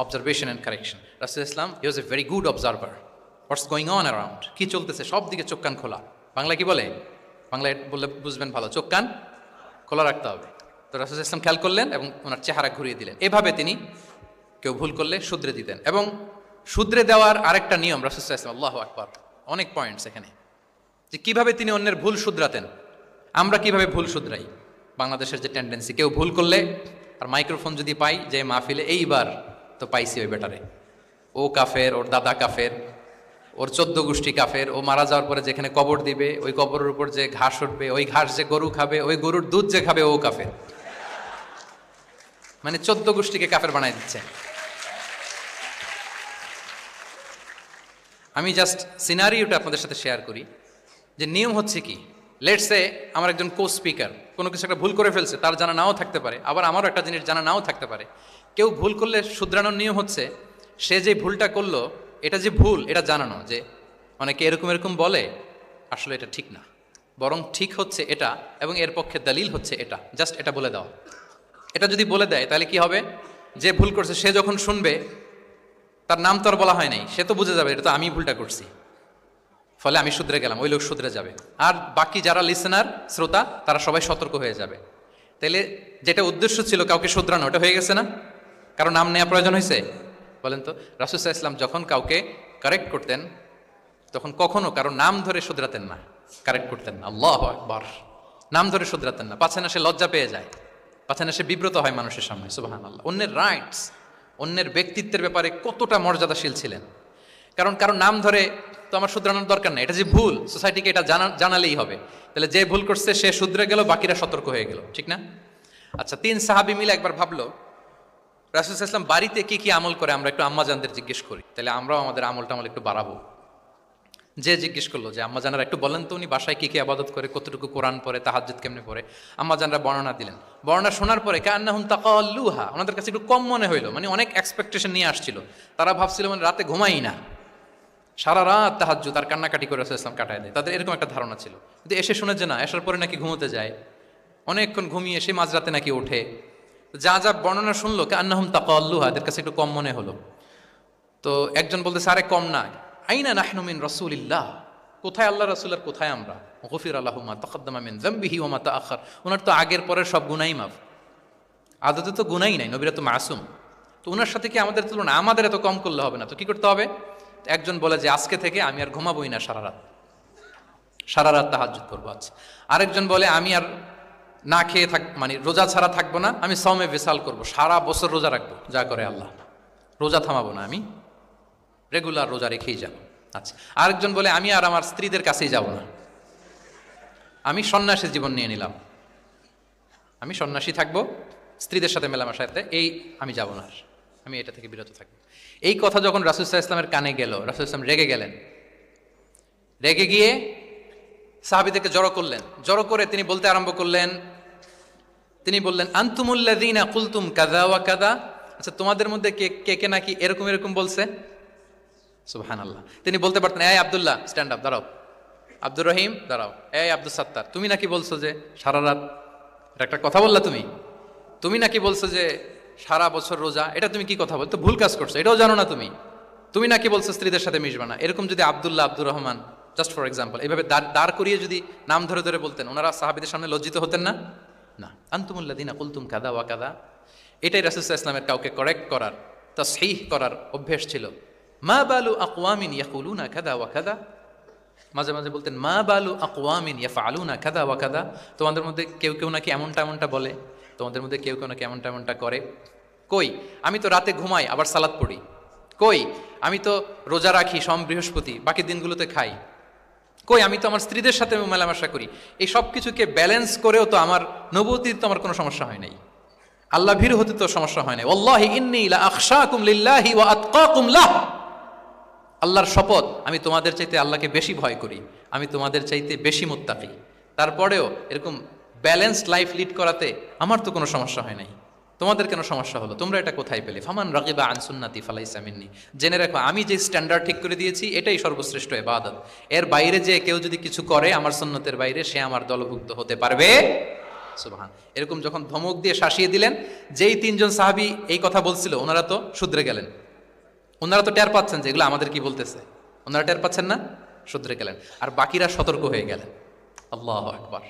Observation and correction. রাসূল ইসলাম he was a very good observer, what's going on around, কি চলতেছে সব দিকে চোখ কান খোলা। বাংলায় কি বলে? বাংলায় বললে বুঝবেন ভালো, চোখ কান খোলা রাখতে হবে। তো রাসূল ইসলাম খেয়াল করলেন এবং ওনার চেহারা ঘুরিয়ে দিলেন। এভাবে তিনি কেউ ভুল করলে শুধরে দিতেন। এবং শুধরে দেওয়ার আরেকটা নিয়ম রাসূল ইসলাম, আল্লাহু আকবার, অনেক পয়েন্টস এখানে, যে কিভাবে তিনি অন্যের ভুল শুধরাতেন। আমরা কিভাবে ভুল শুধরাই? বাংলাদেশের যে টেন্ডেন্সি, কেউ ভুল করলে আর মাইক্রোফোন যদি পাই যে মাহফিলে, এইবার তো পাইছি ওই বেটারে, ও কাফের, ওর দাদা কাফের, ওর 14 গোষ্ঠী কাফের, ও মারা যাওয়ার পরে যেখানে কবর দিবে ওই কবরের উপর যে ঘাস উঠবে, ওই ঘাস যে গরু খাবে, ওই গরুর দুধ যে খাবে ও কাফের। মানে 14 গোষ্ঠীকে কাফের বানাই দিচ্ছে। আমি জাস্ট সিনারিওটা আপনাদের সাথে শেয়ার করি যে নিয়ম হচ্ছে কি। লেটস সে আমার একজন কো স্পিকার কোনো কিছু একটা ভুল করে ফেলছে, তার জানা নাও থাকতে পারে, আবার আমারও একটা জিনিস জানা নাও থাকতে পারে। কেউ ভুল করলে শুধরানোর নিয়ম হচ্ছে সে যে ভুলটা করলো এটা যে ভুল এটা জানানো, যে অনেকে এরকম এরকম বলে, আসলে এটা ঠিক না, বরং ঠিক হচ্ছে এটা এবং এর পক্ষে দলিল হচ্ছে এটা, জাস্ট এটা বলে দাও। এটা যদি বলে দেয় তাহলে কি হবে? যে ভুল করছে সে যখন শুনবে, তার নাম তো আর বলা হয় নাই, সে তো বুঝে যাবে এটা তো আমি ভুলটা করছি, ফলে আমি শুধরে গেলাম, ওই লোক শুধরে যাবে। আর বাকি যারা লিসেনার, শ্রোতা, তারা সবাই সতর্ক হয়ে যাবে। তাইলে যেটা উদ্দেশ্য ছিল কাউকে শুধরানো, ওটা হয়ে গেছে না? কারো নাম নেওয়া প্রয়োজন হয়েছে? বলেন তো। রাসূল সাল্লাল্লাহু আলাইহি ওয়াসাল্লাম যখন কাউকে কারেক্ট করতেন তখন কখনো কারো নাম ধরে শুধরাতেন না, কারেক্ট করতেন না। আল্লাহু আকবার। নাম ধরে শুধরাতেন না, পাছে না সে লজ্জা পেয়ে যায়, পাছে না সে বিব্রত হয় মানুষের সামনে। সুবহানাল্লাহ। অন্যের রাইটস, অন্যের ব্যক্তিত্বের ব্যাপারে কতটা মর্যাদাশীল ছিলেন। কারণ কারো নাম ধরে তো আমার শুধরানোর দরকার নেই, এটা যে ভুল, সোসাইটিকে এটা জানালেই হবে। তাহলে যে ভুল করছে সে শুধরে গেল, বাকিরা সতর্ক হয়ে গেল, ঠিক না? আচ্ছা, 3 সাহাবী মিলে একবার ভাবলো রাসূল সাল্লাল্লাহু আলাইহি ওয়াসাল্লাম বাড়িতে কি কি আমল করে, আমরা একটু আম্মাজানদের জিজ্ঞেস করি, তাহলে আমরাও আমাদের আমলটা একটু বাড়াবো। যে জিজ্ঞেস করলো যে আম্মাজানরা একটু বলেন তো উনি বাসায় কি কি ইবাদত করে, কতটুকু কোরআন পড়ে, তাহাজ্জুদ কেমনে পড়ে। আম্মাজানরা বর্ণনা দিলেন। বর্ণনা শোনার পরে কান্নাহুম তাকাল্লুহা, ওনাদের কাছে একটু কম মনে হইলো, মানে অনেক এক্সপেকটেশন নিয়ে আসছিল। তারা ভাবছিল মানে রাতে ঘুমাই না, সারা রাত তাহাজ্জুদ আর কান্নাকাটি করে রাসূল সাল্লাল্লাহু আলাইহি ওয়াসাল্লাম কাটায় দেয়, তাদের এরকম একটা ধারণা ছিল। কিন্তু এসে শুনে যে না, আসার পরে নাকি ঘুমোতে যায়, অনেকক্ষণ ঘুমিয়ে এসে মাঝরাতে নাকি ওঠে। যা যা বর্ণনা শুনলো কান্নাহুম তাকাল্লুহা, এদের কাছে একটু কম মনে হলো। তো একজন বলতে আরে কম না, আইনা নাহনু মিন রাসূলিল্লাহ, কোথায় আল্লাহ রাসূল আর কোথায় আমরা? গফির আলাহু মা তাকাদ্দামা মিন যামবিহি ওয়া মা তাআখার, ওনার তো আগের পরের সব গুনাহই মাফ। আদতে তো গুনাহই নাই, নবীরা তো মাসুম। তো ওনার সাথে কি আমাদের তুলনা? আমাদের এত কম করলে হবে না, তো কি করতে হবে? একজন বলে যে আজকে থেকে আমি আর ঘুমাবোই না সারা রাত তাহাজ্জুদ করবো। আচ্ছা, আরেকজন বলে আমি আর না খেয়ে মানে রোজা ছাড়া থাকবো না, আমি সওমে বিসাল করব, সারা বছর রোজা রাখবো, যা করে আল্লাহ, রোজা থামাবো না, আমি রেগুলার রোজা রেখেই যাব। আচ্ছা, আরেকজন বলে আমি আর আমার স্ত্রীদের কাছেই যাব না, আমি সন্ন্যাসী জীবন নিয়ে নিলাম, আমি সন্ন্যাসী থাকবো, স্ত্রীদের সাথে মেলামেশাতে এই আমি যাব না, আমি এটা থেকে বিরত থাকবো। এই কথা যখন রাসূল সাল্লাল্লাহু আলাইহি ওয়াসাল্লামের কানে গেল, রাসূল সাল্লাল্লাহু আলাইহি ওয়াসাল্লাম রেগে গেলেন। রেগে গিয়ে সাহাবীদেরকে জড়ো করলেন। জড়ো করে তিনি বলতে আরম্ভ করলেন, তিনি বললেন আনতুমুল্লাযীনা কুলতুম কাযা ওয়া কাযা, আচ্ছা তোমাদের মধ্যে কে কে নাকি এরকম এরকম বলছে? সুবহানাল্লাহ। তিনি বলতে পারতেন এই আব্দুল্লাহ স্ট্যান্ড আপ, দাঁড়াও, আব্দুর রহিম দাঁড়াও, এই আব্দুল সাত্তার তুমি নাকি বলছো যে সারা রাত, এটা একটা কথা বললা তুমি নাকি বলছো যে সারা বছর রোজা, এটা তুমি কি কথা বলতো? ভুল কাজ করছো, এটাও জানো না তুমি নাকি বলছো স্ত্রীদের সাথে মিশবা না। এরকম যদি Abdullah, Abdur Rahman, just for example, এইভাবে দাঁড় করিয়ে যদি নাম ধরে ধরে বলতেন, ওনারা সাহাবীদের সামনে লজ্জিত হতেন না? না, আনতুমুল্লাযীনা কুলতুম কাযা ওয়া কাযা, এটাই রাসূল সাল্লাল্লাহু আলাইহি ওয়াসাল্লামের কাউকে কারেক্ট করার, তাসহিহ করার অভ্যেস ছিল। মা বালু আকওয়ামিন ইয়াকুলুনা কাযা ওয়া কাযা, মাঝে মাঝে বলতেন মা বালু আকওয়ামিন ইয়াফআলুনা কাযা ওয়া কাযা, তোমাদের মধ্যে কেউ কেউ নাকি এমনটা বলে, তোমাদের মধ্যে কেউ কেউ নাকি এমনটা করে। কই আমি তো রাতে ঘুমাই আবার সালাত পড়ি, কই আমি তো রোজা রাখি সোম বৃহস্পতি, বাকি দিনগুলোতে খাই, কই আমি তো আমার স্ত্রীদের সাথে মেলামেশা করি, এই সব কিছুকে ব্যালেন্স করেও তো আমার নবুয়তির তো আমার কোনো সমস্যা হয় নাই, আল্লাহ ভীরু হতে তো সমস্যা হয় নাই। ওয়াল্লাহি ইন্নী লা আখশাকুম লিল্লাহি ওয়া আতকাকুম লাহ, আল্লাহর শপথ আমি তোমাদের চাইতে আল্লাহকে বেশি ভয় করি, আমি তোমাদের চাইতে বেশি মুত্তাকি, তারপরেও এরকম ব্যালেন্সড লাইফ লিড করাতে আমার তো কোনো সমস্যা হয় নাই, তোমাদের কেন সমস্যা হলো? তোমরা এটা কোথায় পেলে? ফামান রাগিবা আন সুন্নতি ফালাইসা মিন্নি, জেনে রাখো আমি যে স্ট্যান্ডার্ড ঠিক করে দিয়েছি এটাই সর্বশ্রেষ্ঠ ইবাদত, এর বাইরে যে কেউ যদি কিছু করে আমার সুন্নতের বাইরে, সে আমার দলভুক্ত হতে পারবে। সুবহান। এরকম যখন ধমক দিয়ে শাসিয়ে দিলেন, যেই তিনজন সাহাবী এই কথা বলছিল ওনারা তো শুধরে গেলেন, ওনারা তো টের পাচ্ছেন যে এগুলো আমাদের কি বলতেছে, ওনারা টের পাচ্ছেন না, শুধরে গেলেন, আর বাকিরা সতর্ক হয়ে গেলেন। আল্লাহু আকবার।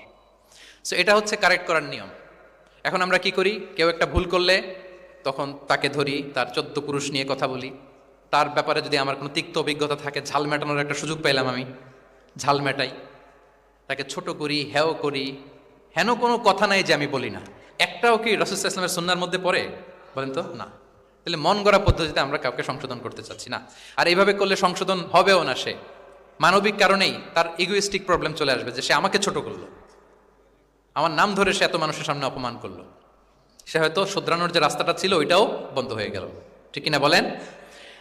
সো এটা হচ্ছে কারেক্ট করার নিয়ম। এখন আমরা কি করি? কেউ একটা ভুল করলে তখন তাকে ধরি, তার 14 পুরুষ নিয়ে কথা বলি, তার ব্যাপারে যদি আমার কোনো তিক্ত অভিজ্ঞতা থাকে, ঝাল মেটানোর একটা সুযোগ পাইলাম, আমি ঝাল মেটাই, তাকে ছোট করি, হেয় করি, হেন কোনো কথা নাই যে আমি বলি না। একটাও কি রাসূল সাল্লাল্লাহু আলাইহি ওয়াসাল্লামের সুন্নাহর মধ্যে পড়ে? বলেন তো না। তাহলে মন গড়া পদ্ধতিতে আমরা কাউকে সংশোধন করতে চাচ্ছি না, আর এইভাবে করলে সংশোধন হবেও না। সে মানবিক কারণেই তার ইগোইস্টিক প্রবলেম চলে আসবে, যে সে আমাকে ছোট করলো, আমার নাম ধরে সে এত মানুষের সামনে অপমান করলো, সে হয়তো শুধরানোর যে রাস্তাটা ছিল ওইটাও বন্ধ হয়ে গেল। ঠিক কিনা বলেন?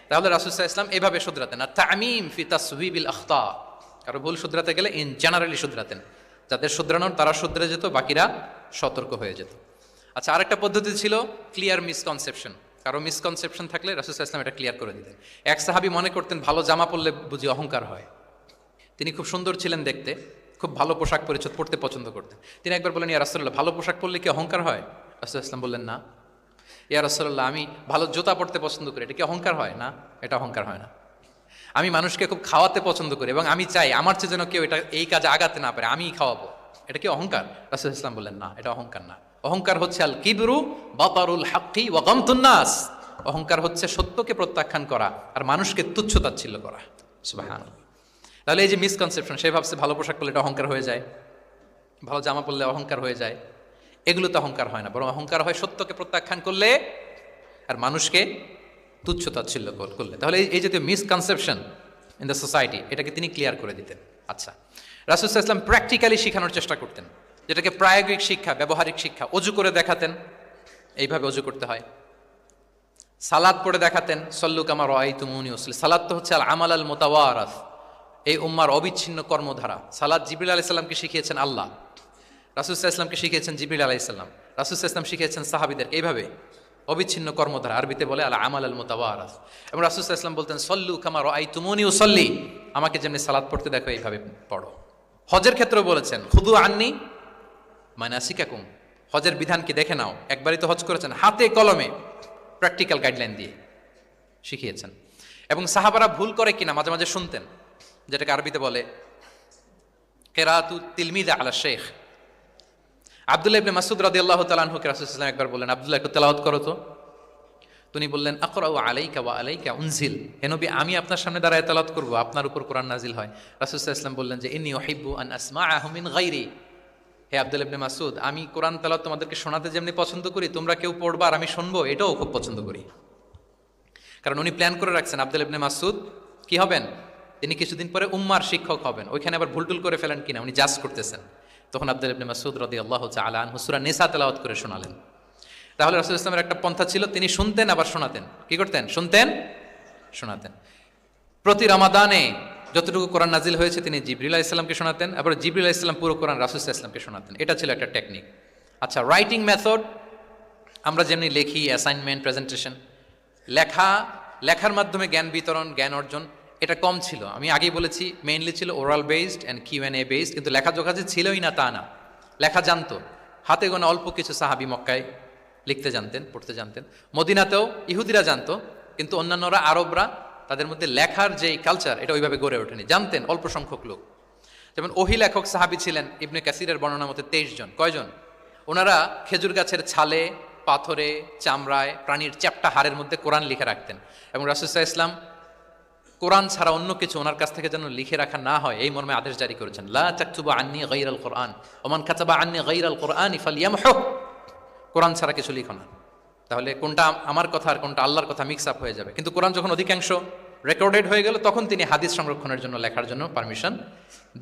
তাহলে রাসূল সাল্লাল্লাহু আলাইহি ওয়াসাল্লাম এভাবে শুধরাতেন। আর তামিম ফি তাসওয়িবিল আখতা, কারো ভুল শুধরাতে গেলে ইন জেনারেলি শুধরাতেন, যাদের শুধরানোর তারা শুধরে যেত, বাকিরা সতর্ক হয়ে যেত। আচ্ছা, আরেকটা পদ্ধতি ছিল ক্লিয়ার মিসকনসেপশন। কারো মিসকনসেপশন থাকলে রাসূল সাল্লাল্লাহু আলাইহি ওয়াসাল্লাম এটা ক্লিয়ার করে দিতেন। এক সাহাবী মনে করতেন ভালো জামা পরলে বুঝি অহংকার হয়, তিনি খুব সুন্দর ছিলেন দেখতে, খুব ভালো পোশাক পরিচ্ছদ পরতে পছন্দ করতেন। তিনি একবার বললেন, ইয়া রাসূলুল্লাহ, ভালো পোশাক পরলে কি অহংকার হয়? রাসূল সাল্লাল্লাহু আলাইহি ওয়াসাল্লাম বললেন, না। ইয়া রাসূলুল্লাহ, আমি ভালো জুতা পরতে পছন্দ করি, এটা কি অহংকার হয়? না, এটা অহংকার হয় না। আমি মানুষকে খুব খাওয়াতে পছন্দ করি এবং আমি চাই আমার চেয়ে যেন কেউ এটা এই কাজে আগাতে না পারে, আমিই খাওয়াবো, এটা কি অহংকার? রাসূল সাল্লাল্লাহু আলাইহি ওয়াসাল্লাম বললেন, না, এটা অহংকার না। অহংকার হচ্ছে আল কিবরু বাতারুল হাক্কি ওয়া গামতুন নাস, অহংকার হচ্ছে সত্যকে প্রত্যাখ্যান করা আর মানুষকে তুচ্ছ তাচ্ছিল্য করা। সুবহানাল্লাহ। তাহলে এই যে মিসকনসেপশন, সে ভাবছে ভালো পোশাক পরলে এটা অহংকার হয়ে যায়, ভালো জামা পরলে অহংকার হয়ে যায়, এগুলো তো অহংকার হয় না, বরং অহংকার হয় সত্যকে প্রত্যাখ্যান করলে আর মানুষকে তুচ্ছ তাচ্ছিল্য করলে। তাহলে এই জাতীয় মিসকনসেপশন ইন দ্য সোসাইটি, এটাকে তিনি ক্লিয়ার করে দিতেন। আচ্ছা, রাসূল সাল্লাল্লাহু আলাইহি ওয়াসাল্লাম প্র্যাকটিক্যালি শেখানোর চেষ্টা করতেন, যেটাকে প্রায়োগিক শিক্ষা, ব্যবহারিক শিক্ষা। অজু করে দেখাতেন, এইভাবে অজু করতে হয়। সালাত পড়ে দেখাতেন, সল্লু কামা রাআইতুমুনি উসাল্লি। সালাত তো হচ্ছে আল আমাল আল মুতাওয়ারাস, এই উম্মার অবিচ্ছিন্ন কর্মধারা। সালাত জিবরিল আলাইহিস সালামকে শিখিয়েছেন আল্লাহ, রাসূল সাল্লাল্লাহু আলাইহি ওয়াসাল্লামকে শিখিয়েছেন জিবরিল আলাইহিস সালাম, রাসূল সাল্লাল্লাহু আলাইহি ওয়াসাল্লাম শিখিয়েছেন সাহাবীদেরকে। এইভাবে অবিচ্ছিন্ন কর্মধারা, আরবিতে বলে আল আমাল আল মুতাওয়ারাস। এবং রাসূল সাল্লাল্লাহু আলাইহি ওয়াসাল্লাম বলতেন, সল্লু কামা রাআইতুমুনি উসাল্লি, আমাকে যেমনি সালাত পড়তে দেখো এইভাবে পড়ো। হজের ক্ষেত্রেও বলেছেন, খুযু আন্নী মানাসিকাকুম, হজের বিধানকে দেখে নাও। একবারই তো হজ করেছেন, হাতে কলমে প্র্যাকটিক্যাল গাইডলাইন দিয়ে শিখিয়েছেন। এবং সাহাবারা ভুল করে কিনা মাঝে মাঝে শুনতেন, যেটাকে আরবিতে বলে কেরাতু তিলমিদা আলা শেখ। আব্দুল্লাহ ইবনে মাসউদ রাদিয়াল্লাহু তাআলা আনহুকে রাসূল সাল্লাল্লাহু আলাইহি ওয়াসাল্লাম একবার বললেন, আব্দুল্লাহ একটু তেলাওয়াত করো তো। তিনি বললেন, আকরাউ আলাইকা ওয়া আলাইকা উনজিল, হে নবী আমি আপনার সামনে দাঁড়ায় তেলাওয়াত করব, আপনার উপর কোরআন নাজিল হয়। রাসূল সাল্লাল্লাহু আলাইহি ওয়াসাল্লাম বললেন যে ইন্নী উহিব্বু আন আসমাআহু মিন গায়রি, হে আব্দুল্লাহ ইবনে মাসউদ আমি কোরআন তেলাওয়াত তোমাদেরকে শোনাতে যেমনি পছন্দ করি, তোমরা কেউ পড়বা আর আমি শুনবো, এটাও খুব পছন্দ করি। কারণ উনি প্ল্যান করে রাখছেন আব্দুল্লাহ ইবনে মাসউদ কি হবেন, তিনি কিছুদিন পরে উম্মার শিক্ষক হবেন। ওইখানে আবার ভুলটুল করে ফেলেন কিনা উনি জাজ করতেছেন। তখন আব্দুল্লাহ ইবনে মাসউদ রাদিয়াল্লাহু তাআলা আনহু সূরা নিসা তেলাওয়াত করে শোনালেন। তাহলে রাসূল ইসলামের একটা পন্থা ছিল, তিনি শুনতেন আবার শোনাতেন। কি করতেন? শুনতেন, শোনাতেন। প্রতি রমাদানে যতটুকু কোরআন নাজিল হয়েছে তিনি জিবরিল আলাইহিস সালামকে শোনাতেন, আবার জিবরিল আলাইহিস সালাম পুরো কোরআন রাসূল সাল্লাল্লাহু আলাইহি ওয়াসাল্লামকে শোনাতেন। এটা ছিল একটা টেকনিক। আচ্ছা, রাইটিং মেথড, আমরা যেমনি লেখি, অ্যাসাইনমেন্ট, প্রেজেন্টেশন, লেখার মাধ্যমে জ্ঞান বিতরণ, জ্ঞান অর্জন, এটা কম ছিল। আমি আগেই বলেছি মেইনলি ছিল oral based and Q and A based, কিন্তু লেখা জোখা যে ছিলই না তা না। লেখা জানতো, হাতে গোনা অল্প কিছু সাহাবী মক্কায় লিখতে জানতেন, পড়তে জানতেন। মদিনাতেও ইহুদিরা জানতো, কিন্তু অন্যান্যরা, আরবরা, তাদের মধ্যে লেখার যে কালচার এটা ওইভাবে গড়ে ওঠেনি, জানতেন অল্প সংখ্যক লোক। যেমন ওহী লেখক সাহাবী ছিলেন ইবনে কাসিরের বর্ণনা মতে 23 জন। কয়জন? ওনারা খেজুর গাছের ছালে, পাথরে, চামড়ায়, প্রাণীর চ্যাপ্টা হাড়ের মধ্যে কোরআন লিখে রাখতেন। এবং রাসূল সাল্লাল্লাহু আলাইহি ওয়াসাল্লাম কোরআন ছাড়া অন্য কিছু ওনার কাছ থেকে যেন লিখে রাখা না হয় এই মর্মে আদেশ জারি করেছেন, লা তাকতুবু আন্নী গায়রাল কোরআন ওয়া মান কাতাবা আন্নী গায়রাল কোরআনি ফালইয়ামহু, কোরআন ছাড়া কিছু লিখো না। তাহলে কোনটা আমার কথা আর কোনটা আল্লাহর কথা মিক্স আপ হয়ে যাবে। কিন্তু কোরআন যখন অধিকাংশ রেকর্ডেড হয়ে গেল তখন তিনি হাদিস সংরক্ষণের জন্য, লেখার জন্য পারমিশন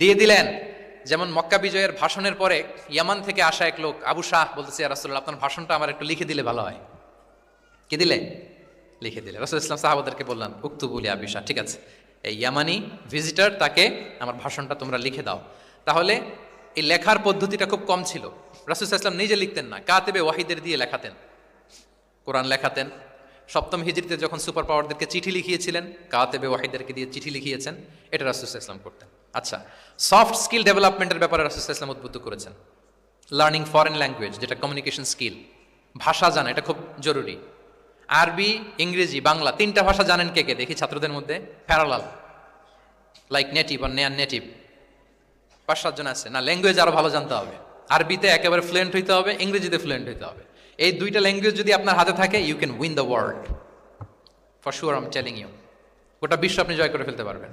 দিয়ে দিলেন। যেমন মক্কা বিজয়ের ভাষণের পরে ইয়ামান থেকে আসা এক লোক আবু শাহ বলতেছে, ইয়া রাসূলুল্লাহ আপনার ভাষণটা আমার একটু লিখে দিলে ভালো হয়। কি দিলে? লিখে দিলে। রাসূল ইসলাম সাহাবাদেরকে বললেন, উক্তুবু লি আবি শাহ, ঠিক আছে এই ইয়ামানি ভিজিটর, তাকে আমার ভাষণটা তোমরা লিখে দাও। তাহলে এই লেখার পদ্ধতিটা খুব কম ছিল। রাসূল ইসলাম নিজে লিখতেন না, কাতেবে ওয়াহিদের দিয়ে লেখাতেন, কোরআন লেখাতেন। সপ্তম হিজরিতে যখন সুপার পাওয়ারদেরকে চিঠি লিখিয়েছিলেন, কাতেবে ওয়াহিদেরকে দিয়ে চিঠি লিখিয়েছেন, এটা রাসূল ইসলাম করতেন। আচ্ছা, সফট স্কিল ডেভেলপমেন্টের ব্যাপারে রাসূল ইসলাম উদ্বুদ্ধ করেছেন। লার্নিং ফরেন ল্যাঙ্গুয়েজ, যেটা কমিউনিকেশন স্কিল, ভাষা জানা, এটা খুব জরুরি। আরবি, ইংরেজি, বাংলা, 3টা ভাষা জানেন কে কে? দেখি ছাত্রদের মধ্যে প্যারালাল, লাইক নেটিভ আর নেয়ার নেটিভ, 5-7 জন আছে না? ল্যাঙ্গুয়েজ আরো ভালো জানতে হবে। আরবিতে একেবারে ফ্লুয়েন্ট হইতে হবে, ইংরেজিতে ফ্লুয়েন্ট হইতে হবে। এই 2টা ল্যাঙ্গুয়েজ যদি আপনার হাতে থাকে, you can win the world for sure, I am telling you. গোটা বিশ্ব আপনি জয় করে ফেলতে পারবেন।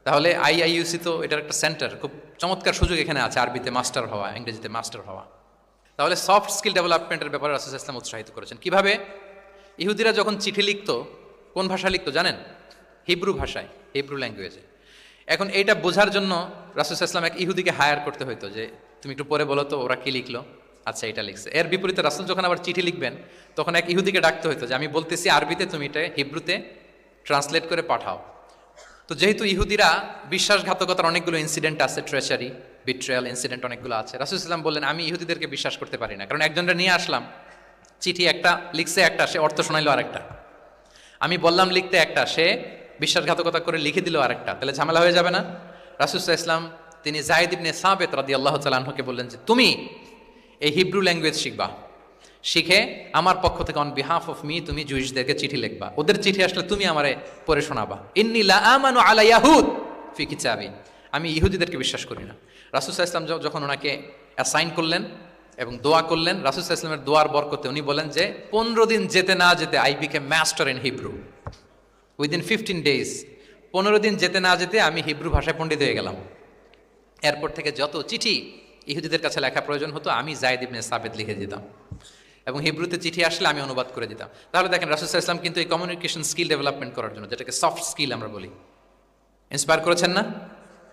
তাহলে আইআইইউসি তো এটার একটা সেন্টার, খুব চমৎকার সুযোগ এখানে আছে আরবিতে মাস্টার হওয়া, ইংরেজিতে মাস্টার হওয়া। তাহলে সফট স্কিল ডেভেলপমেন্টের ব্যাপারে রাসূল ইসলাম উৎসাহিত করেছেন। কিভাবে? ইহুদিরা যখন চিঠি লিখতো, কোন ভাষায় লিখতো জানেন? হিব্রু ভাষায়, হিব্রু ল্যাঙ্গুয়েজে। এখন এইটা বোঝার জন্য রাসূল ইসলাম এক ইহুদিকে হায়ার করতে হইতো, যে তুমি একটু পরে বলো তো ওরা কি লিখলো। আচ্ছা, এটা লিখছে। এর বিপরীতে রাসূল যখন আবার চিঠি লিখবেন তখন এক ইহুদিকে ডাকতে হইতো যে আমি বলতেছি আরবিতে, তুমি এটা হিব্রুতে ট্রান্সলেট করে পাঠাও। তো যেহেতু ইহুদিরা বিশ্বাসঘাতকতার অনেকগুলো ইনসিডেন্ট আছে, ট্রেচারি, বিট্রেয়াল ইনসিডেন্ট অনেকগুলো আছে, রাসূল ইসলাম বললেন আমি ইহুদিদেরকে বিশ্বাস করতে পারি না। কারণ একজনটা নিয়ে আসলাম, চিঠি একটা লিখছে, একটা সে অর্থ শোনাইলো আরেকটা। আমি বললাম লিখতে একটা, সে বিশ্বাসঘাতকতা করে লিখে দিল আরেকটা, তাহলে ঝামেলা হয়ে যাবে না? রাসূল সাল্লাল্লাহু আলাইহি ওয়াসাল্লাম তিনি যায়েদ ইবনে সাবিত রাদিয়াল্লাহু তাআলা আনহুকে বললেন যে তুমি এই হিব্রু ল্যাঙ্গুয়েজ শিখবা, শিখে আমার পক্ষ থেকে অন বিহাফ অফ মি তুমি জুইশদেরকে চিঠি লিখবা, ওদের চিঠি আসলে তুমি আমারে পড়ে শোনাবা। ইন্নী লা আমানু আলা ইয়াহুদ ফি কিতাবি, আমি ইহুদিদেরকে বিশ্বাস করি না। রাসূল সাল্লাল্লাহু আলাইহি ওয়াসাল্লাম যখন ওনাকে অ্যাসাইন করলেন এবং দোয়া করলেন, রাসূল সাল্লাল্লাহু আলাইহি ওয়াসাল্লামের দোয়ার বরকতে উনি বলেন যে 15 দিন যেতে না যেতে I became master in Hebrew within 15 days, 15 দিন যেতে না যেতে আমি হিব্রু ভাষায় পণ্ডিত হয়ে গেলাম। এরপর থেকে যত চিঠি ইহুদিদের কাছে লেখা প্রয়োজন হতো আমি যায়েদ ইবনে সাবিত লিখে দিতাম, এবং হিব্রুতে চিঠি আসলে আমি অনুবাদ করে দিতাম। তাহলে দেখেন রাসূল সাল্লাল্লাহু আলাইহি ওয়াসাল্লাম কিন্তু এই কমিউনিকেশন স্কিল ডেভেলপমেন্ট করার জন্য, যেটাকে সফট স্কিল আমরা বলি, ইন্সপায়ার করেছেন না?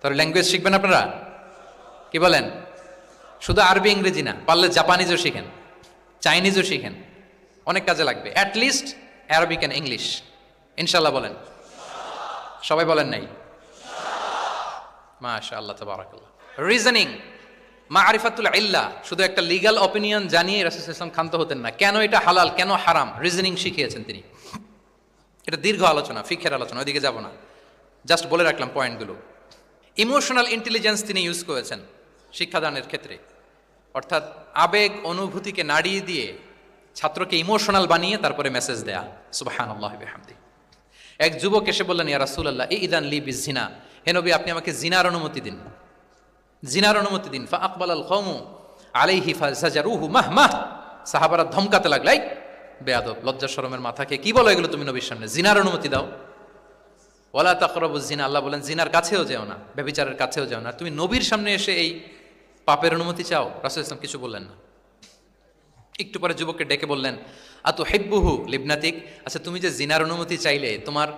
তাহলে ল্যাঙ্গুয়েজ শিখবেন আপনারা, কি বলেন? শুধু আরবি ইংরেজি না, পারলে জাপানিজও শিখেন, চাইনিজও শিখেন, অনেক কাজে লাগবে। অ্যাটলিস্ট অ্যারাবিক অ্যান্ড ইংলিশ, ইনশাল্লাহ বলেন। সবাই বলেন নাই? মাশাআল্লাহ, তাবারাকাল্লাহ। রিজনিং, মারিফাতুল ইল্লাহ, শুধু একটা লিগ্যাল অপিনিয়ন জানিয়ে রাসূল সাল্লাল্লাহু আলাইহি ওয়াসাল্লাম ক্ষান্ত হতেন না। কেন এটা হালাল, কেন হারাম, রিজনিং শিখিয়েছেন তিনি। এটা দীর্ঘ আলোচনা, ফিকহের আলোচনা, ওইদিকে যাব না, জাস্ট বলে রাখলাম পয়েন্টগুলো। ইমোশনাল ইন্টেলিজেন্স তিনি ইউজ করেছেন শিক্ষাদানের ক্ষেত্রে, অর্থাৎ আবেগ অনুভূতিকে নাড়িয়ে দিয়ে ছাত্রকে ইমোশনাল বানিয়ে তারপরে মেসেজ দেয়া। সুবহানাল্লাহি ওয়া বিহামদিহি। এক যুবক এসে বললেন, ইয়া রাসূলুল্লাহ ইদান লি বিজিনা, হে নবী আপনি আমাকে জিনার অনুমতি দিন, জিনার অনুমতি দিন। ফা আকবালাল কওমু আলাইহি ফাজাজারুহু মাহমাহ, সাহাবারা ধমকাতে লাগলাই, বেয়াদব, লজ্জা শরমের মাথাকে কি বলো এগুলো তুমি নবীর সামনে, জিনার অনুমতি দাও। ওয়ালা তাকরাবুজ জিনা, আল্লাহ বলেন জিনার কাছেও যেও না, ব্যভিচারের কাছেও যেও না। তুমি নবীর সামনে এসে এই পাপের অনুমতি চাও? রাসূল ইসলাম কিছু বললেন না। একটু পরে যুবককে ডেকে বললেন, আতু হিব্বুহু লিবনাতিক, আচ্ছা তুমি যে জিনার অনুমতি চাইলে তোমার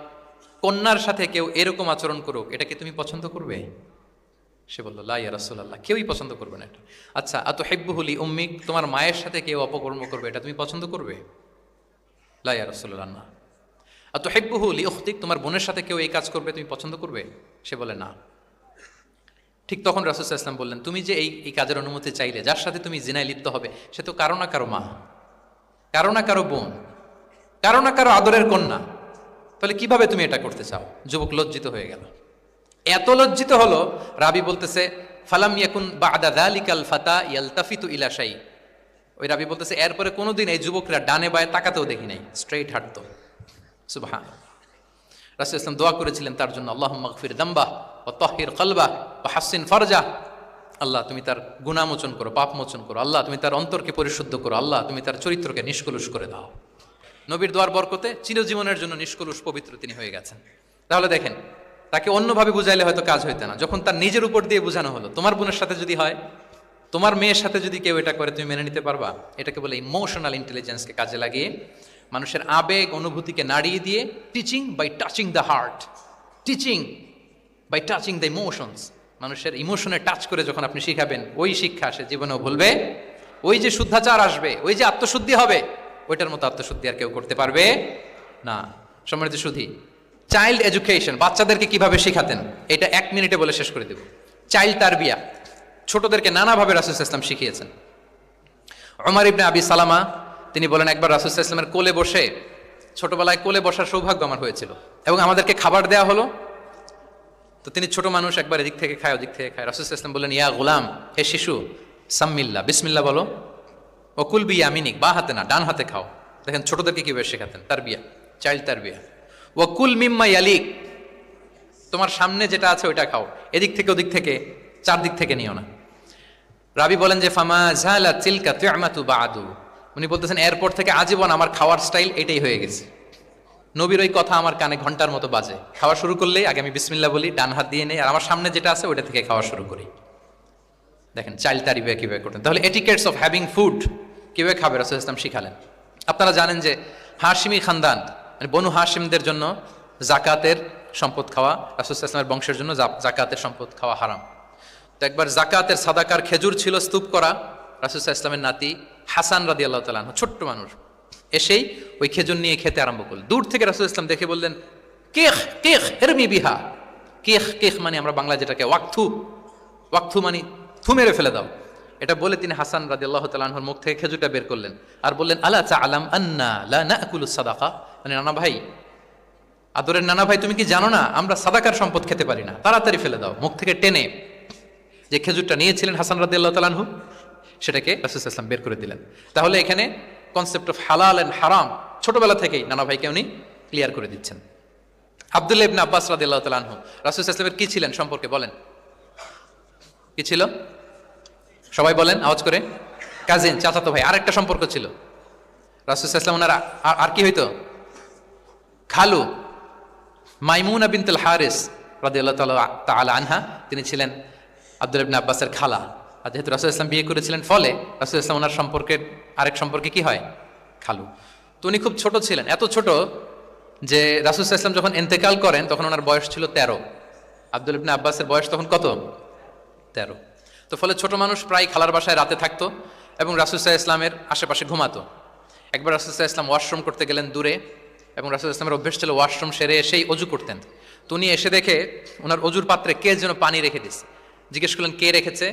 কন্যার সাথে কেউ এরকম আচরণ করুক, এটা কি তুমি পছন্দ করবে? সে বলল, লা ইয়া রাসূলুল্লাহ, কেউই পছন্দ করবে না এটা। আচ্ছা, আতু হিব্বুহু লি উম্মিক, তোমার মায়ের সাথে কেউ অপকর্ম করবে, এটা তুমি পছন্দ করবে? লা ইয়া রাসূলুল্লাহ, না। আতু হিব্বুহু লি উখতিক, তোমার বোনের সাথে কেউ এই কাজ করবে, তুমি পছন্দ করবে? সে বলে, না। ঠিক তখন রাসূল সাল্লাল্লাহু আলাইহি ওয়াসাল্লাম বললেন, তুমি যে এই কাজের অনুমতি চাইলে, যার সাথে তুমি জিনায় লিপ্ত হবে, সে তো কারো না কারো মা, কারো না কারো বোন, কারো না কারো আদরের কন্যা, তাহলে কিভাবে তুমি এটা করতে চাও? যুবক লজ্জিত হয়ে গেল। এত লজ্জিত হলো, রাবি বলতেছে, ফালাম ইয়াকুন বা'দা যালিকাল ফাতা ইয়ালতাফিতু ইলা শাই, ওই রাবি বলতেছে এরপরে কোনোদিন এই যুবকরা ডানে বায়ে তাকাতেও দেখি নাই, স্ট্রেইট হাঁটতো। সুবহানাল্লাহ। রাসূল ইসলাম দোয়া করেছিলেন তার জন্য, আল্লাহুম্মা গফির দামবাহ ওয়া তাহহির কলবাহ ওয়া হাসসিন ফারজাহ, আল্লাহ তুমি তার গুনাহ মোচন করো, পাপ মোচন করো, আল্লাহ তুমি তার অন্তরকে পরিশুদ্ধ করো, আল্লাহ তুমি তার চরিত্রকে নিষ্কলুষ করে দাও। নবীর দোয়ার বরকতে চিরজীবনের জন্য নিষ্কলুষ পবিত্র তিনি হয়ে গেছেন। তাহলে দেখেন, তাকে অন্যভাবে বুঝাইলে হয়তো কাজ হইতে না, যখন তার নিজের উপর দিয়ে বোঝানো হলো, তোমার বোনের সাথে যদি হয়, তোমার মেয়ের সাথে যদি কেউ এটা করে, তুমি মেনে নিতে পারবা? এটাকে বলে ইমোশনাল ইন্টেলিজেন্সকে কাজে লাগিয়ে, মানুষের আবেগ অনুভূতিকে নাড়িয়ে দিয়ে, teaching by touching the heart, teaching by touching the emotions, মানুষের ইমোশনে টাচ করে যখন আপনি শিখাবেন, ওই শিক্ষা সে জীবনেও ভুলবে, ওই যে শুদ্ধাচার আসবে, ওই যে আত্মশুদ্ধি হবে, ওইটার মতো আত্মশুদ্ধি আর কেউ করতে পারবে না। সম্মানিত সুধী, চাইল্ড এডুকেশন, বাচ্চাদেরকে কিভাবে শিখাতেন, এটা 1 মিনিটে বলে শেষ করে দেব। চাইল্ড তারবিয়া, ছোটদেরকে নানাভাবে রাসূল সাল্লাল্লাহু আলাইহি ওয়াসাল্লাম শিখিয়েছেন। ওমর ইবনে আবি সালামা তিনি বলেন, একবার রাসূল সাল্লাল্লাহু আলাইহি ওয়াসাল্লামের কোলে বসে, ছোটবেলায় কোলে বসার সৌভাগ্য আমার হয়েছিল, এবং আমাদেরকে খাবার দেয়া হলো, তো তিনি ছোট মানুষ, একবার এদিক থেকে খায় ওদিক থেকে খায়। রাসূল সাল্লাল্লাহু আলাইহি ওয়াসাল্লাম বললেন, ইয়া গুলাম, হে শিশু, সাম্মিল্লাহ, বিসমিল্লাহ বলো, ও কুল বিয়ামিনিক, বা হাতে না ডান হাতে খাও। দেখেন ছোটদেরকে কিভাবে শেখাতেন, তারবিয়া, চাইল্ড তারবিয়া। ও কুল মিম্মা ইয়ালিক, তোমার সামনে যেটা আছে ওইটা খাও, এদিক থেকে ওদিক থেকে, চারদিক থেকে নিও না। রাবি বলেন যে ফামা জালা তিলকা তু'মাতু বাদু, উনি বলতেছেন এরপর থেকে আজীবন আমার খাওয়ার স্টাইল এটাই হয়ে গেছে। নবীর ওই কথা আমার কানে ঘন্টার মতো বাজে, খাওয়া শুরু করলেই আগে আমি বিসমিল্লাহ বলি, ডান হাত দিয়ে নেই, আর আমার সামনে যেটা আছে ওইটা থেকে খাওয়া শুরু করি। দেখেন চাইল্ড তারবিয়া কিভাবে করতেন। তাহলে এটিকেটস অফ হ্যাভিং ফুড কিভাবে খাবে রাসূল ইসলাম শিখালেন। আপনারা জানেন যে হাশিমি খানদান, মানে বনু হাশিমদের জন্য জাকাতের সম্পদ খাওয়া, রাসূল ইসলামের বংশের জন্য জাকাতের সম্পদ খাওয়া হারাম। তো একবার জাকাতের সাদাকার খেজুর ছিল স্তূপ করা, রাসূল ইসলামের নাতি হাসান রাদিয়াল্লাহু তাআলা আনহু, ছোট্ট মানুষ, এসেই ওই খেজুর নিয়ে খেতে আরম্ভ করল। দূর থেকে রাসূল ইসলাম দেখে বললেন, কেখ কেখ হেরমি বিহা, কেখ কেখ মানে আমরা বাংলা যেটাকে ওয়াক্থু, ওয়াক্থু মানে থু মেরে ফেলে দাও, এটা বলে তিনি হাসান রাদিয়াল্লাহু তাআলা আনহুর মুখ থেকে খেজুরটা বের করলেন, আর বললেন, আলা তা'লাম আন্না লা নাকুলুস সাদাকা, মানে নানা ভাই, আদরের নানা ভাই, তুমি কি জানো না আমরা সাদাকার সম্পদ খেতে পারি না, তাড়াতাড়ি ফেলে দাও। মুখ থেকে টেনে যে খেজুরটা নিয়েছিলেন হাসান রাদিয়াল্লাহু তাআলা আনহু, সেটাকে রাসূল সাল্লাল্লাহু আলাইহি ওয়াসাল্লাম বের করে দিলেন। তাহলে এখানে কনসেপ্ট অফ হালাল এন্ড হারাম ছোটবেলা থেকেই নানা ভাইকে উনি ক্লিয়ার করে দিচ্ছেন। আব্দুল্লাহ ইবনে আব্বাস রাদিয়াল্লাহু তাআলা আনহু রাসূল সাল্লাল্লাহু আলাইহি ওয়াসাল্লামের কি ছিলেন সম্পর্কে বলেন, কি ছিল? সবাই বলেন আওয়াজ করে। কাজিন, চাচাতো ভাই। আরেকটা সম্পর্ক ছিল রাসূল সাল্লাল্লাহু আলাইহি ওয়াসাল্লাম ওনার, আর কি হইতো? খালু মাইমুনা বিনতুল হারিস রাদিয়াল্লাহু তাআলা আনহা, তিনি ছিলেন আব্দুল্লাহ ইবনে আব্বাসের খালা। আর যেহেতু রাসূল সাল্লাল্লাহু আলাইহি ওয়াসাল্লাম বিয়ে করেছিলেন, ফলে রাসূল সাল্লাল্লাহু আলাইহি ওয়াসাল্লাম ওনার সম্পর্কের আরেক সম্পর্কে কি হয়? খালু। তো উনি খুব ছোট ছিলেন, এত ছোট যে রাসূল সাল্লাল্লাহু আলাইহি ওয়াসাল্লাম যখন ইন্তেকাল করেন তখন ওনার বয়স ছিল 13। আব্দুল্লাহ ইবনে আব্বাসের বয়স তখন কত? 13। তো ফলে ছোট মানুষ প্রায় খালার বাসায় রাতে থাকতো এবং রাসূল সাল্লাল্লাহু আলাইহি ওয়াসাল্লামের আশেপাশে ঘুমাতো। একবার রাসূল সাল্লাল্লাহু আলাইহি ওয়াসাল্লাম ওয়াশরুম করতে গেলেন দূরে, এবং রাসূল সাল্লাল্লাহু আলাইহি ওয়াসাল্লামের অভ্যেস ছিল ওয়াশরুম সেরে এসেই অজু করতেন। তো উনি এসে দেখে ওনার অজুর পাত্রে কে যেন পানি রেখে দিচ্ছে। জিজ্ঞেস করলেন কে রেখেছে?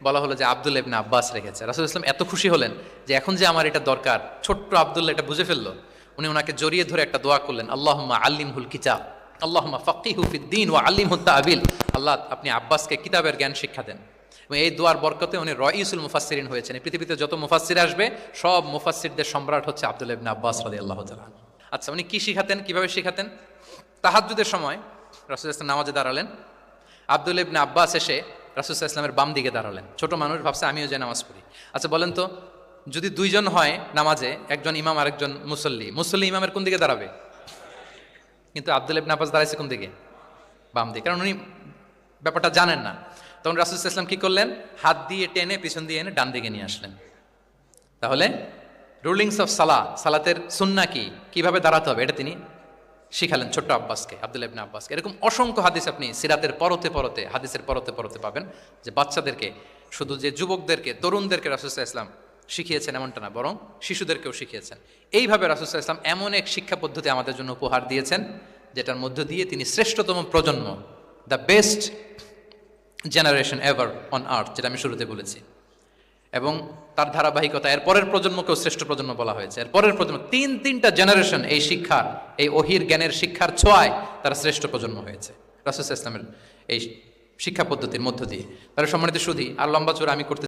বলা হলো যে আব্দুল্লাহ ইবনে আব্বাস রেখেছে। রাসূল সাল্লাল্লাহু আলাইহি ওয়াসাল্লাম এত খুশি হলেন যে এখন যে আমার এটা দরকার, ছোট্ট আব্দুল্লাহ এটা বুঝে ফেললো। উনি ওনাকে জড়িয়ে ধরে একটা দোয়া করলেন, আল্লাহুম্মা আল্লিমহুল কিতাব, আল্লাহুম্মা ফাক্কিহু ফিদ্দীন ওয়া আল্লিমহুত তা'বীল, আল্লাহ আপনি আব্বাসকে কিতাবের জ্ঞান শিক্ষা দেন। এবং এই দোয়ার বরকতে উনি রাইসুল মুফাসসিরিন হয়েছেন। এই পৃথিবীতে যত মুফাসসির আসবে সব মুফাসসিরদের সম্রাট হচ্ছে আব্দুল্লাহ ইবনে আব্বাস রাদিয়াল্লাহু তাআলা। আচ্ছা, উনি কি শিখাতেন, কিভাবে শিখাতেন? তাহাজ্জুদের সময় রাসূল ইসলাম নামাজে দাঁড়ালেন, আব্দুল্লাহ ইবনে আব্বাস এসে রাসূল ইসলামের বাম দিকে দাঁড়ালেন। ছোট মানুষ ভাবছে আমিও যে নামাজ পড়ি। আচ্ছা বলেন তো, যদি দুইজন হয় নামাজে, একজন ইমাম আর একজন মুসল্লি, মুসল্লি ইমামের কোন দিকে দাঁড়াবে? কিন্তু আব্দুল্লাহ ইবনে আব্বাস দাঁড়াইছে কোন দিকে? বাম দিকে, কারণ উনি ব্যাপারটা জানেন না। তখন রাসূল ইসলাম কি করলেন? হাত দিয়ে টেনে পিছন দিয়ে এনে ডান দিকে নিয়ে আসলেন। তাহলে রুলিংস অফ সালাতের সুন্না কি, কিভাবে দাঁড়াতে হবে, এটা তিনি শিখালেন ছোট্ট আব্বাসকে, আব্দুল্লাহ ইবনে আব্বাসকে। এরকম অসংখ্য হাদিস আপনি সিরাতের পরতে পরতে, হাদিসের পরতে পরতে পাবেন, যে বাচ্চাদেরকে, শুধু যে যুবকদেরকে, তরুণদেরকে রাসূল সাল্লাল্লাহু আলাইহি ওয়াসাল্লাম শিখিয়েছেন এমনটা না, বরং শিশুদেরকেও শিখিয়েছেন। এইভাবে রাসূল সাল্লাল্লাহু আলাইহি ওয়াসাল্লাম এমন এক শিক্ষা পদ্ধতি আমাদের জন্য উপহার দিয়েছেন, যেটার মধ্য দিয়ে তিনি শ্রেষ্ঠতম প্রজন্ম, the best generation ever on আর্থ, যেটা আমি শুরুতে বলেছি, এবং তার ধারাবাহিকতা এর পরের প্রজন্মকেও শ্রেষ্ঠ প্রজন্ম বলা হয়েছে। এর পরের প্রজন্ম, তিনটা জেনারেশন এই শিক্ষার, এই ওহির জ্ঞানের শিক্ষার ছোঁয়ায় তারা শ্রেষ্ঠ প্রজন্ম হয়েছে রাসূল সাল্লাল্লাহু আলাইহি ওয়াসাল্লামের এই শিক্ষা পদ্ধতির মধ্য দিয়ে। তাহলে সম্মানিত সুধী, আর লম্বা চূড়া আমি করতে